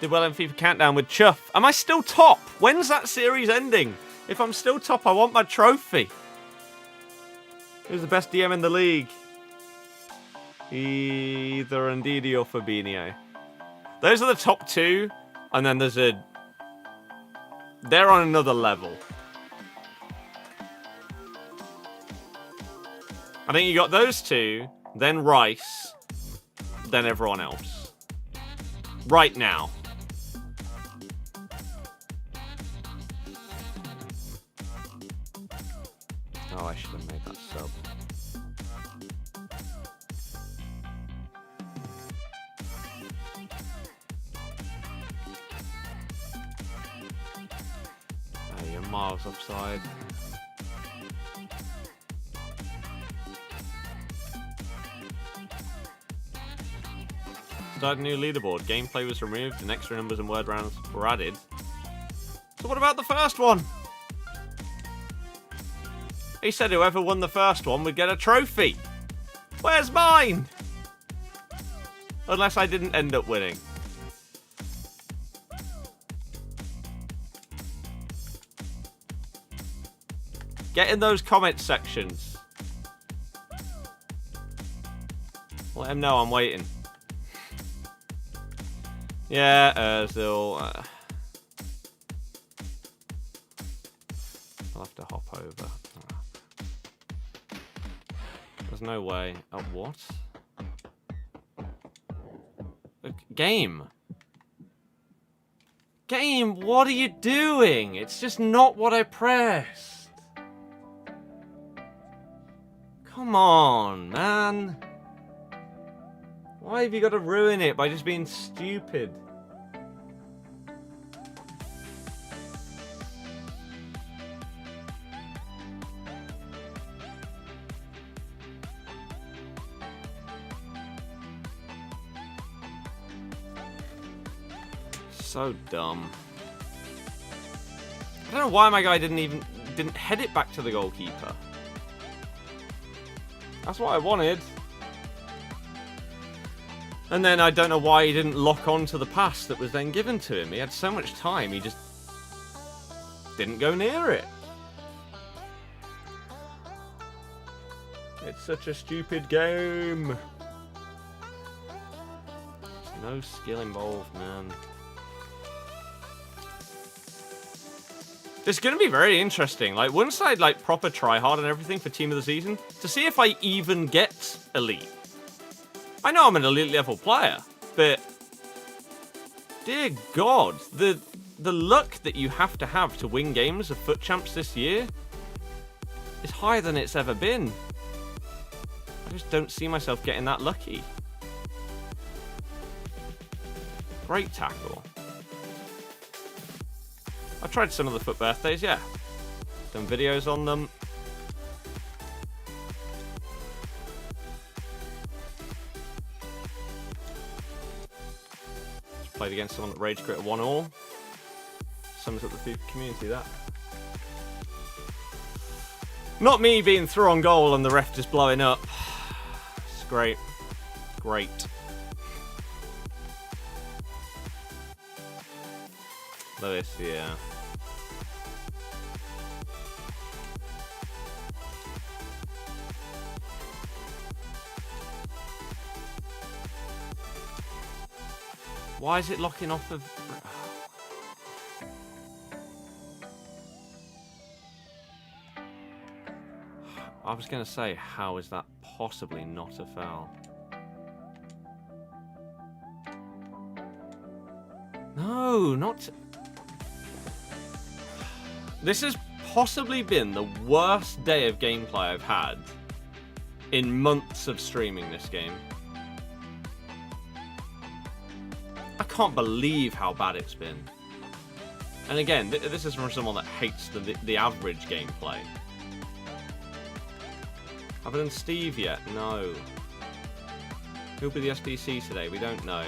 Did well in FIFA Countdown with Chuff. Am I still top? When's that series ending? If I'm still top, I want my trophy. Who's the best DM in the league? Either Ndidi or Fabinho. Those are the top two. And then there's a... They're on another level. I think you got those two, then Rice, then everyone else. Right now. Oh, I should have made that sub. Oh, you're miles offside. Started a new leaderboard. Gameplay was removed and extra numbers and word rounds were added. So what about the first one? He said whoever won the first one would get a trophy. Where's mine? Unless I didn't end up winning. Get in those comment sections. Let him know I'm waiting. Yeah, Ozil. I'll have to hop over. There's no way. Oh, what? Game. Game, what are you doing? It's just not what I pressed. Come on, man. Why have you got to ruin it by just being stupid? So dumb. I don't know why my guy didn't head it back to the goalkeeper. That's what I wanted. And then I don't know why he didn't lock on to the pass that was then given to him. He had so much time, he just didn't go near it. It's such a stupid game. There's no skill involved, man. It's going to be very interesting. Like, once I proper try hard and everything for Team of the Season, to see if I even get Elite. I know I'm an elite level player, but dear God, the luck that you have to win games of FUT Champs this year is higher than it's ever been. I just don't see myself getting that lucky. Great tackle. I tried some of the FUT birthdays, yeah. Done videos on them. Played against someone that rage quit at 1-1. Sums up the FIFA community, that. Not me being through on goal and the ref just blowing up. It's great. Great. Lewis, yeah. Why is it locking off of... I was going to say, how is that possibly not a foul? No, not... This has possibly been the worst day of gameplay I've had in months of streaming this game. I can't believe how bad it's been. And again, this is from someone that hates the average gameplay. Have I done Steve yet? No. Who'll be the SBC today? We don't know.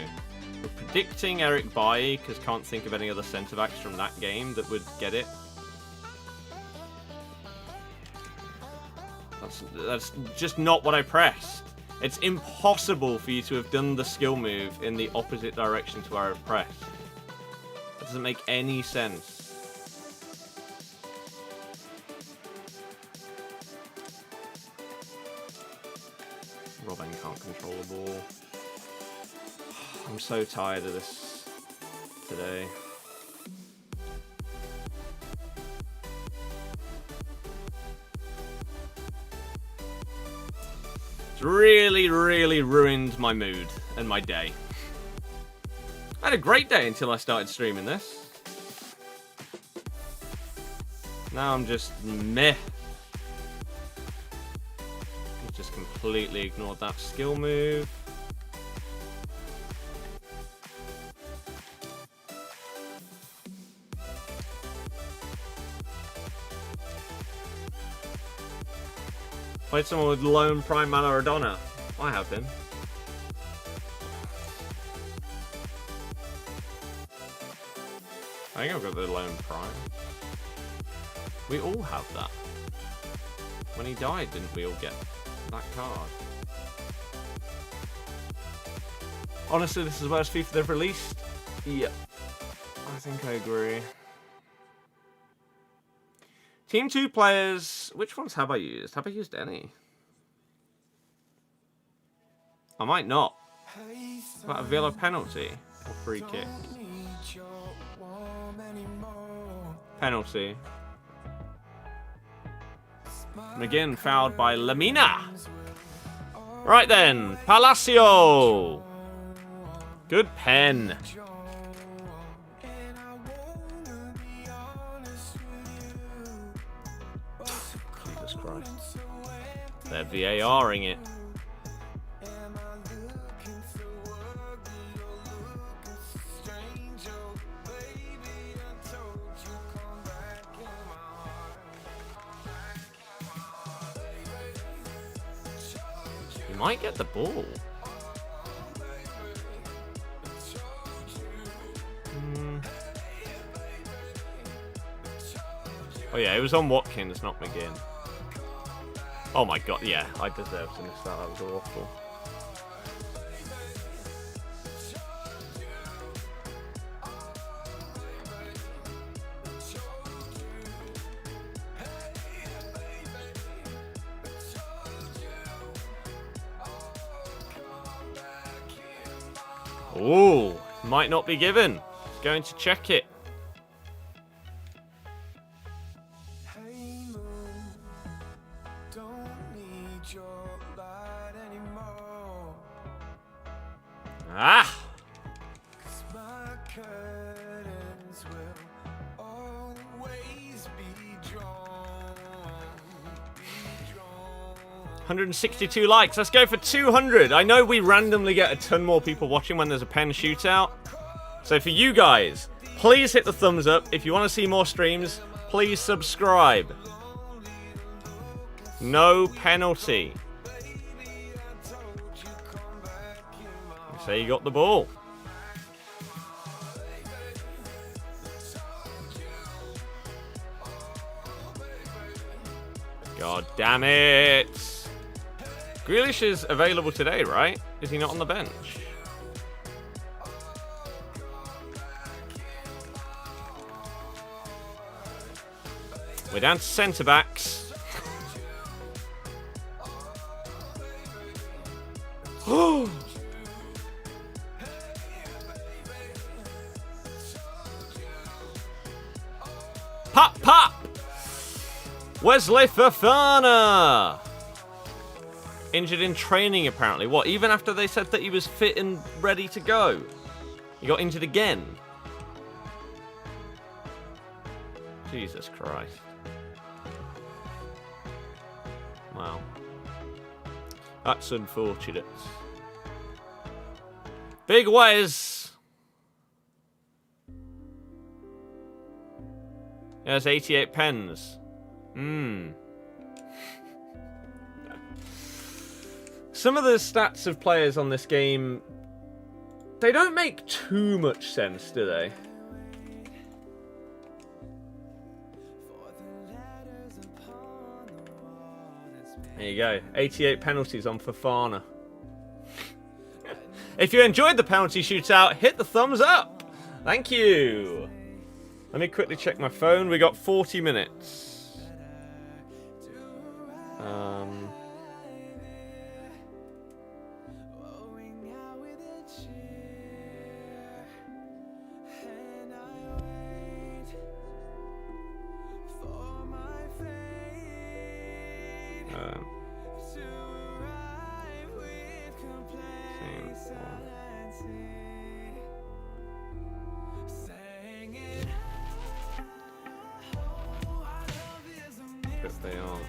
We're predicting Eric Bailly, because can't think of any other centre-backs from that game that would get it. That's just not what I pressed. It's impossible for you to have done the skill move in the opposite direction to where I've pressed. That doesn't make any sense. Robin can't control the ball. I'm so tired of this today. It's really, really ruined my mood and my day. I had a great day until I started streaming this. Now I'm just meh. I just completely ignored that skill move. Played someone with lone prime Maradona. I have been. I think I've got the lone prime. We all have that. When he died, didn't we all get that card? Honestly, this is the worst FIFA they've released. Yeah, I think I agree. Team 2 players. Which ones have I used? Have I used any? I might not. Is that a Villa penalty or free kick? Penalty. McGinn fouled by Lamina. Right then, Palacio. Good pen. Jesus Christ. They're VARing it. You might get the ball. Oh yeah, it was on Watkins, not McGinn. Oh my god, yeah, I deserve to miss that. That was awful. Oh, might not be given. Going to check it. Ah! 162 likes. Let's go for 200. I know we randomly get a ton more people watching when there's a pen shootout. So for you guys, please hit the thumbs up. If you want to see more streams, please subscribe. No penalty. Say you got the ball. God damn it. Grealish is available today, right? Is he not on the bench? We're down to centre-backs. Pop, pop! Wesley Fofana! Injured in training, apparently. What, even after they said that he was fit and ready to go? He got injured again? Jesus Christ. Wow. That's unfortunate. Big Wes! There's 88 pens. Some of the stats of players on this game, they don't make too much sense, do they? There you go. 88 penalties on Fofana. If you enjoyed the penalty shootout, hit the thumbs up. Thank you. Let me quickly check my phone. We got 40 minutes. They aren't.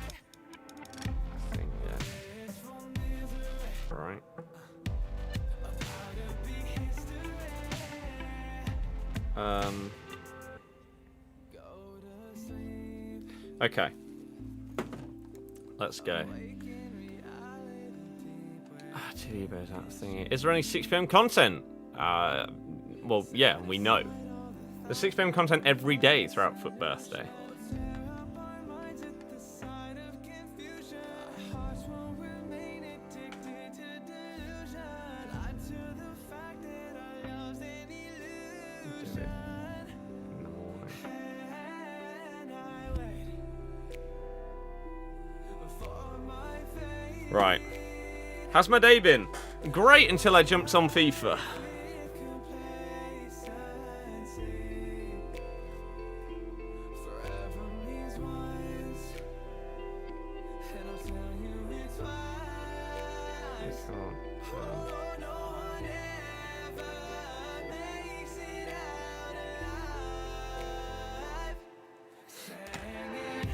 I think, yeah. Right. Okay. Let's go. TV-Bears out thingy. Is there any 6 PM content? Well, yeah, we know. There's 6 PM content every day throughout FUT Birthday. Right. How's my day been? Great until I jumped on FIFA.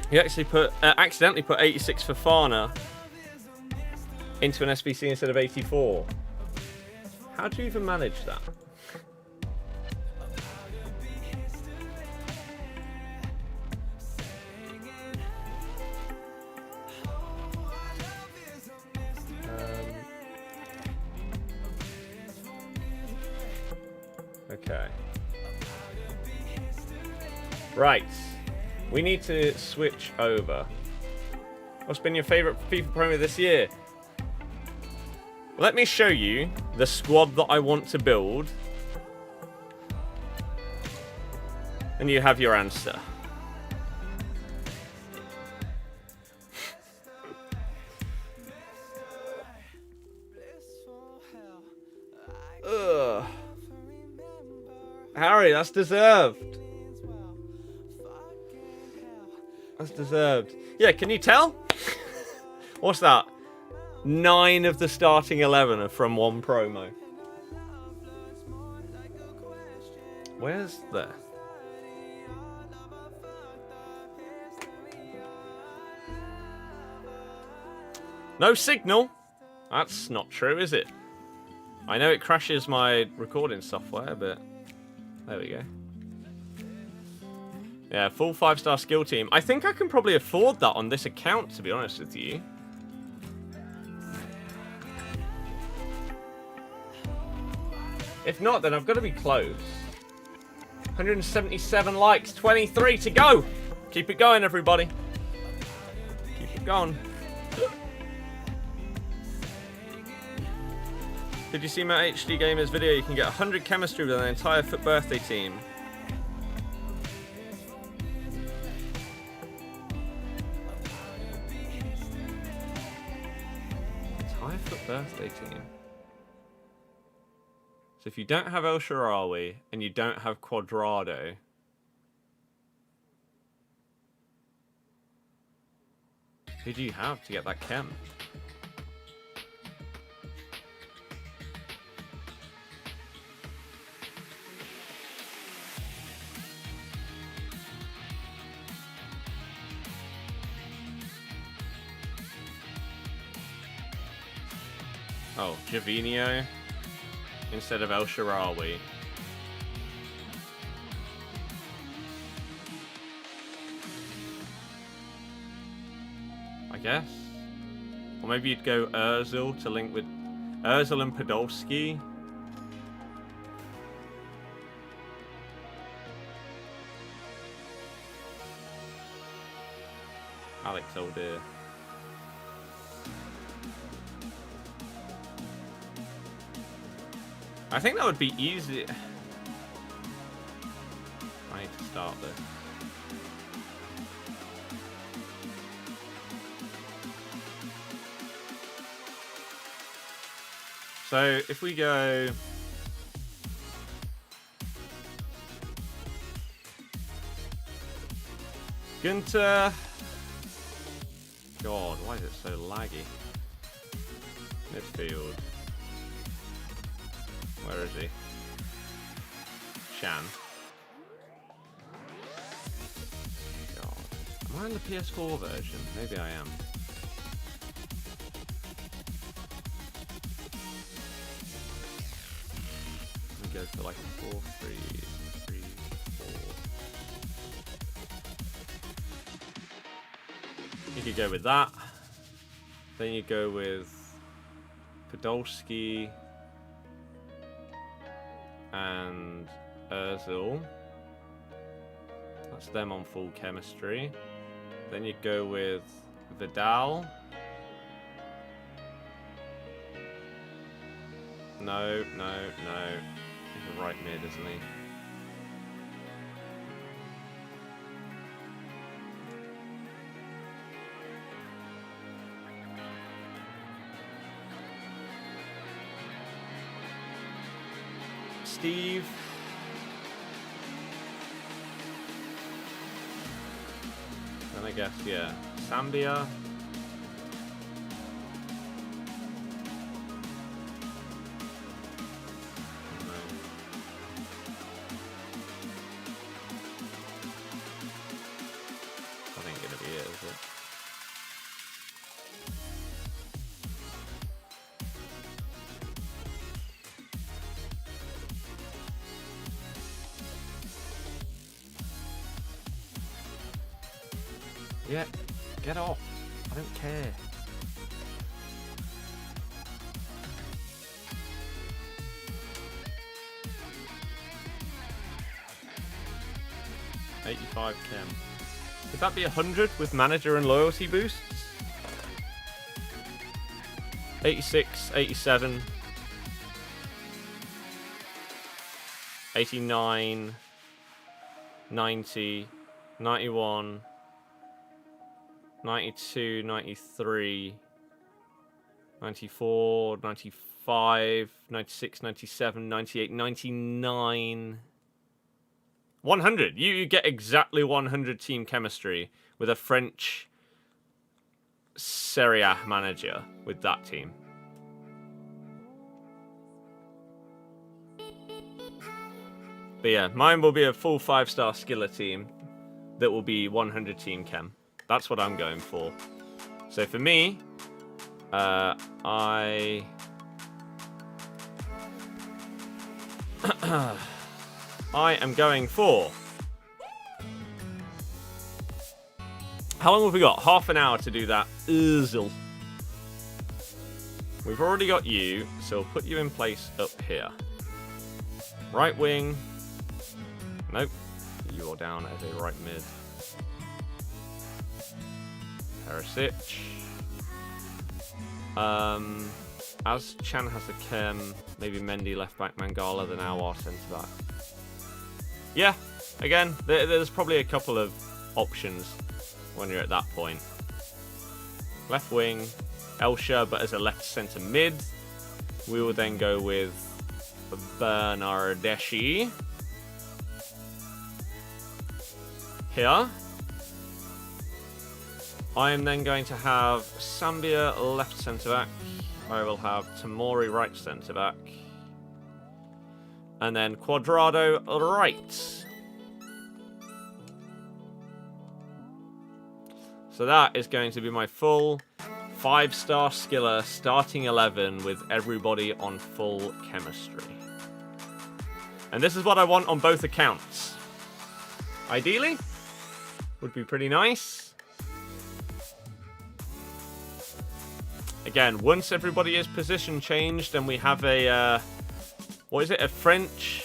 He actually accidentally put 86 for Fofana into an SBC instead of 84. How do you even manage that? Okay. Right. We need to switch over. What's been your favourite FIFA promo this year? Let me show you the squad that I want to build. And you have your answer. Ugh. Harry, that's deserved. That's deserved. Yeah, can you tell? What's that? 9 of the starting 11 are from one promo. Where's that? No signal? That's not true, is it? I know it crashes my recording software, but there we go. Yeah, full 5-star skill team. I think I can probably afford that on this account, to be honest with you. If not, then I've got to be close. 177 likes, 23 to go. Keep it going, everybody. Keep it going. Did you see my HD Gamers video? You can get 100 chemistry with an entire FUT Birthday team. Entire FUT Birthday team. So if you don't have El Shaarawy and you don't have Quadrado, who do you have to get that chem? Oh, Javinho instead of El Shaarawy. I guess. Or maybe you'd go Ozil to link with Ozil and Podolski. Alex, oh dear. I think that would be easy. I need to start this. So if we go Gunter. God, why is it so laggy? Midfield. Where is he? Shan. God. Am I on the PS4 version? Maybe I am. Let me go for like a 4-3-3-4. You could go with that. Then you go with Podolski and Ozil. That's them on full chemistry. Then you go with Vidal. No. He's a right mid, isn't he? Steve. Then I guess, yeah, Zambia. That ain't gonna be it, is it? Yeah, get off. I don't care. $85 chem. Could that be 100 with manager and loyalty boosts? 86, 87, 89, 90, 91, 92, 93, 94, 95, 96, 97, 98, 99... 100. You get exactly 100 team chemistry with a French Serie A manager with that team. But yeah, mine will be a full 5-star skiller team that will be 100 team chem. That's what I'm going for. So for me, I am going for... How long have we got? Half an hour to do that. Ozil. We've already got you, so we'll put you in place up here. Right wing. Nope. You're down as a right mid. Perisic. As Chan has a chem, maybe Mendy left back, Mangala, then our centre back. Yeah, again, there's probably a couple of options when you're at that point. Left wing, Elsha, but as a left centre mid. We will then go with Bernardeschi. Here. I am then going to have Zambia left centre-back. I will have Tamori right centre-back. And then Quadrado right. So that is going to be my full 5-star skiller starting 11 with everybody on full chemistry. And this is what I want on both accounts. Ideally, would be pretty nice. Again, once everybody is position changed and we have a, what is it, a French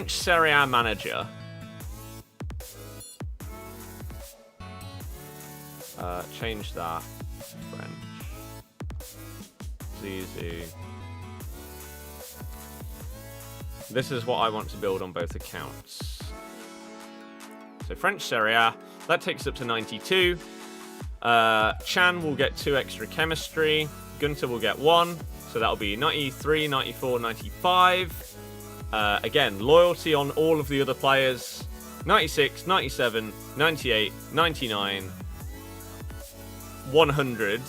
Serie A manager. Change that to French. Easy. This is what I want to build on both accounts. So French Serie A, that takes up to 92. Chan will get 2 extra chemistry. Gunter will get 1. So that'll be 93, 94, 95. Again, loyalty on all of the other players. 96, 97, 98, 99, 100.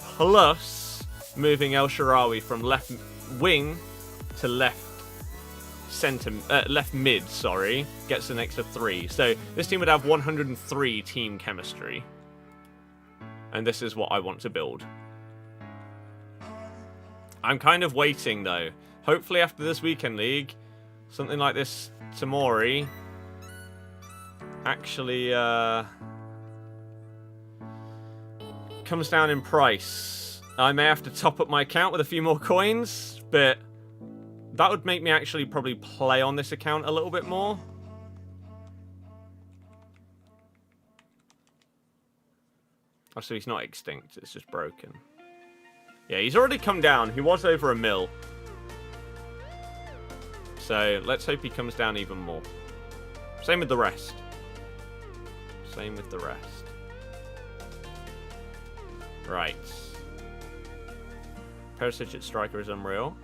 Plus moving El Shaarawy from left wing to left center, left mid, sorry, gets an extra 3. So this team would have 103 team chemistry. And this is what I want to build. I'm kind of waiting, though. Hopefully after this weekend league, something like this Tamori actually comes down in price. I may have to top up my account with a few more coins, but that would make me actually probably play on this account a little bit more. Oh, so he's not extinct, it's just broken. Yeah, he's already come down. He was over a mil. So let's hope he comes down even more. Same with the rest. Same with the rest. Right. Perisic at striker is unreal.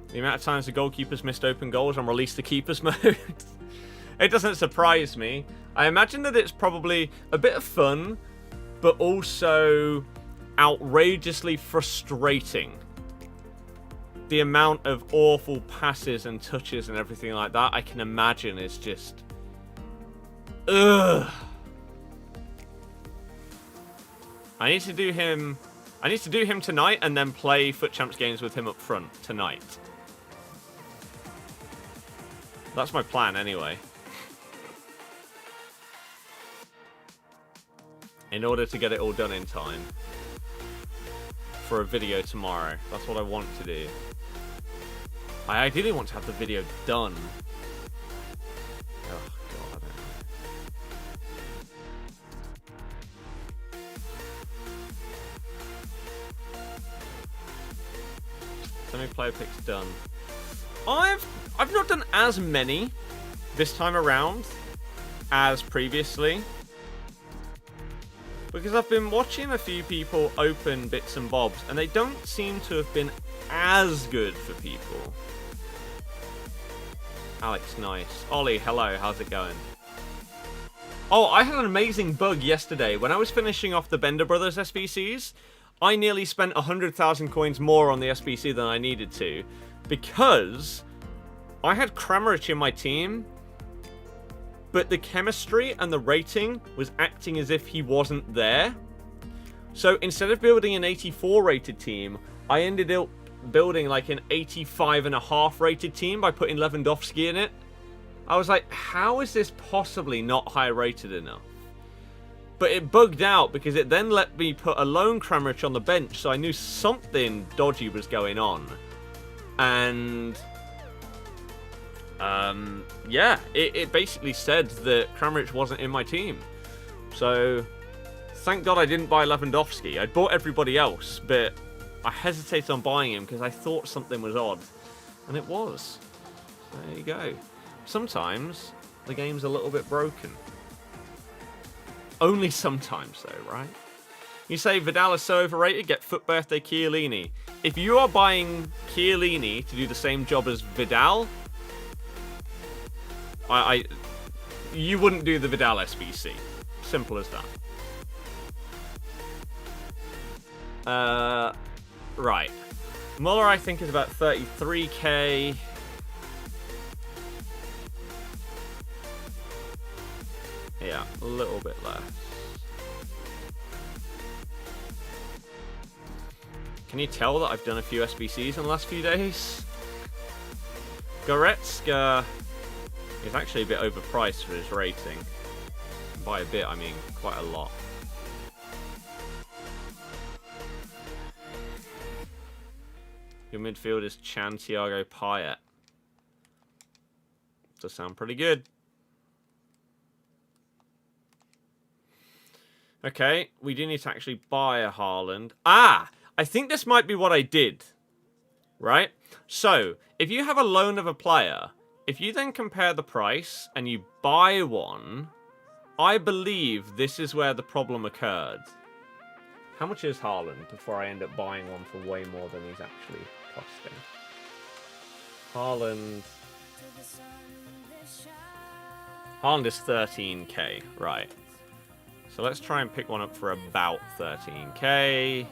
The amount of times the goalkeepers missed open goals and released the keepers mode. It doesn't surprise me. I imagine that it's probably a bit of fun, but also outrageously frustrating. The amount of awful passes and touches and everything like that, I can imagine is just... Ugh. I need to do him tonight and then play FUT Champs games with him up front tonight. That's my plan anyway. In order to get it all done in time. For a video tomorrow. That's what I want to do. I ideally want to have the video done. Oh, God. Semi-player picks done. I've not done as many this time around as previously. Because I've been watching a few people open bits and bobs, and they don't seem to have been as good for people. Alex, nice. Ollie, hello, how's it going? Oh, I had an amazing bug yesterday. When I was finishing off the Bender Brothers SBCs, I nearly spent 100,000 coins more on the SBC than I needed to. Because I had Kramaric in my team, but the chemistry and the rating was acting as if he wasn't there. So instead of building an 84 rated team, I ended up building like an 85.5 rated team by putting Lewandowski in it. I was like, how is this possibly not high rated enough? But it bugged out because it then let me put a lone Kramaric on the bench, so I knew something dodgy was going on. And yeah, it basically said that Kramaric wasn't in my team. So thank God I didn't buy Lewandowski. I bought everybody else, but I hesitated on buying him because I thought something was odd. And it was. There you go. Sometimes the game's a little bit broken. Only sometimes though, right? You say Vidal is so overrated, get FUT Birthday Chiellini. If you are buying Chiellini to do the same job as Vidal, you wouldn't do the Vidal SBC. Simple as that. Right. Muller, I think, is about 33k. Yeah. Yeah, a little bit less. Can you tell that I've done a few SBCs in the last few days? Goretzka is actually a bit overpriced for his rating. By a bit, I mean quite a lot. Your midfield is Chan, Thiago, Payet. Does sound pretty good. Okay, we do need to actually buy a Haaland. Ah! I think this might be what I did. Right? So, if you have a loan of a player, if you then compare the price and you buy one, I believe this is where the problem occurred. How much is Haaland before I end up buying one for way more than he's actually costing? Haaland is 13k, right. So let's try and pick one up for about 13k.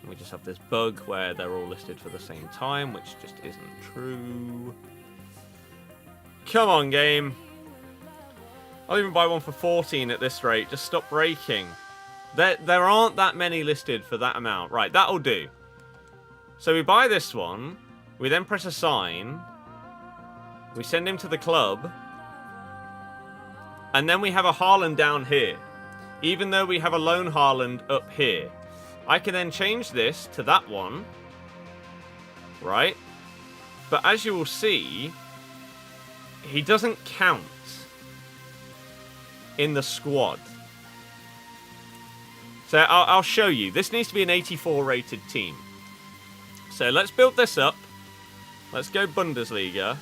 We just have this bug where they're all listed for the same time, which just isn't true. Come on, game. I'll even buy one for 14 at this rate. Just stop breaking. There aren't that many listed for that amount. Right, that'll do. So we buy this one. We then press assign. We send him to the club. And then we have a Haaland down here. Even though we have a lone Haaland up here. I can then change this to that one. Right? But as you will see, he doesn't count in the squad. So I'll show you. This needs to be an 84 rated team. So let's build this up. Let's go Bundesliga.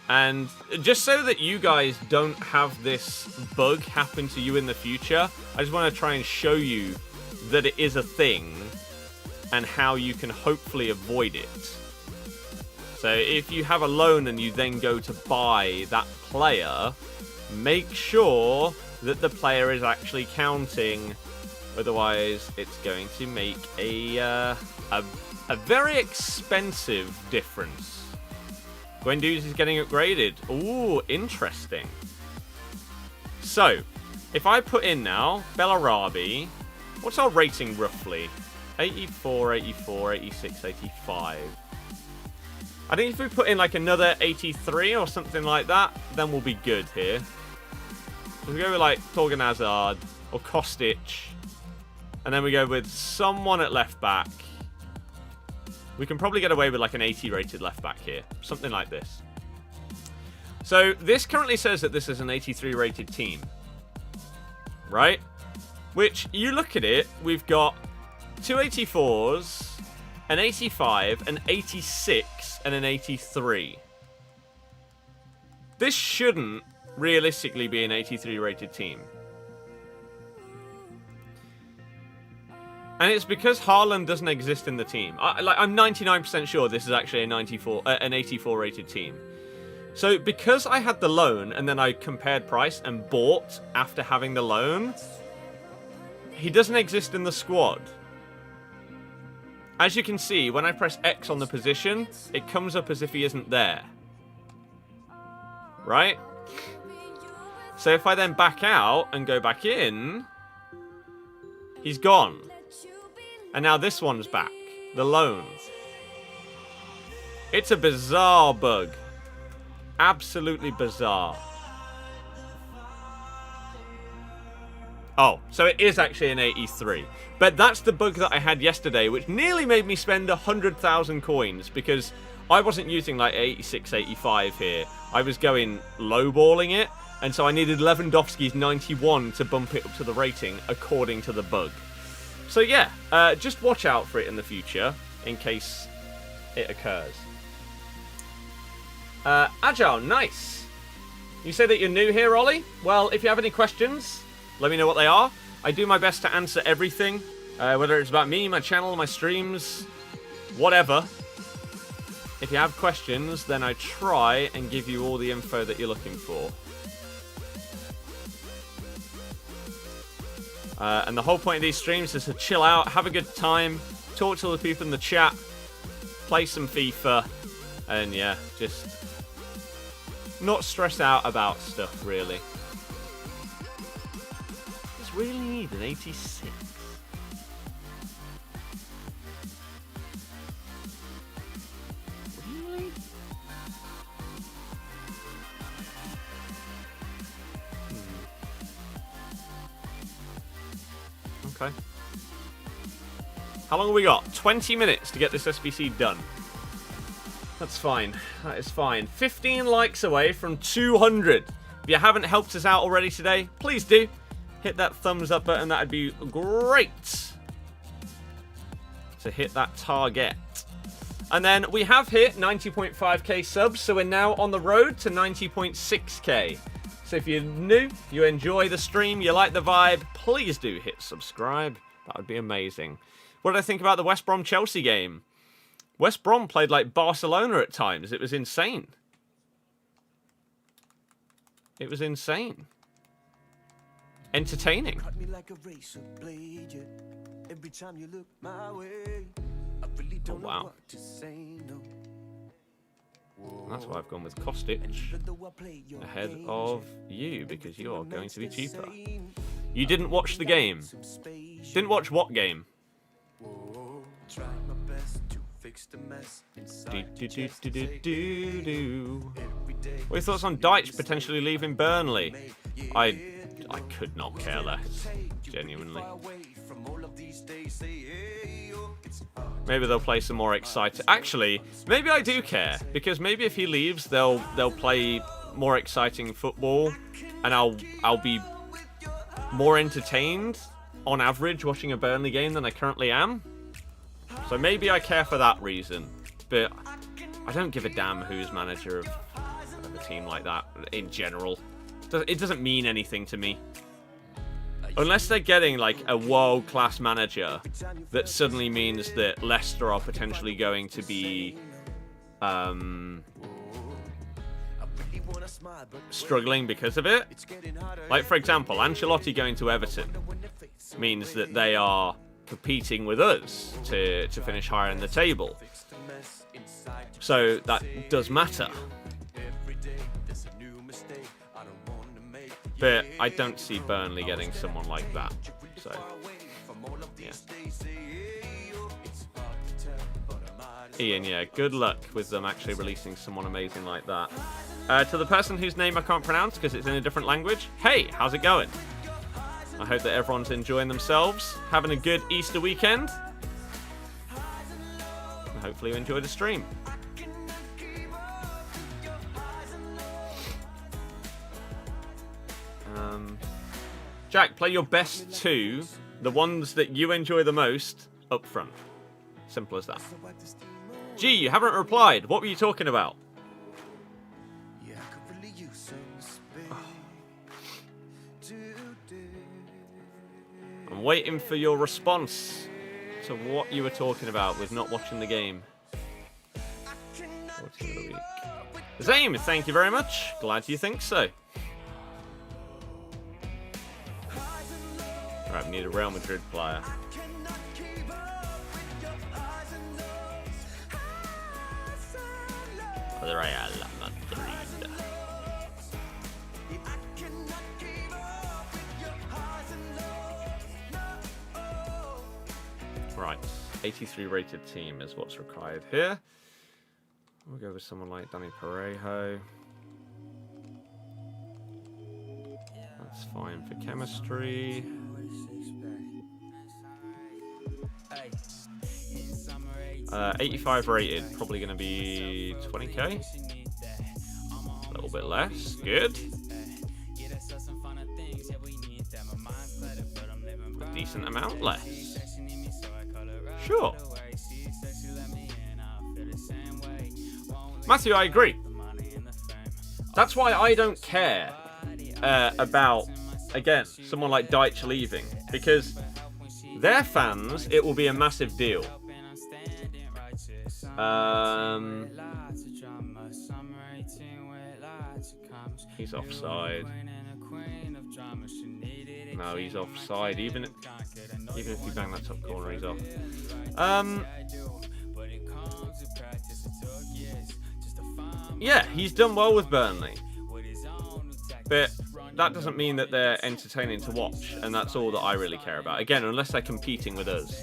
And just so that you guys don't have this bug happen to you in the future, I just want to try and show you that it is a thing and how you can hopefully avoid it. So if you have a loan and you then go to buy that player, make sure that the player is actually counting. Otherwise, it's going to make a very expensive difference. Guendouzi is getting upgraded. Ooh, interesting. So, if I put in now, Bellarabi, what's our rating roughly? 84, 84, 86, 85. I think if we put in like another 83 or something like that, then we'll be good here. So we go with like Torgan Hazard or Kostic. And then we go with someone at left back. We can probably get away with like an 80 rated left back here. Something like this. So this currently says that this is an 83 rated team. Right? Which, you look at it, we've got two 84s, an 85, an 86, and an 83. This shouldn't realistically be an 83 rated team. And it's because Haaland doesn't exist in the team. I'm 99% sure this is actually an 84 rated team. So because I had the loan and then I compared price and bought after having the loan, he doesn't exist in the squad. As you can see, when I press X on the position, it comes up as if he isn't there. Right? So if I then back out and go back in, he's gone. And now this one's back. The loan. It's a bizarre bug. Absolutely bizarre. Oh, so it is actually an 83. But that's the bug that I had yesterday, which nearly made me spend 100,000 coins, because I wasn't using like 86, 85 here. I was going lowballing it, and so I needed Lewandowski's 91 to bump it up to the rating according to the bug. So yeah, just watch out for it in the future, in case it occurs. Agile, nice. You say that you're new here, Ollie? Well, if you have any questions, let me know what they are. I do my best to answer everything, whether it's about me, my channel, my streams, whatever. If you have questions, then I try and give you all the info that you're looking for. And the whole point of these streams is to chill out, have a good time, talk to the people in the chat, play some FIFA, and yeah, just not stressed out about stuff, really. Just really need an 86. Really? Okay. How long have we got? 20 minutes to get this SBC done. That's fine. That is fine. 15 likes away from 200. If you haven't helped us out already today, please do. Hit that thumbs up button. That would be great to hit that target. And then we have hit 90.5k subs, so we're now on the road to 90.6k. So if you're new, you enjoy the stream, you like the vibe, please do hit subscribe. That would be amazing. What did I think about the West Brom Chelsea game? West Brom played like Barcelona at times. It was insane. It was insane. Entertaining. Oh, wow. That's why I've gone with Kostic ahead of you, because you are going to be cheaper. You didn't watch the game. Didn't watch what game? What are your thoughts on Deitch potentially leaving Burnley? I could not care less, genuinely. Maybe they'll play some more exciting. Actually, maybe I do care, because maybe if he leaves, they'll play more exciting football, and I'll be more entertained on average watching a Burnley game than I currently am. So maybe I care for that reason, but I don't give a damn who's manager of a team like that in general. It doesn't mean anything to me. Unless they're getting like a world-class manager that suddenly means that Leicester are potentially going to be struggling because of it. Like, for example, Ancelotti going to Everton means that they are competing with us to finish higher in the table. So that does matter. But I don't see Burnley getting someone like that. So, yeah. Ian, yeah, good luck with them actually releasing someone amazing like that. To the person whose name I can't pronounce because it's in a different language, hey, how's it going? I hope that everyone's enjoying themselves, having a good Easter weekend. And hopefully you enjoy the stream. Jack, play your best two, the ones that you enjoy the most, up front. Simple as that. Gee, you haven't replied. What were you talking about? I'm waiting for your response to what you were talking about with not watching the game. Zame, thank you very much. Glad you think so. Right, we need a Real Madrid player. The Real Madrid. Right, 83 rated team is what's required here. We'll go with someone like Danny Parejo. That's fine for chemistry. 85 rated, probably going to be 20k. A little bit less, good. A decent amount less. Sure. Matthew, I agree. That's why I don't care about, again, someone like Deitch leaving. Because their fans, it will be a massive deal. He's offside. No, he's offside. Even if you bang that top corner, he's off. Yeah, he's done well with Burnley. But that doesn't mean that they're entertaining to watch, and that's all that I really care about. Again, unless they're competing with us.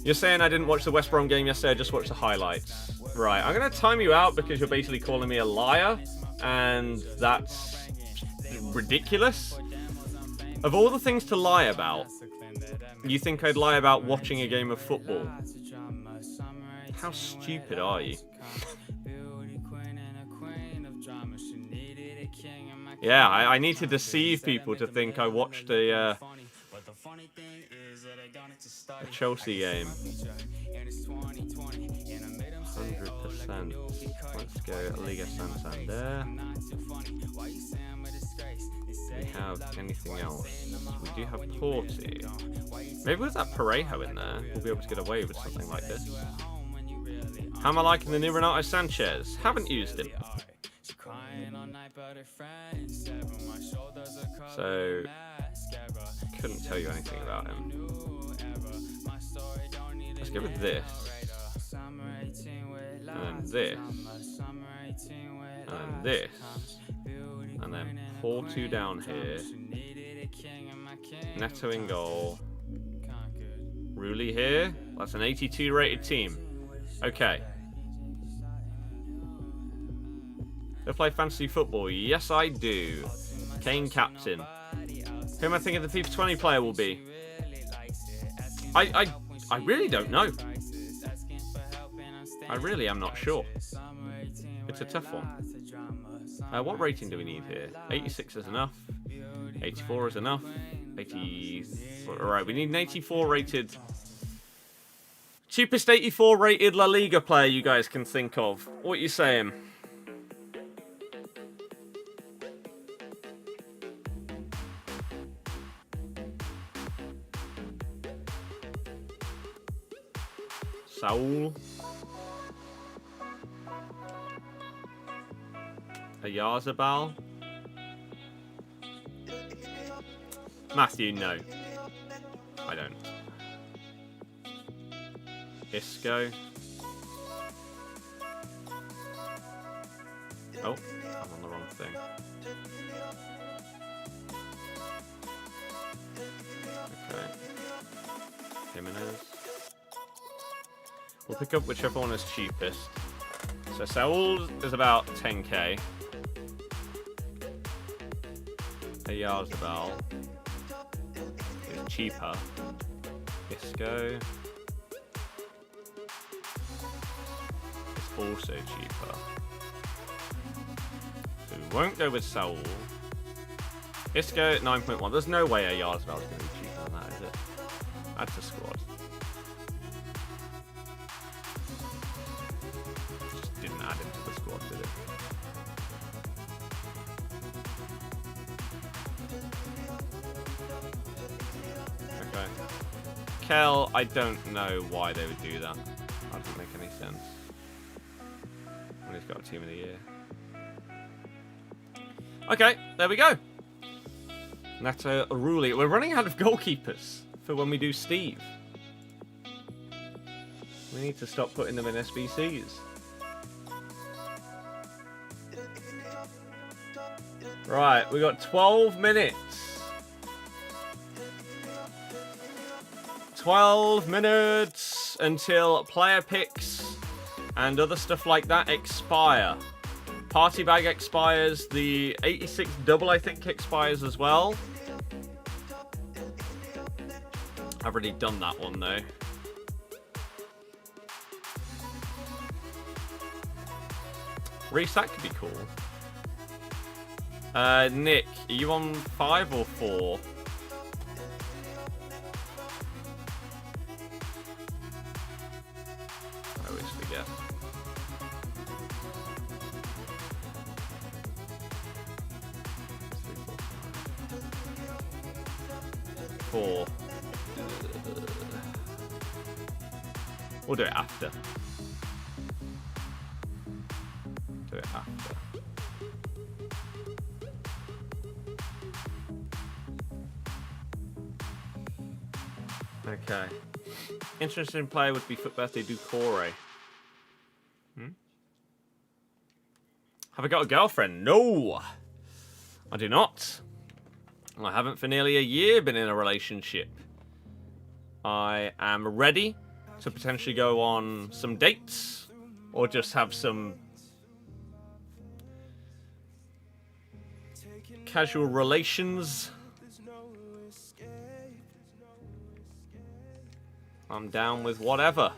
You're saying I didn't watch the West Brom game yesterday, I just watched the highlights. Right, I'm going to time you out because you're basically calling me a liar, and that's ridiculous. Of all the things to lie about, you think I'd lie about watching a game of football? How stupid are you? Yeah, I need to deceive people to think I watched a Chelsea game. 100%. Let's go Liga Santander. We have anything else? We do have Porty. Maybe with that Parejo in there, we'll be able to get away with something like this. How am I liking the new Renato Sanchez? Haven't used him. So, couldn't tell you anything about him. Let's go with this. And then this. And then this. And then Porto down here. Neto in goal. Rulli here. That's an 82 rated team. Okay. Do I play fantasy football? Yes, I do. Kane captain. Who am I thinking the FIFA 20 player will be? I really don't know. I really am not sure. It's a tough one. What rating do we need here? 86 is enough. 84 is enough. 80. Alright, we need an 84 rated. Cheapest 84 rated La Liga player you guys can think of. What are you saying? Saul. Ayazabal. Matthew, no. I don't. Isco. Oh, I'm on the wrong thing. Okay. Jimenez. We'll pick up whichever one is cheapest. So Saul is about 10k. Ayazabal is cheaper. Isco is also cheaper. So we won't go with Saul. Isco at 9.1. There's no way Ayazabal is going to be cheaper than that, is it? Add to squad. Just didn't add him to the squad, did it? Okay. Kel, I don't know why they would do that. That doesn't make any sense. When he's got a team of the year. Okay, there we go. Neto Rulli. We're running out of goalkeepers for when we do Steve. We need to stop putting them in SBCs. Right, we got 12 minutes. 12 minutes until player picks and other stuff like that expire. Party bag expires. The 86 double, I think, expires as well. I've already done that one, though. Reset could be cool. Nick, are you on 5 or 4? I always forget. 4. We'll do it after. Do it after. Okay. Interesting player would be FUT Birthday Ducore. Have I got a girlfriend? No, I do not. I haven't for nearly a year been in a relationship. I am ready to potentially go on some dates or just have some casual relations. I'm down with whatever.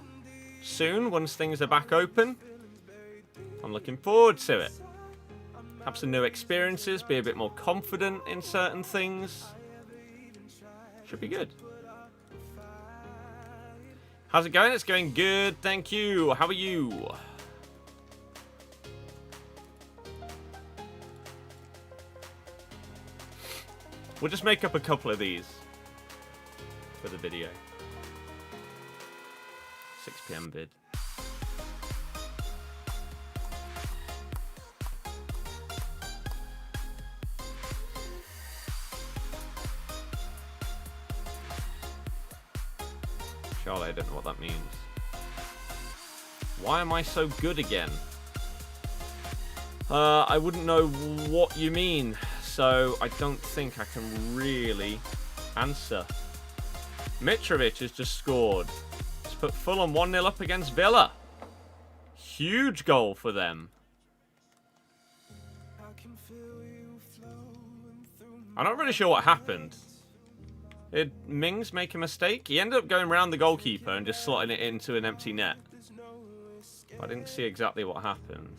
Soon, once things are back open, I'm looking forward to it. Have some new experiences, be a bit more confident in certain things. Should be good. How's it going? It's going good, thank you. How are you? We'll just make up a couple of these for the video. 6 PM bid. Charlie, I don't know what that means. Why am I so good again? I wouldn't know what you mean, so I don't think I can really answer. Mitrovic has just scored. It's put Fulham 1-0 up against Villa. Huge goal for them. I'm not really sure what happened. Did Mings make a mistake? He ended up going around the goalkeeper and just slotting it into an empty net. I didn't see exactly what happened.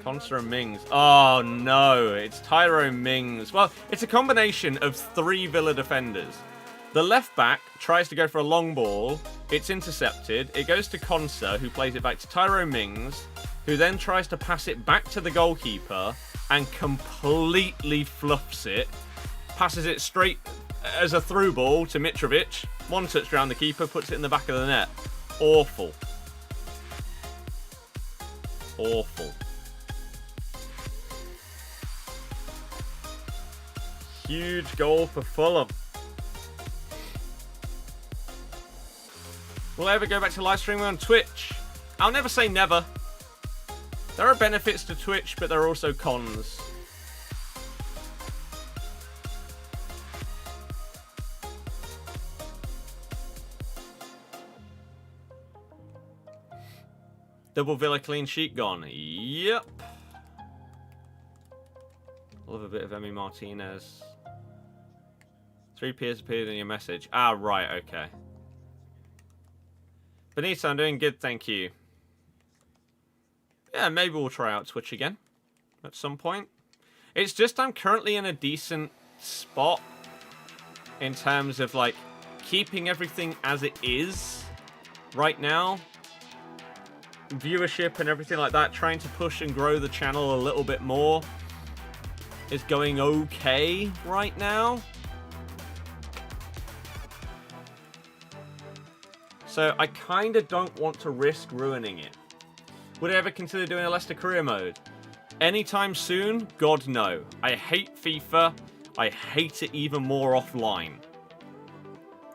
Conser and Mings. Oh no, it's Tyrone Mings. Well, it's a combination of 3 Villa defenders. The left back tries to go for a long ball. It's intercepted. It goes to Conser, who plays it back to Tyrone Mings, who then tries to pass it back to the goalkeeper and completely fluffs it. Passes it straight as a through ball to Mitrovic. One touch around the keeper, puts it in the back of the net. Awful. Awful. Huge goal for Fulham. Will I ever go back to live streaming on Twitch? I'll never say never. There are benefits to Twitch, but there are also cons. Double Villa clean sheet gone. Yep. Love a bit of Emi Martinez. 3 peers appeared in your message. Ah, right, okay. Benito, I'm doing good, thank you. Yeah, maybe we'll try out Twitch again at some point. It's just I'm currently in a decent spot in terms of, like, keeping everything as it is right now. Viewership and everything like that, trying to push and grow the channel a little bit more is going okay right now. So I kind of don't want to risk ruining it. Would I ever consider doing a Leicester career mode? Anytime soon? God, no. I hate FIFA. I hate it even more offline.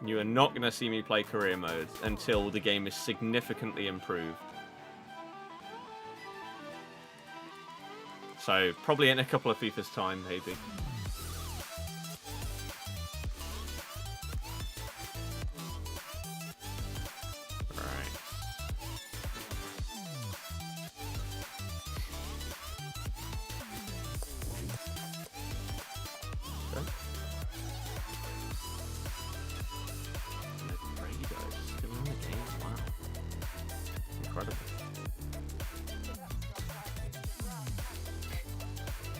You are not going to see me play career mode until the game is significantly improved. So, probably in a couple of FIFA's time, maybe.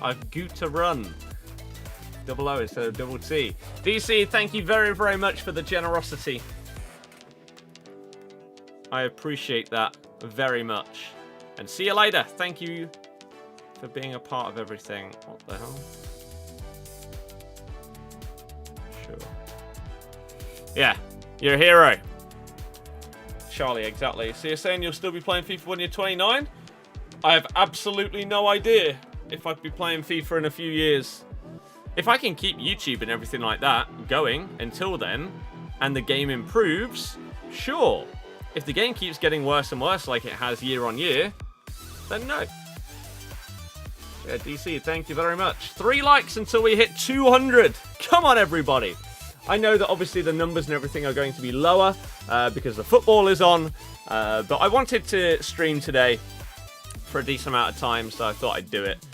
I've got to run. Double O instead of double T. DC, thank you very, very much for the generosity. I appreciate that very much. And see you later. Thank you for being a part of everything. What the hell? Sure. Yeah, you're a hero. Charlie, exactly. So you're saying you'll still be playing FIFA when you're 29? I have absolutely no idea if I'd be playing FIFA in a few years. if I can keep YouTube and everything like that going until then, and the game improves, sure. If the game keeps getting worse and worse like it has year on year, then no. Yeah, DC, thank you very much. 3 likes until we hit 200. Come on, everybody. I know that obviously the numbers and everything are going to be lower because the football is on, but I wanted to stream today for a decent amount of time, so I thought I'd do it,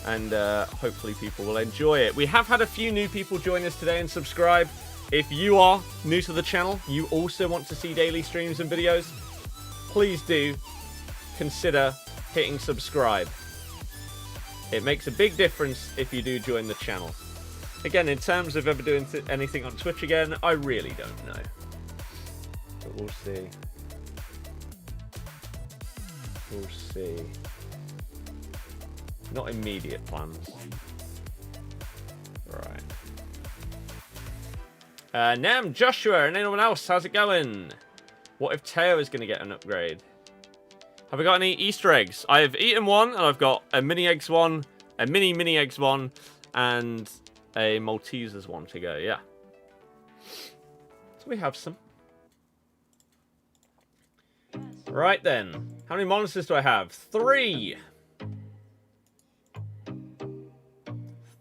and hopefully people will enjoy it. We have had a few new people join us today and subscribe. If you are new to the channel, you also want to see daily streams and videos, please do consider hitting subscribe. It makes a big difference if you do join the channel. Again, in terms of ever doing anything on Twitch again, I really don't know. But we'll see. We'll see. Not immediate plans. Right. Nam, Joshua, and anyone else, how's it going? What if Teo is going to get an upgrade? Have I got any Easter eggs? I have eaten one, and I've got a mini eggs one, a mini eggs one, and a Maltesers one to go, yeah. So we have some. Right then. How many monsters do I have? 3.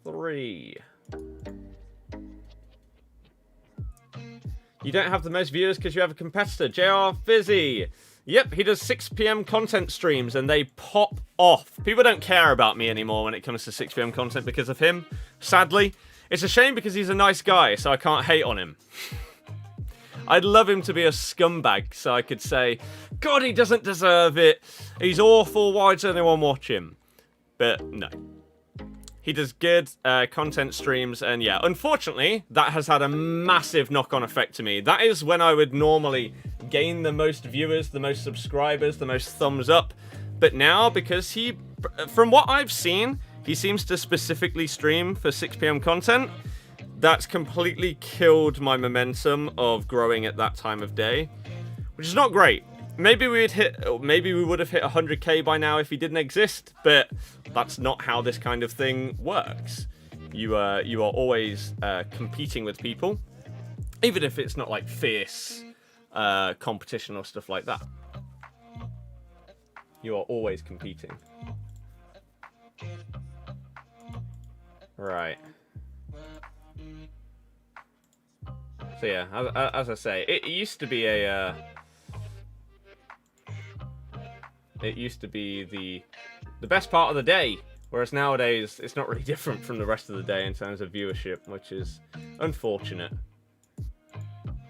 3. You don't have the most viewers because you have a competitor. JR Fizzy. Yep, he does 6 PM content streams and they pop off. People don't care about me anymore when it comes to 6 PM content because of him, sadly. It's a shame because he's a nice guy, so I can't hate on him. I'd love him to be a scumbag, so I could say, God, he doesn't deserve it. He's awful, why does anyone watch him? But no. He does good content streams, and yeah, unfortunately, that has had a massive knock-on effect to me. That is when I would normally gain the most viewers, the most subscribers, the most thumbs up. But now, because he, from what I've seen, he seems to specifically stream for 6 PM content. That's completely killed my momentum of growing at that time of day, which is not great. Maybe we would hit 100k by now if he didn't exist, but that's not how this kind of thing works. You are always competing with people, even if it's not like fierce competition or stuff like that. You are always competing. Right. So yeah, as I say, it used to be a. It used to be the best part of the day, whereas nowadays it's not really different from the rest of the day in terms of viewership, which is unfortunate.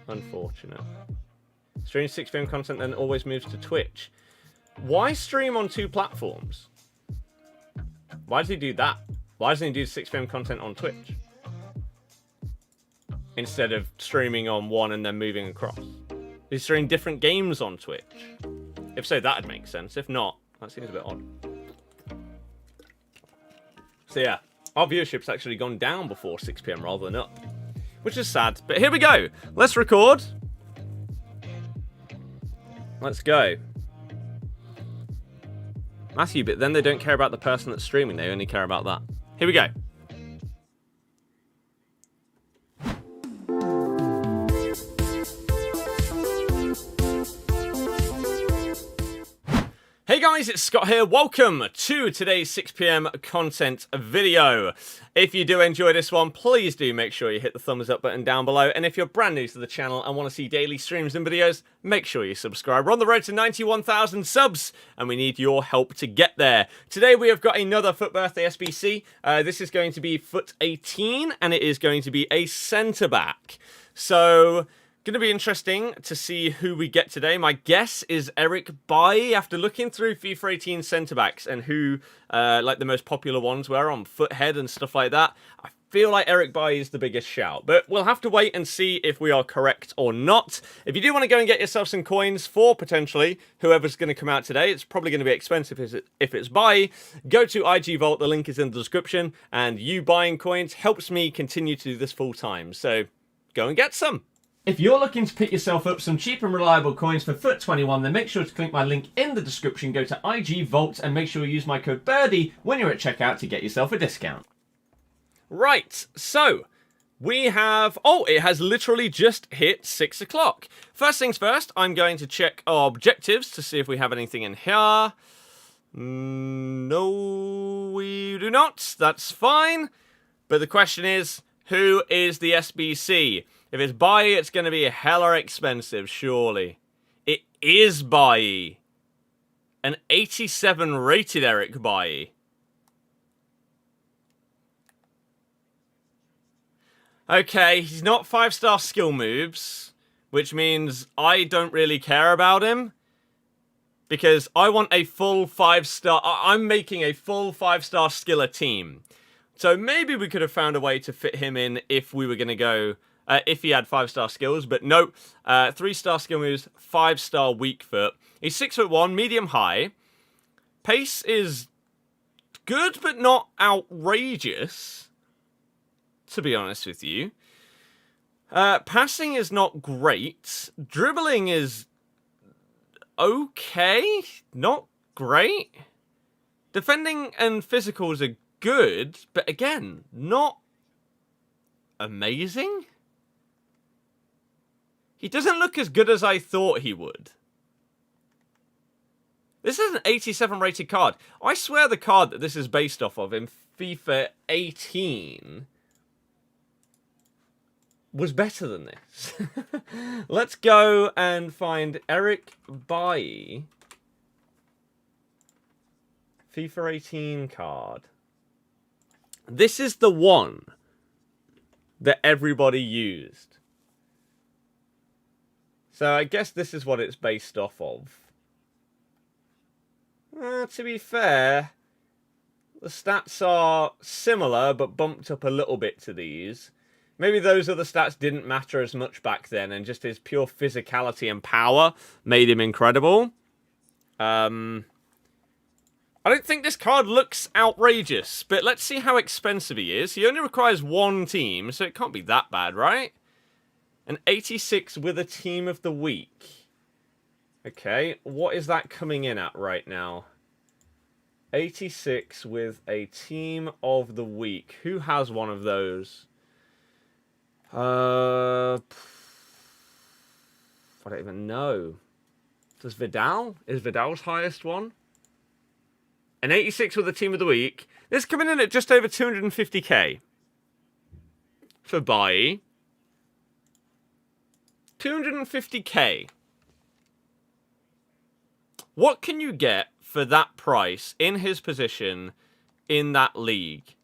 Unfortunate. Stream 6 PM content then always moves to Twitch. Why stream on 2 platforms? Why does he do that? Why doesn't he do 6 PM content on Twitch? Instead of streaming on one and then moving across. He's streaming different games on Twitch. If so, that'd make sense. If not, that seems a bit odd. So yeah, our viewership's actually gone down before 6 PM rather than up. Which is sad. But here we go. Let's record. Let's go. Matthew, but then they don't care about the person that's streaming. They only care about that. Here we go. Hey guys, it's Scott here. Welcome to today's 6 PM content video. If you do enjoy this one, please do make sure you hit the thumbs up button down below. And if you're brand new to the channel and want to see daily streams and videos, make sure you subscribe. We're on the road to 91,000 subs, and we need your help to get there. Today we have got another FUT Birthday SBC. This is going to be FUT 18, and it is going to be a centre-back. So going to be interesting to see who we get today. My guess is Eric Bailly, after looking through FIFA 18 centre-backs and who like the most popular ones were on Foothead and stuff like that. I feel like Eric Bailly is the biggest shout, but we'll have to wait and see if we are correct or not. If you do want to go and get yourself some coins for potentially whoever's going to come out today, it's probably going to be expensive if it's Bailly. Go to IG Vault, the link is in the description, and you buying coins helps me continue to do this full time, so go and get some. If you're looking to pick yourself up some cheap and reliable coins for FUT 21, then make sure to click my link in the description, go to IG Vault, and make sure you use my code Birdie when you're at checkout to get yourself a discount. Right, so we have... Oh, it has literally just hit 6 o'clock. First things first, I'm going to check our objectives to see if we have anything in here. No, we do not. That's fine. But the question is, who is the SBC? If it's Birdie, it's going to be hella expensive, surely. It is Birdie. An 87 rated Eric Birdie. Okay, he's not 5-star skill moves, which means I don't really care about him. Because I want a full 5-star... I'm making a full 5-star skiller team. So maybe we could have found a way to fit him in if we were going to go... if he had 5-star skills, but no. 3-star skill moves, 5-star weak foot. He's 6'1", medium high. Pace is good, but not outrageous, to be honest with you. Passing is not great. Dribbling is okay, not great. Defending and physicals are good, but again, not amazing. He doesn't look as good as I thought he would. This is an 87 rated card. I swear the card that this is based off of in FIFA 18 was better than this. Let's go and find Eric Birdie. FIFA 18 card. This is the one that everybody used. So I guess this is what it's based off of. To be fair, the stats are similar, but bumped up a little bit to these. Maybe those other stats didn't matter as much back then, and just his pure physicality and power made him incredible. I don't think this card looks outrageous, but let's see how expensive he is. He only requires one team, so it can't be that bad, right? An 86 with a team of the week. Okay, what is that coming in at right now? 86 with a team of the week. Who has one of those? I don't even know. Does Vidal? Is Vidal's highest one? An 86 with a team of the week. This is coming in at just over 250k. For Birdie. 250k. What can you get for that price in his position in that league?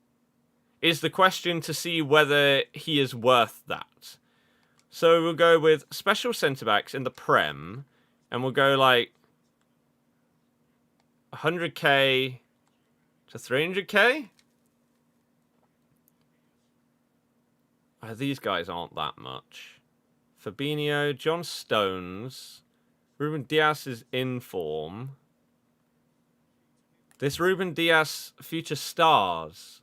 Is the question to see whether he is worth that. So we'll go with special centre-backs in the Prem. And we'll go like 100k to 300k. These guys aren't that much. Fabinho, John Stones. Ruben Diaz is in form. This Ruben Diaz future stars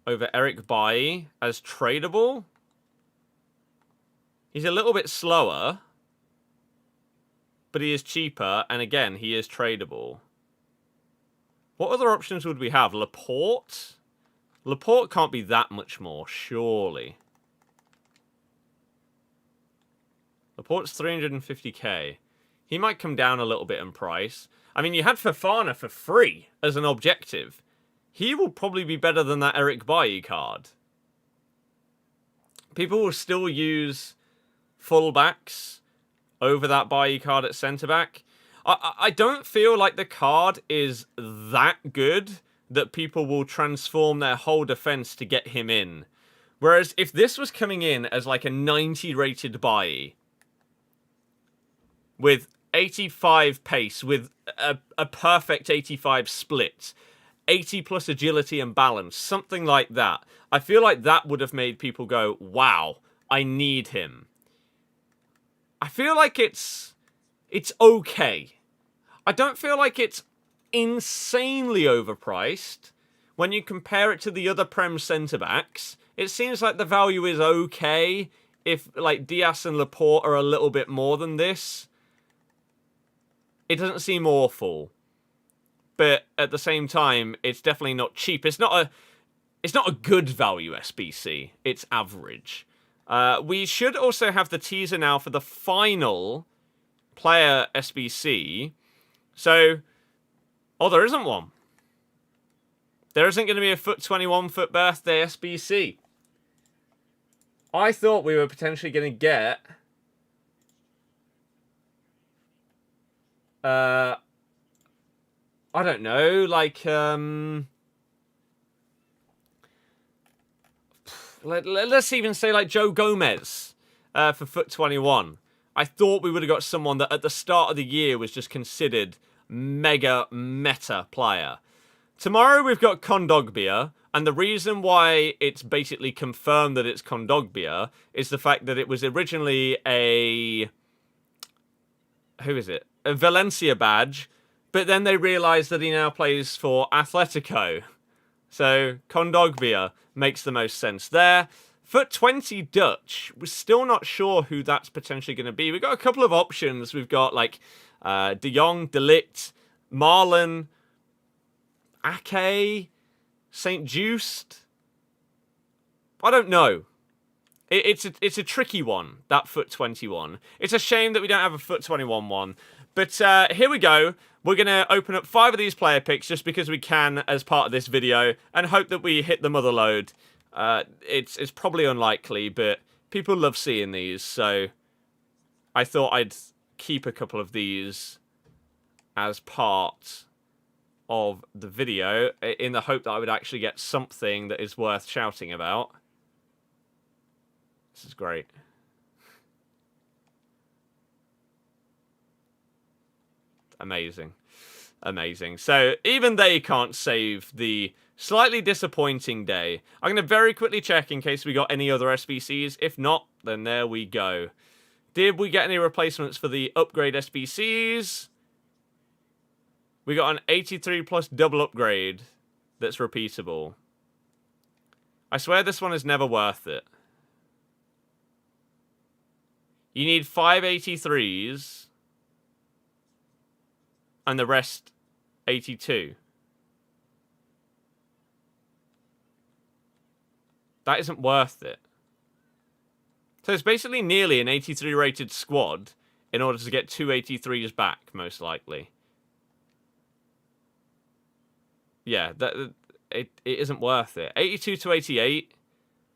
over Eric Birdie as tradable. He's a little bit slower, but he is cheaper, and again, he is tradable. What other options would we have? Laporte? Laporte can't be that much more, surely. Laporte's 350k. He might come down a little bit in price. I mean, you had Fofana for free as an objective. He will probably be better than that Eric Birdie card. People will still use fullbacks over that Birdie card at centre-back. I don't feel like the card is that good that people will transform their whole defence to get him in. Whereas if this was coming in as like a 90 rated Birdie with 85 pace, with a perfect 85 split, 80 plus agility and balance, something like that, I feel like that would have made people go, wow, I need him. I feel like it's okay. I don't feel like it's insanely overpriced. When you compare it to the other Prem centre-backs, it seems like the value is okay if like Diaz and Laporte are a little bit more than this. It doesn't seem awful. but at the same time, it's definitely not cheap. It's not a good value SBC. It's average. We should also have the teaser now for the final player SBC. So, there isn't one. There isn't going to be a FUT 21 FUT birthday SBC. I thought we were potentially going to get I don't know, like let's even say like Joe Gomez for FUT 21. I thought we would have got someone that at the start of the year was just considered mega meta player. Tomorrow we've got Kondogbia, and the reason why it's basically confirmed that it's Kondogbia is the fact that it was originally a Valencia badge, but then they realised that he now plays for Atletico. So Kondogbia makes the most sense there. FUT 20 Dutch, we're still not sure who that's potentially going to be. We've got a couple of options. We've got like De Jong, De Ligt, Marlon, Ake, St. Just. I don't know. It's a tricky one, that FUT 21. It's a shame that we don't have a FUT 21 one. But here we go. We're going to open up 5 of these player picks just because we can as part of this video and hope that we hit the mother load. It's probably unlikely, but people love seeing these, so I thought I'd keep a couple of these as part of the video in the hope that I would actually get something that is worth shouting about. This is great. Amazing. Amazing. So even they can't save the slightly disappointing day. I'm going to very quickly check in case we got any other SBCs. If not, then there we go. Did we get any replacements for the upgrade SBCs? We got an 83 plus double upgrade that's repeatable. I swear this one is never worth it. You need 5 83s and the rest 82. That isn't worth it. So it's basically nearly an 83 rated squad in order to get 2 83s back, most likely. Yeah, it isn't worth it. 82 to 88,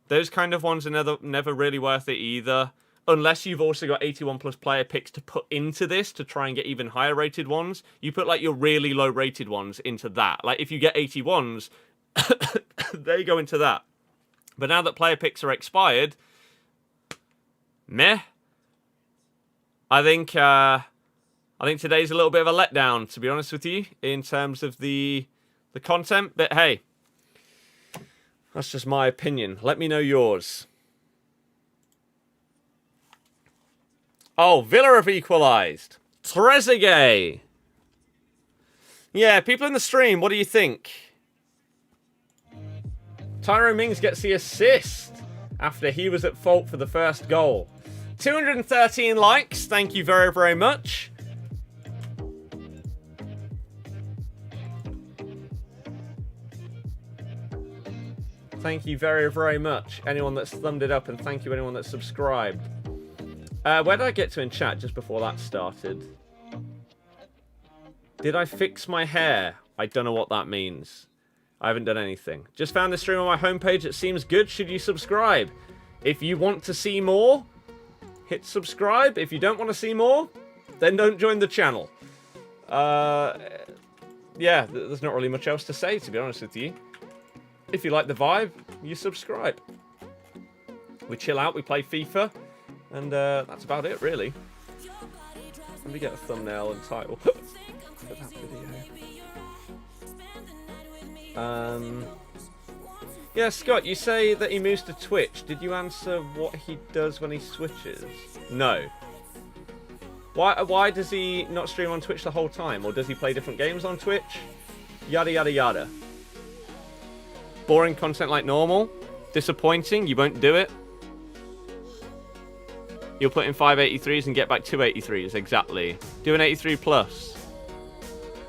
those kind of ones are never really worth it either. Unless you've also got 81 plus player picks to put into this to try and get even higher rated ones. You put like your really low rated ones into that. Like if you get 81s, they go into that. But now that player picks are expired, meh. I think today's a little bit of a letdown, to be honest with you, in terms of the content. But hey, that's just my opinion. Let me know yours. Oh, Villa have equalised. Trezeguet. Yeah, people in the stream, what do you think? Tyrone Mings gets the assist after he was at fault for the first goal. 213 likes. Thank you very, very much. Thank you very, very much. Anyone that's thumbed it up, and thank you anyone that's subscribed. Where did I get to in chat just before that started? Did I fix my hair? I don't know what that means. I haven't done anything. Just found the stream on my homepage. It seems good. Should you subscribe? If you want to see more, hit subscribe. If you don't want to see more, then don't join the channel. Yeah, there's not really much else to say, to be honest with you. If you like the vibe, you subscribe. We chill out, we play FIFA. And that's about it, really. Let me get a thumbnail and title for that video. Yeah, Scott, you say that he moves to Twitch. Did you answer what he does when he switches? No. Why does he not stream on Twitch the whole time? Or does he play different games on Twitch? Yada, yada, yada. Boring content like normal? Disappointing? You won't do it? You'll put in 5 83s and get back 2 83s, exactly. Do an 83 plus.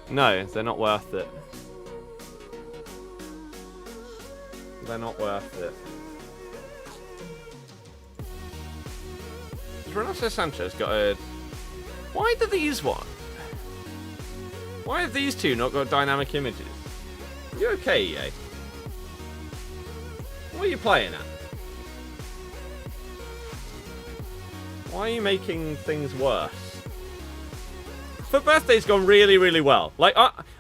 No, they're not worth it. They're not worth it. Renato Sanchez got a... Why do these one? Why have these two not got dynamic images? Are you okay, EA? What are you playing at? Why are you making things worse? FUT Birthday's gone really, really well. Like,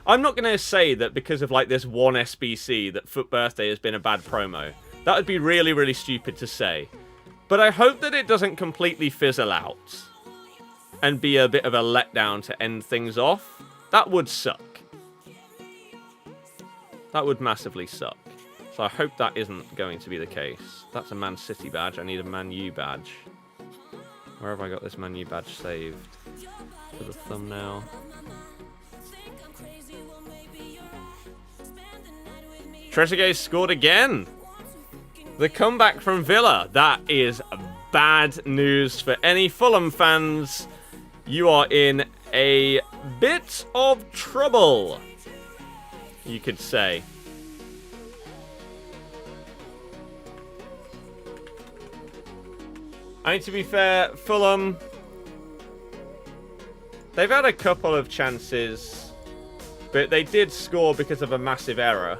I'm not going to say that because of, like, this one SBC that FUT Birthday has been a bad promo. That would be really, really stupid to say. But I hope that it doesn't completely fizzle out and be a bit of a letdown to end things off. That would suck. That would massively suck. So I hope that isn't going to be the case. That's a Man City badge. I need a Man U badge. Where have I got this Man U badge saved? For the thumbnail. Trezeguet scored again! The comeback from Villa. That is bad news for any Fulham fans. You are in a bit of trouble, you could say. I mean, to be fair, Fulham, they've had a couple of chances, but they did score because of a massive error.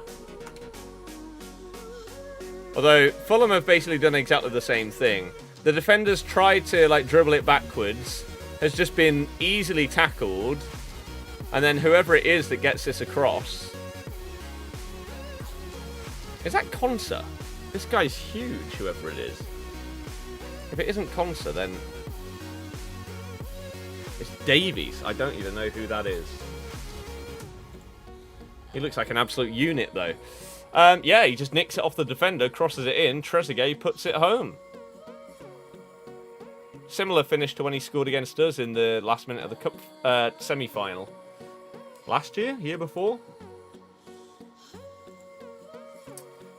Although, Fulham have basically done exactly the same thing. The defenders tried to, like, dribble it backwards, has just been easily tackled, and then whoever it is that gets this across... Is that Konsa? This guy's huge, whoever it is. If it isn't Konsa, then... It's Davies. I don't even know who that is. He looks like an absolute unit, though. Yeah, he just nicks it off the defender, crosses it in, Trezeguet puts it home. Similar finish to when he scored against us in the last minute of the Cup semi-final. Last year? Year before?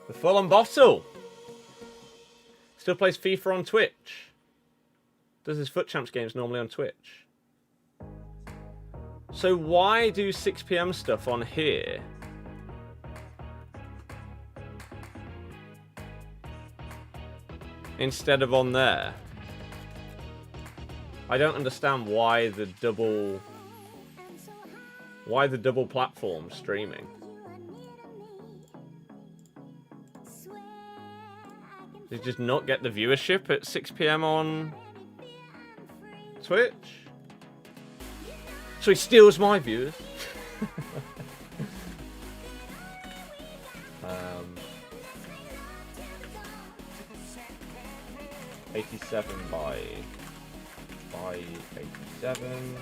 The Fulham Bottle. Still plays FIFA on Twitch. Does his FUT Champs games normally on Twitch? So why do 6 PM stuff on here? Instead of on there. I don't understand why the double platform streaming. Did you just not get the viewership at 6 PM on Twitch? So he steals my viewers. 87 by 87.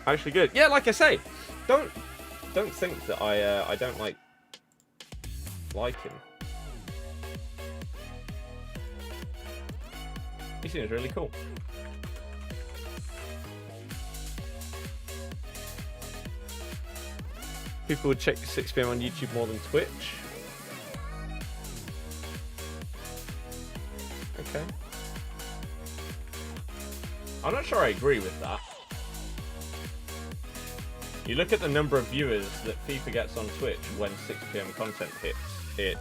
Actually good. Yeah, like I say, don't think that I don't like him. He seems really cool. People would check 6 PM on YouTube more than Twitch. Okay. I'm not sure I agree with that. You look at the number of viewers that FIFA gets on Twitch when 6 PM content hits, it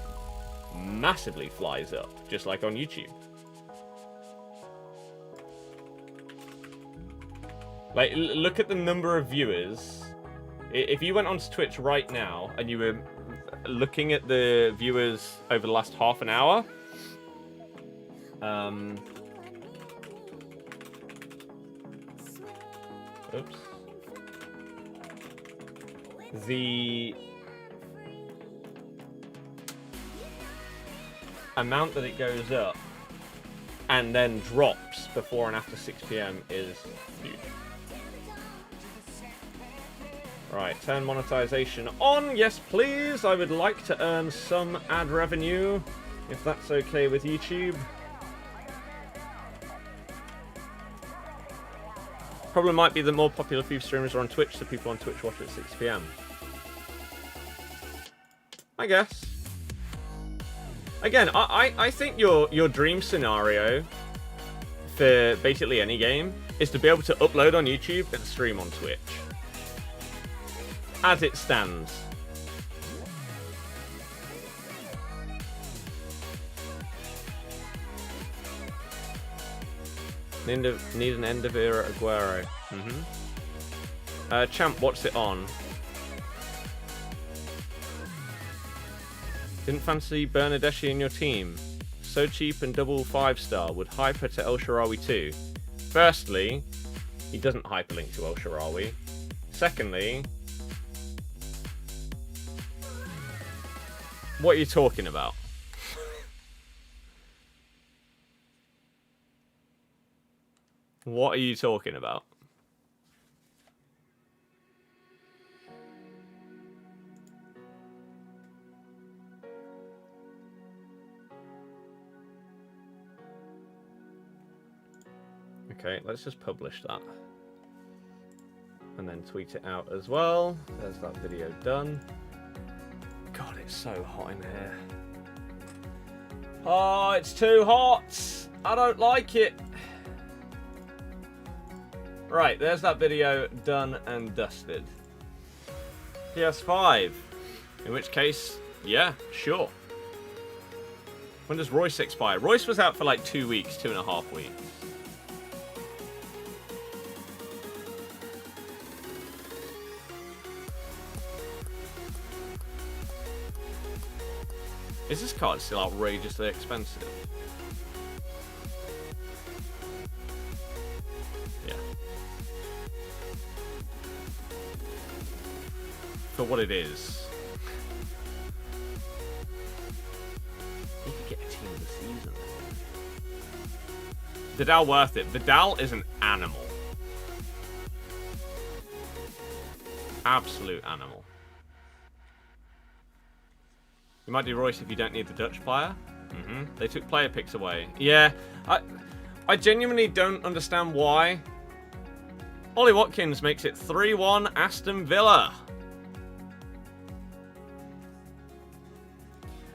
massively flies up, just like on YouTube. Like, look at the number of viewers. If you went onto Twitch right now and you were looking at the viewers over the last half an hour, oops. The amount that it goes up and then drops before and after 6 PM is huge. Right, turn monetization on. Yes, please. I would like to earn some ad revenue, if that's okay with YouTube. Problem might be that more popular FIFA streamers are on Twitch, so people on Twitch watch at 6 PM. I guess. Again, I think your dream scenario for basically any game is to be able to upload on YouTube and stream on Twitch. As it stands. Need an end of era Aguero. Champ, what's it on? Didn't fancy Bernadeschi in your team? So cheap and double 5-star. Would hyper to El Shaarawy too? Firstly, he doesn't hyperlink to El Shaarawy. Secondly, what are you talking about? What are you talking about? Okay, let's just publish that. And then tweet it out as well. There's that video done. God, it's so hot in here. Oh, it's too hot. I don't like it. Right, there's that video done and dusted. PS5. In which case, yeah, sure. When does Royce expire? Royce was out for like 2 weeks, 2.5 weeks. Is this card still outrageously expensive? Yeah. For what it is. You could get a team of the season. Vidal worth it. Vidal is an animal. Absolute animal. You might do Royce if you don't need the Dutch player. They took player picks away. Yeah, I genuinely don't understand why. Ollie Watkins makes it 3-1 Aston Villa.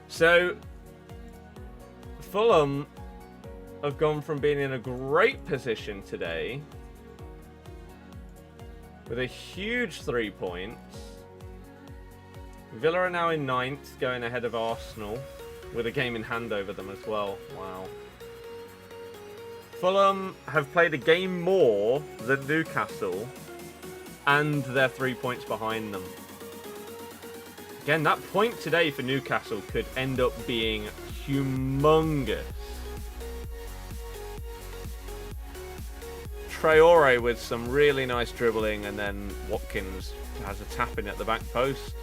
So, Fulham have gone from being in a great position today with a huge 3 points. Villa are now in 9th, going ahead of Arsenal, with a game in hand over them as well. Wow. Fulham have played a game more than Newcastle, and they're 3 points behind them. Again, that point today for Newcastle could end up being humongous. Traore with some really nice dribbling, and then Watkins has a tap in at the back post.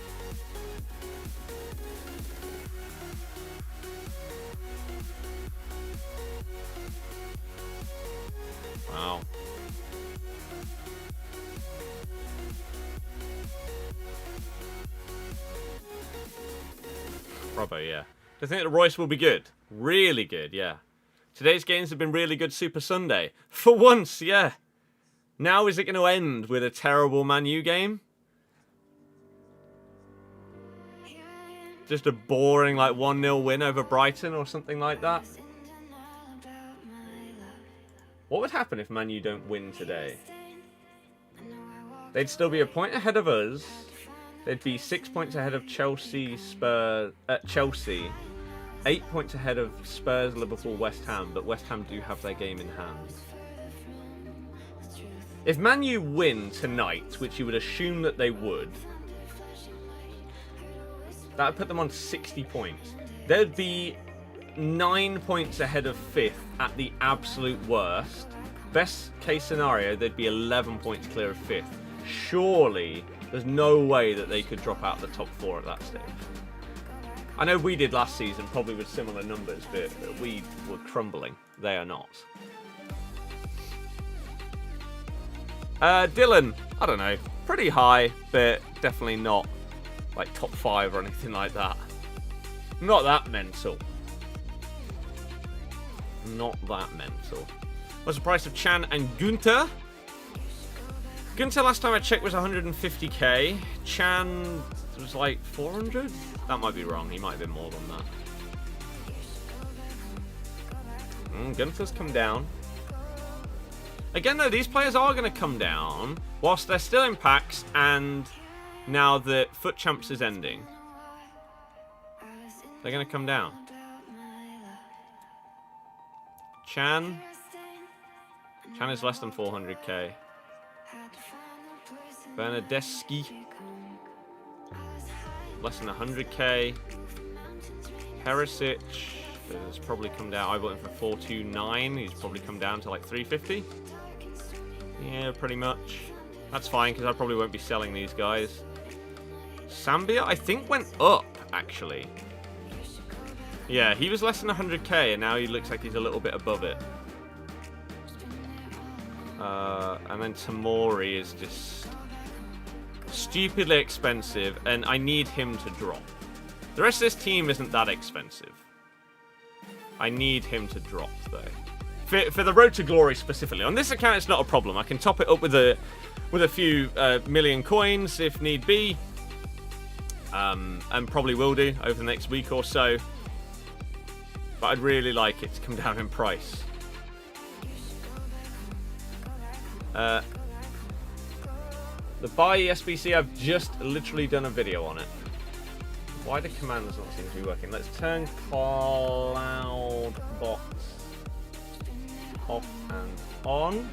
Wow. Robbo, yeah. I think that Royce will be good. Really good, yeah. Today's games have been really good Super Sunday. For once, yeah. Now is it going to end with a terrible Man U game? Just a boring, like, 1-0 win over Brighton or something like that? What would happen if Man U don't win today? They'd still be a point ahead of us. They'd be 6 points ahead of Chelsea, Chelsea. 8 points ahead of Spurs, Liverpool, West Ham. But West Ham do have their game in hand. If Man U win tonight, which you would assume that they would, that would put them on 60 points. They'd be 9 points ahead of 5th at the absolute worst. Best case scenario, they'd be 11 points clear of 5th. Surely, there's no way that they could drop out the top 4 at that stage. I know we did last season, probably with similar numbers, but we were crumbling. They are not. Dylan, I don't know, pretty high, but definitely not like top 5 or anything like that. Not that mental. Not that mental. What's the price of Chan and Gunther? Gunther last time I checked was 150k. Chan was like 400? That might be wrong. He might have been more than that. Gunther's come down. Again, though, these players are going to come down whilst they're still in packs, and now the FUT Champs is ending. They're going to come down. Chan is less than 400k. Bernadeschi, less than 100k. Perisic has probably come down. I bought him for 429. He's probably come down to like 350. Yeah, pretty much. That's fine because I probably won't be selling these guys. Sambia, I think, went up actually. Yeah, he was less than 100k, and now he looks like he's a little bit above it. And then Tamori is just stupidly expensive, and I need him to drop. The rest of this team isn't that expensive. I need him to drop, though. For the Road to Glory specifically. On this account, it's not a problem. I can top it up with a few million coins if need be. And probably will do over the next week or so. But I'd really like it to come down in price. The buy SBC, I've just literally done a video on it. Why do commands not seem to be working? Let's turn Cloud Box off and on.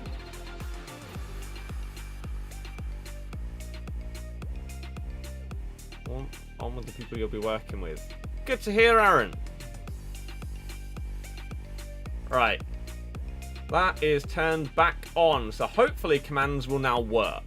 On with the people you'll be working with. Good to hear, Aaron. Right. That is turned back on, so hopefully commands will now work.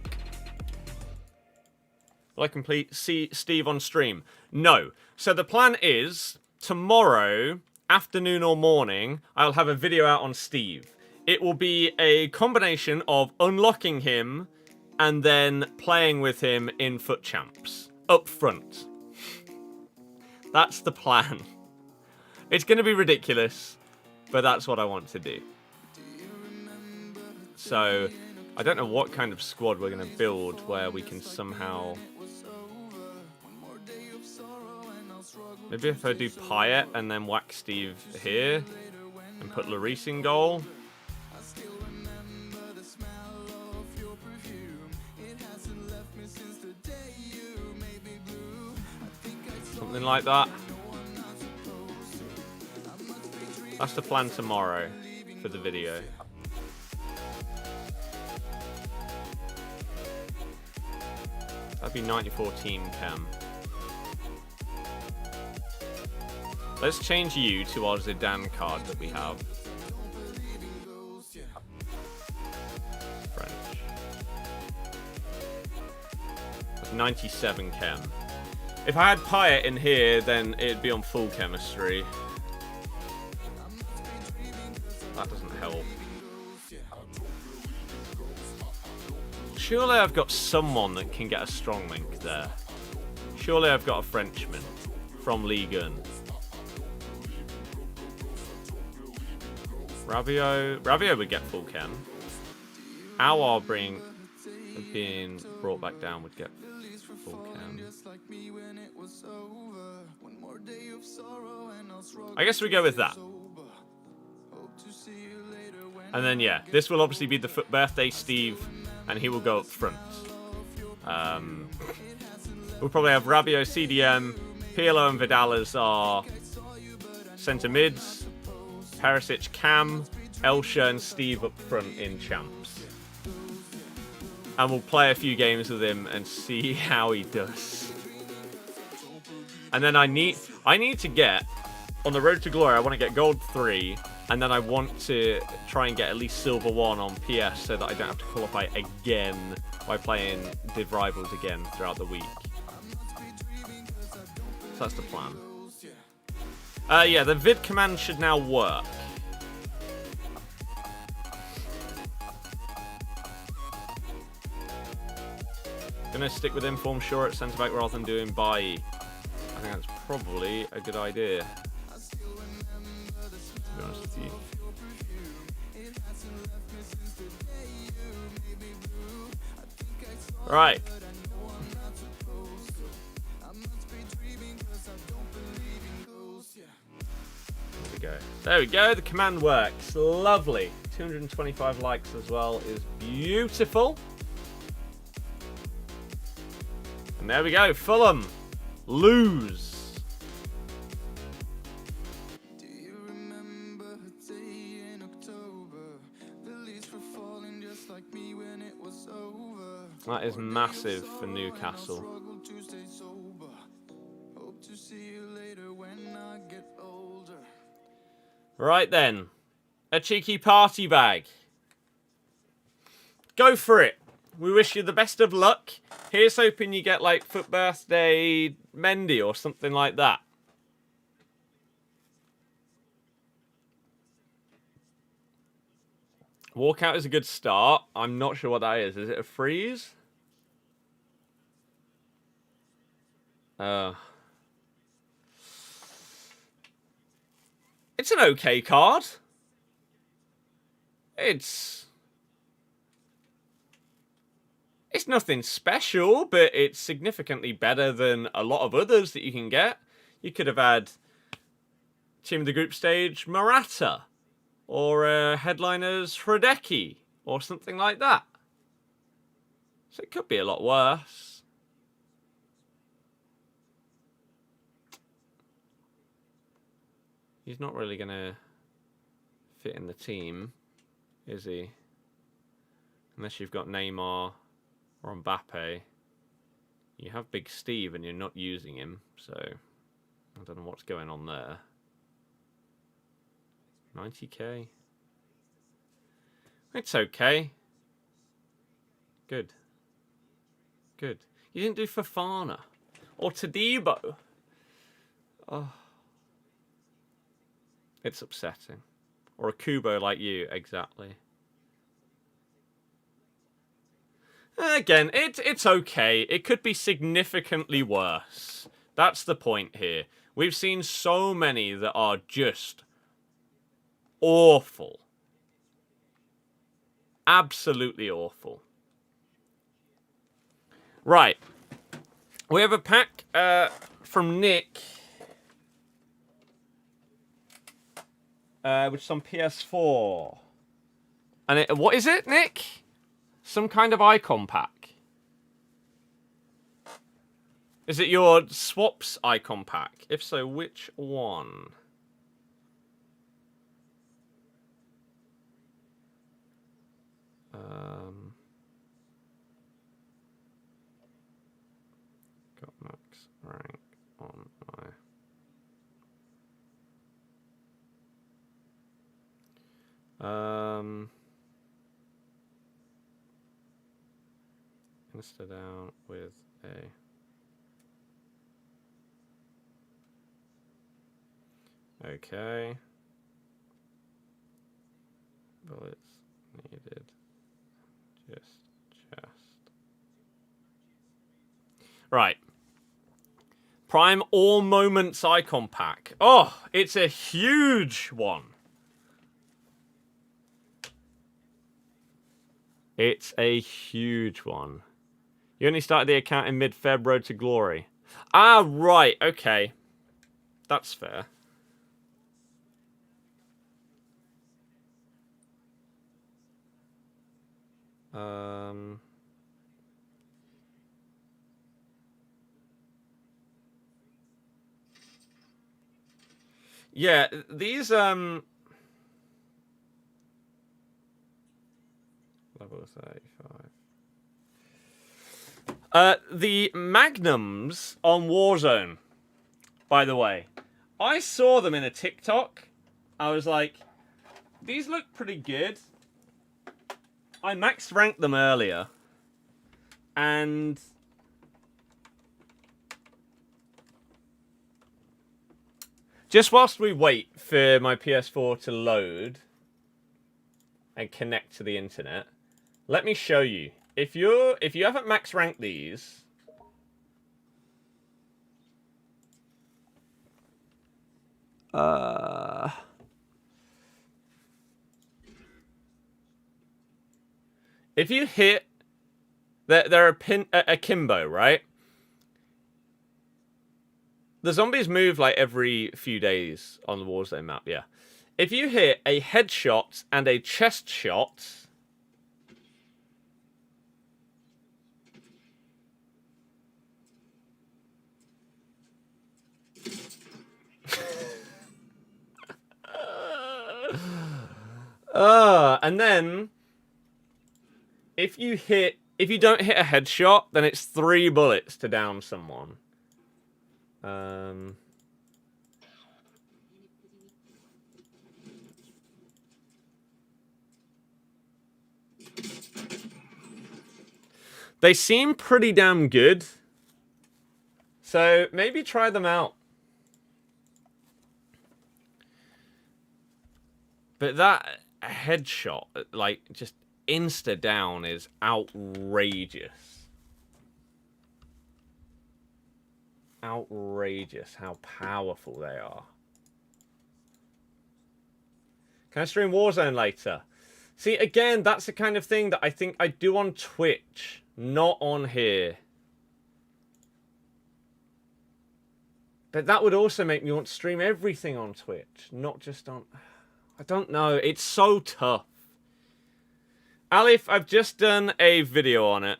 Will I see Steve on stream? No. So the plan is, tomorrow, afternoon or morning, I'll have a video out on Steve. It will be a combination of unlocking him and then playing with him in FUT Champs. Up front. That's the plan. It's going to be ridiculous, but that's what I want to do. So, I don't know what kind of squad we're going to build where we can somehow... Maybe if I do Payet and then whack Steve here and put Lloris in goal. Something like that. That's the plan tomorrow for the video. That'd be 94 team chem. Let's change you to our Zidane card that we have. French. That's 97 chem. If I had Payet in here, then it'd be on full chemistry. That doesn't help. Surely I've got someone that can get a strong link there. Surely I've got a Frenchman from Ligue 1. Rabiot would get full chem. Our being brought back down would get full chem. I guess we go with that. And then, yeah, this will obviously be the FUT birthday Steve, and he will go up front. We'll probably have Rabiot, CDM, Pirlo and Vidal as our centre mids. Perisic, Cam, Elsha and Steve up front in Champs. And we'll play a few games with him and see how he does. And then I need to get, on the Road to Glory, I want to get Gold 3, and then I want to try and get at least Silver 1 on PS so that I don't have to qualify again by playing Div Rivals again throughout the week. So that's the plan. Yeah, the vid command should now work. Gonna stick with Inform Sure at centre back rather than doing Birdie. I think that's probably a good idea. To be honest with you. Right. Here we go. There we go. The command works. Lovely. 225 likes as well is beautiful. And there we go. Fulham lose. That is massive for Newcastle. Right then. A cheeky party bag. Go for it. We wish you the best of luck. Here's hoping you get like FUT Birthday Mendy or something like that. Walkout is a good start. I'm not sure what that is. Is it a freeze? It's an okay card. It's nothing special, but it's significantly better than a lot of others that you can get. You could have had Team of the Group Stage Morata, or Headliners Hradecki, or something like that. So it could be a lot worse. He's not really going to fit in the team, is he? Unless you've got Neymar or Mbappe. You have Big Steve and you're not using him, so I don't know what's going on there. 90k. It's okay. Good. Good. You didn't do Fofana or Todibo. Oh. It's upsetting. Or a Kubo like you, exactly. Again, it's okay. It could be significantly worse. That's the point here. We've seen so many that are just awful. Absolutely awful. Right. We have a pack from Nick. Which is on PS4. And what is it, Nick? Some kind of icon pack. Is it your swaps icon pack? If so, which one? Got max rank on my... Insta down with a... Okay. Bullets needed. Just chest. Right. Prime All Moments icon pack. Oh, it's a huge one. It's a huge one. You only started the account in mid-Feb, Road to Glory. Ah, right. Okay. That's fair. Yeah, these, level 35. The Magnums on Warzone, by the way. I saw them in a TikTok. I was like, these look pretty good. I max ranked them earlier. And just whilst we wait for my PS4 to load and connect to the internet, let me show you. If you haven't max ranked these, if you hit, they're a Kimbo, right? The zombies move like every few days on the Warzone map, yeah. If you hit a headshot and a chest shot... and then... If you don't hit a headshot, then it's 3 bullets to down someone. They seem pretty damn good. So maybe try them out. But that headshot, like, just insta down is outrageous. Outrageous how powerful they are. Can I stream Warzone later? See, again, that's the kind of thing that I think I do on Twitch, not on here. But that would also make me want to stream everything on Twitch, not just on... I don't know. It's so tough. Alif, I've just done a video on it.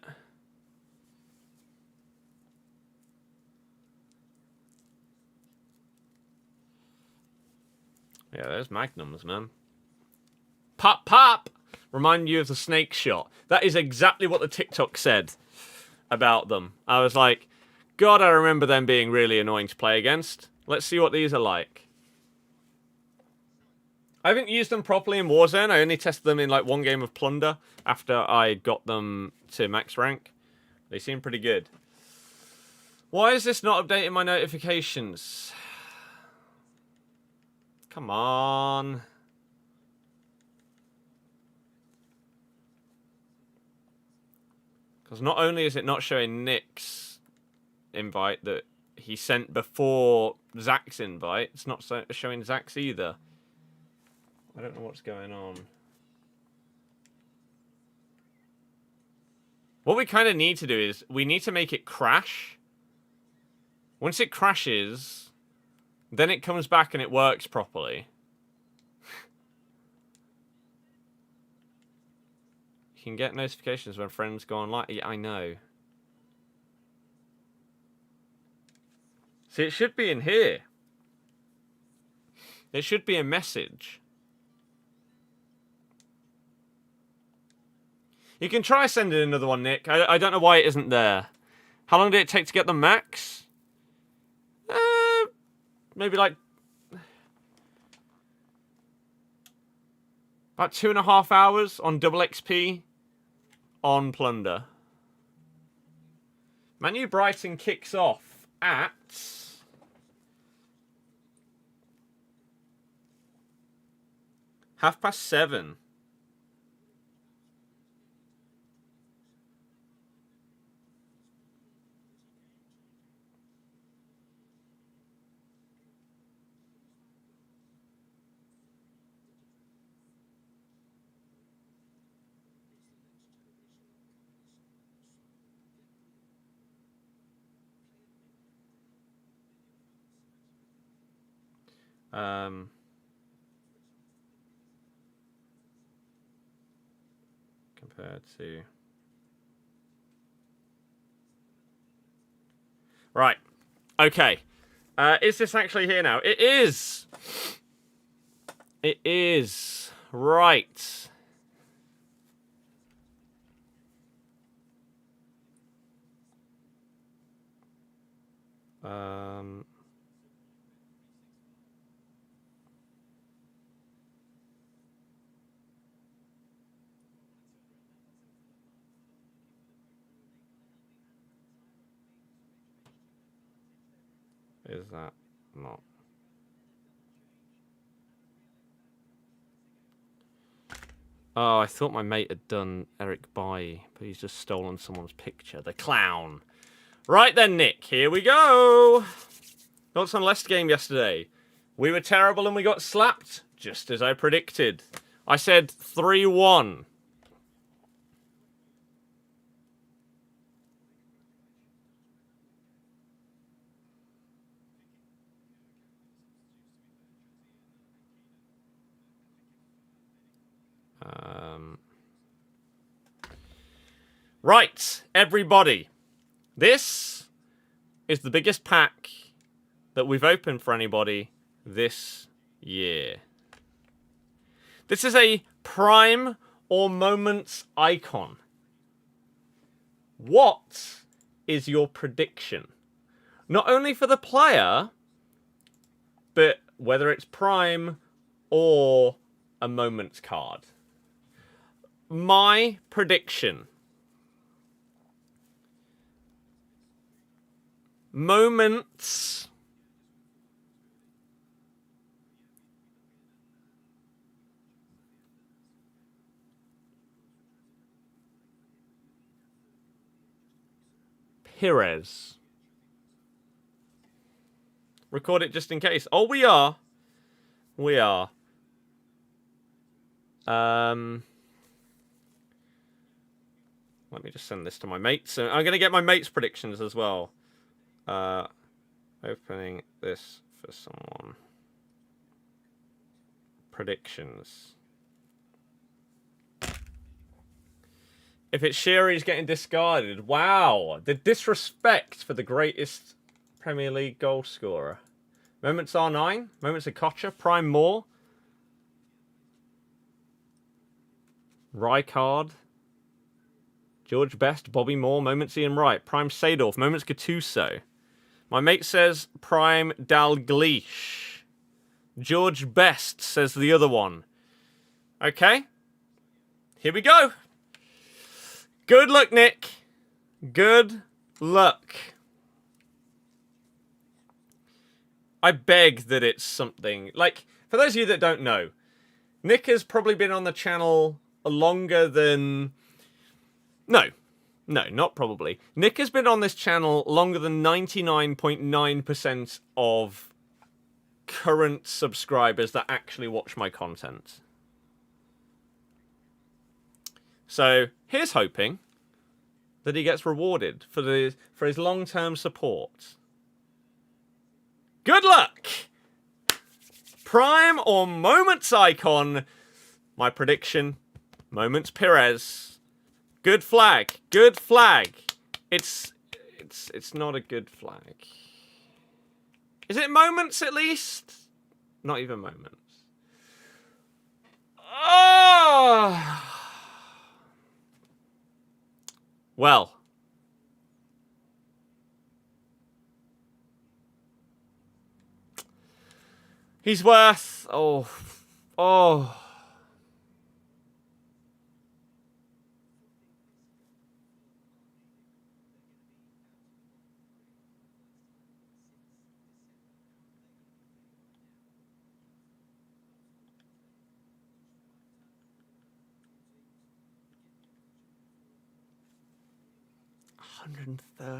Yeah, there's magnums, man. Pop, pop! Remind you of the snake shot. That is exactly what the TikTok said about them. I was like, God, I remember them being really annoying to play against. Let's see what these are like. I haven't used them properly in Warzone. I only tested them in like 1 game of Plunder after I got them to max rank. They seem pretty good. Why is this not updating my notifications? Come on. Because not only is it not showing Nick's invite that he sent before Zach's invite, it's not showing Zach's either. I don't know what's going on. What we kind of need to do is we need to make it crash. Once it crashes, then it comes back and it works properly. You can get notifications when friends go online. Yeah, I know. See, it should be in here. It should be a message. You can try sending another one, Nick. I don't know why it isn't there. How long did it take to get the max? Maybe like... about 2.5 hours on double XP on Plunder. Manu Brighton kicks off at... 7:30. Compared to... Right. Okay. Is this actually here now? It is! It is. Right. Is that not? Oh, I thought my mate had done Eric Bailly, but he's just stolen someone's picture. The clown. Right then, Nick, here we go. Thoughts on Leicester game yesterday? We were terrible and we got slapped, just as I predicted. I said 3-1. Right, everybody. This is the biggest pack that we've opened for anybody this year. This is a Prime or Moments icon. What is your prediction? Not only for the player, but whether it's Prime or a Moments card. My prediction. Moments. Perez. Record it just in case. Oh, we are. We are. Let me just send this to my mates. I'm going to get my mates' predictions as well. Opening this for someone. Predictions. If it's Shearer, he's getting discarded. Wow. The disrespect for the greatest Premier League goal scorer. Moments R9. Moments of Kocha. Prime Moore. Rijkaard. George Best. Bobby Moore. Moments Ian Wright. Prime Seedorf. Moments Gattuso. My mate says Prime Dalglish. George Best says the other one. Okay. Here we go. Good luck, Nick. Good luck. I beg that it's something... Like, for those of you that don't know, Nick has probably been on the channel longer than... No, not probably. Nick has been on this channel longer than 99.9% of current subscribers that actually watch my content. So, here's hoping that he gets rewarded for his long-term support. Good luck! Prime or Moments icon. My prediction, Moments Perez. Good flag. Good flag. It's not a good flag. Is it Moments at least? Not even Moments. Oh! Well. He's worth... Oh.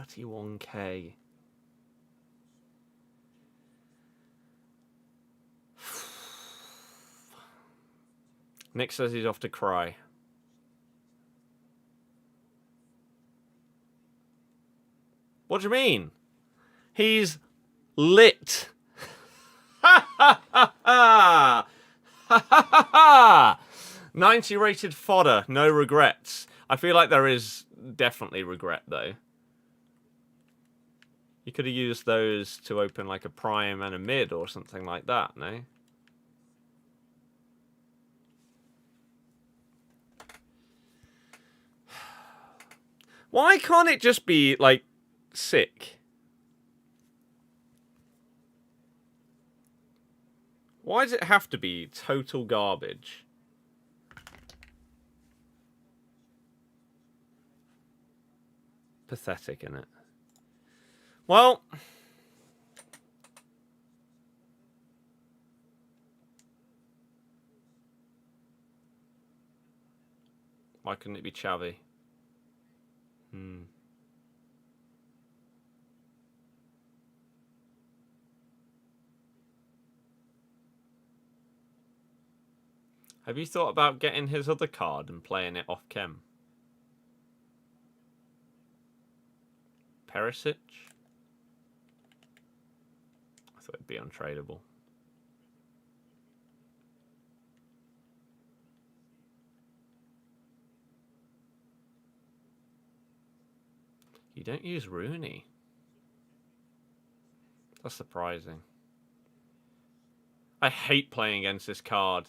131k. Nick says he's off to cry. What do you mean? He's lit. Ha ha ha ha! Ha ha ha ha! 90 rated fodder, no regrets. I feel like there is definitely regret though. You could have used those to open like a prime and a mid or something like that, no? Why can't it just be, like, sick? Why does it have to be total garbage? Pathetic, innit? Well... Why couldn't it be Xavi? Have you thought about getting his other card and playing it off chem? Perisic? I thought it'd be untradeable. You don't use Rooney. That's surprising. I hate playing against this card.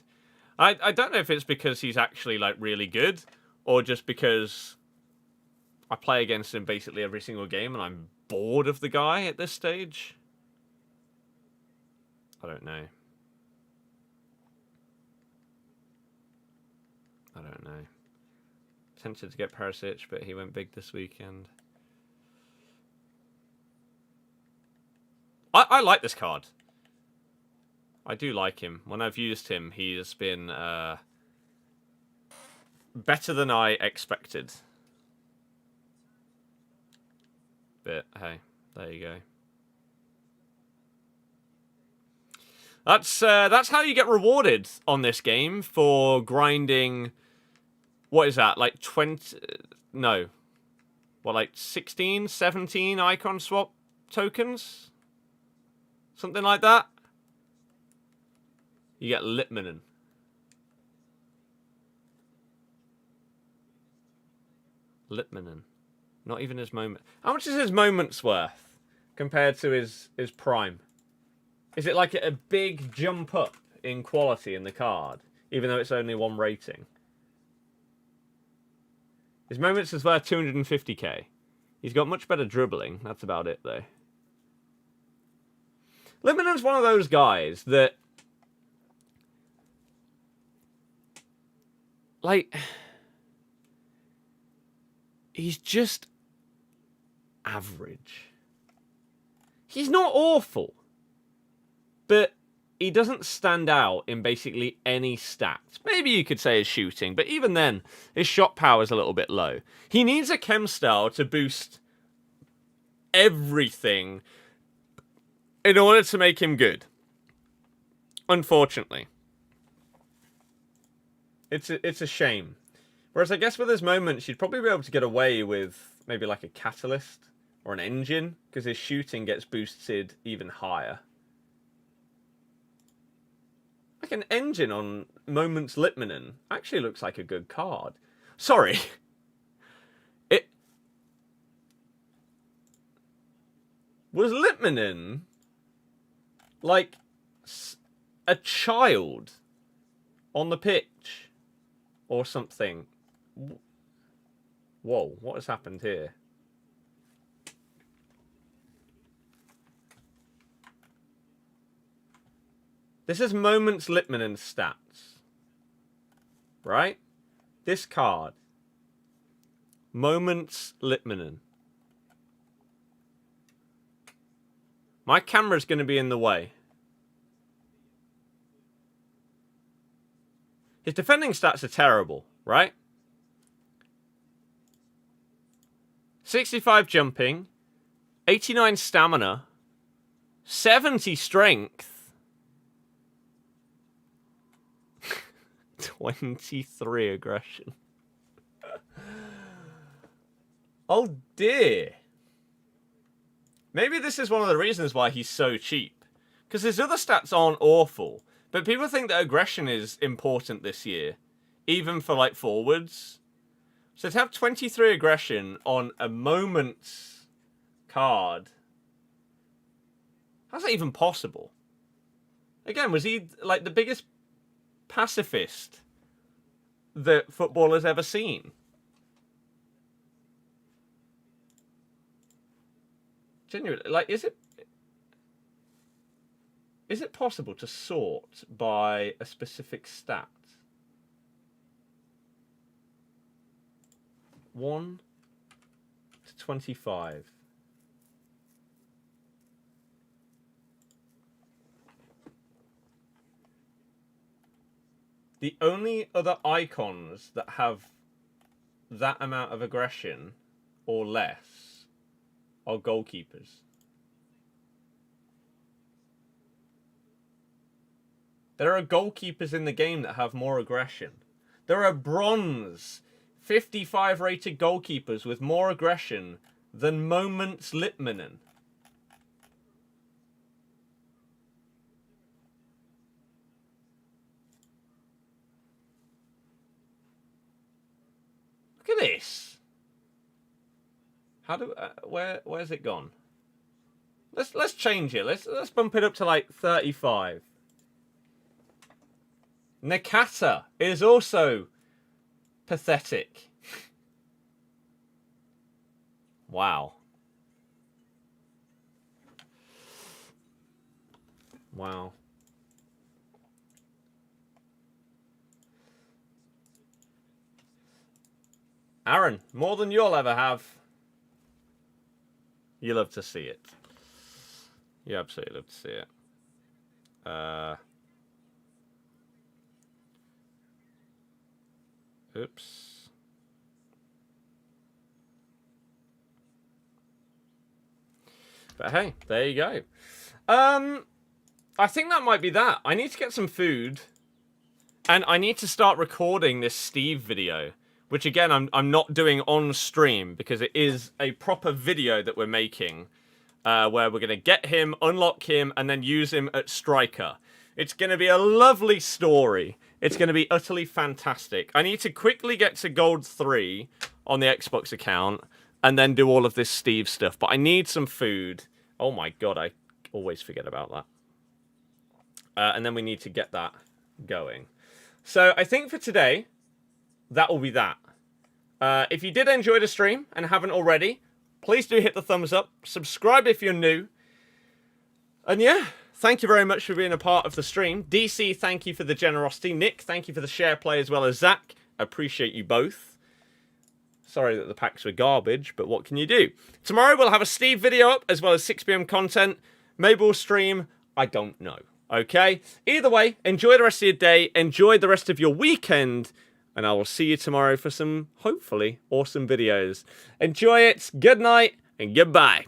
I don't know if it's because he's actually like really good, or just because I play against him basically every single game and I'm bored of the guy at this stage. I don't know. I don't know. Tempted to get Perisic, but he went big this weekend. I like this card. I do like him. When I've used him, he has been better than I expected. But hey, there you go. That's how you get rewarded on this game for grinding. What is that? Like 20? No. What, like 16, 17 icon swap tokens? Something like that. You get Litmanen. Litmanen. Not even his moment. How much is his moments worth compared to his prime? Is it like a big jump up in quality in the card, even though it's only one rating? His moments is worth 250k. He's got much better dribbling. That's about it, though. Litmanen's one of those guys that, like, he's just average. He's not awful, but he doesn't stand out in basically any stats. Maybe you could say his shooting, but even then, his shot power is a little bit low. He needs a chem style to boost everything in order to make him good. Unfortunately. It's a shame. Whereas I guess with his moments, you'd probably be able to get away with maybe like a catalyst or an engine, because his shooting gets boosted even higher. Like an engine on Moments Litmanen actually looks like a good card. Sorry. Was Litmanen like a child on the pitch or something? Whoa, what has happened here? This is Moments Litmanen stats. Right? This card. Moments Litmanen. My camera's going to be in the way. His defending stats are terrible, right? 65 jumping, 89 stamina, 70 strength, 23 aggression. Oh dear. Maybe this is one of the reasons why he's so cheap. Because his other stats aren't awful. But people think that aggression is important this year. Even for, like, forwards. So to have 23 aggression on a Moments card... how's that even possible? Again, was he, like, the biggest pacifist that football has ever seen? Genuinely, like, is it possible to sort by a specific stat? 1 to 25. The only other icons that have that amount of aggression or less are goalkeepers. There are goalkeepers in the game that have more aggression. There are bronze 55 rated goalkeepers with more aggression than Moments Litmanen. Look at this. How do where's it gone? Let's change it. Let's bump it up to like 35. Nakata is also pathetic. Wow. Wow. Aaron, more than you'll ever have. You love to see it. You absolutely love to see it. Oops. But hey, there you go. I think that might be that. I need to get some food. And I need to start recording this Steve video. Which again, I'm not doing on stream. Because it is a proper video that we're making. Where we're going to get him, unlock him, and then use him at Striker. It's going to be a lovely story. It's going to be utterly fantastic. I need to quickly get to Gold 3 on the Xbox account. And then do all of this Steve stuff. But I need some food. Oh my god, I always forget about that. And then we need to get that going. So I think for today, that will be that. If you did enjoy the stream and haven't already, please do hit the thumbs up. Subscribe if you're new. And yeah, thank you very much for being a part of the stream. DC, thank you for the generosity. Nick, thank you for the share play as well as Zach. Appreciate you both. Sorry that the packs were garbage, but what can you do? Tomorrow we'll have a Steve video up as well as 6 PM content. Maybe we'll stream. I don't know. Okay? Either way, enjoy the rest of your day. Enjoy the rest of your weekend. And I will see you tomorrow for some, hopefully, awesome videos. Enjoy it. Good night and goodbye.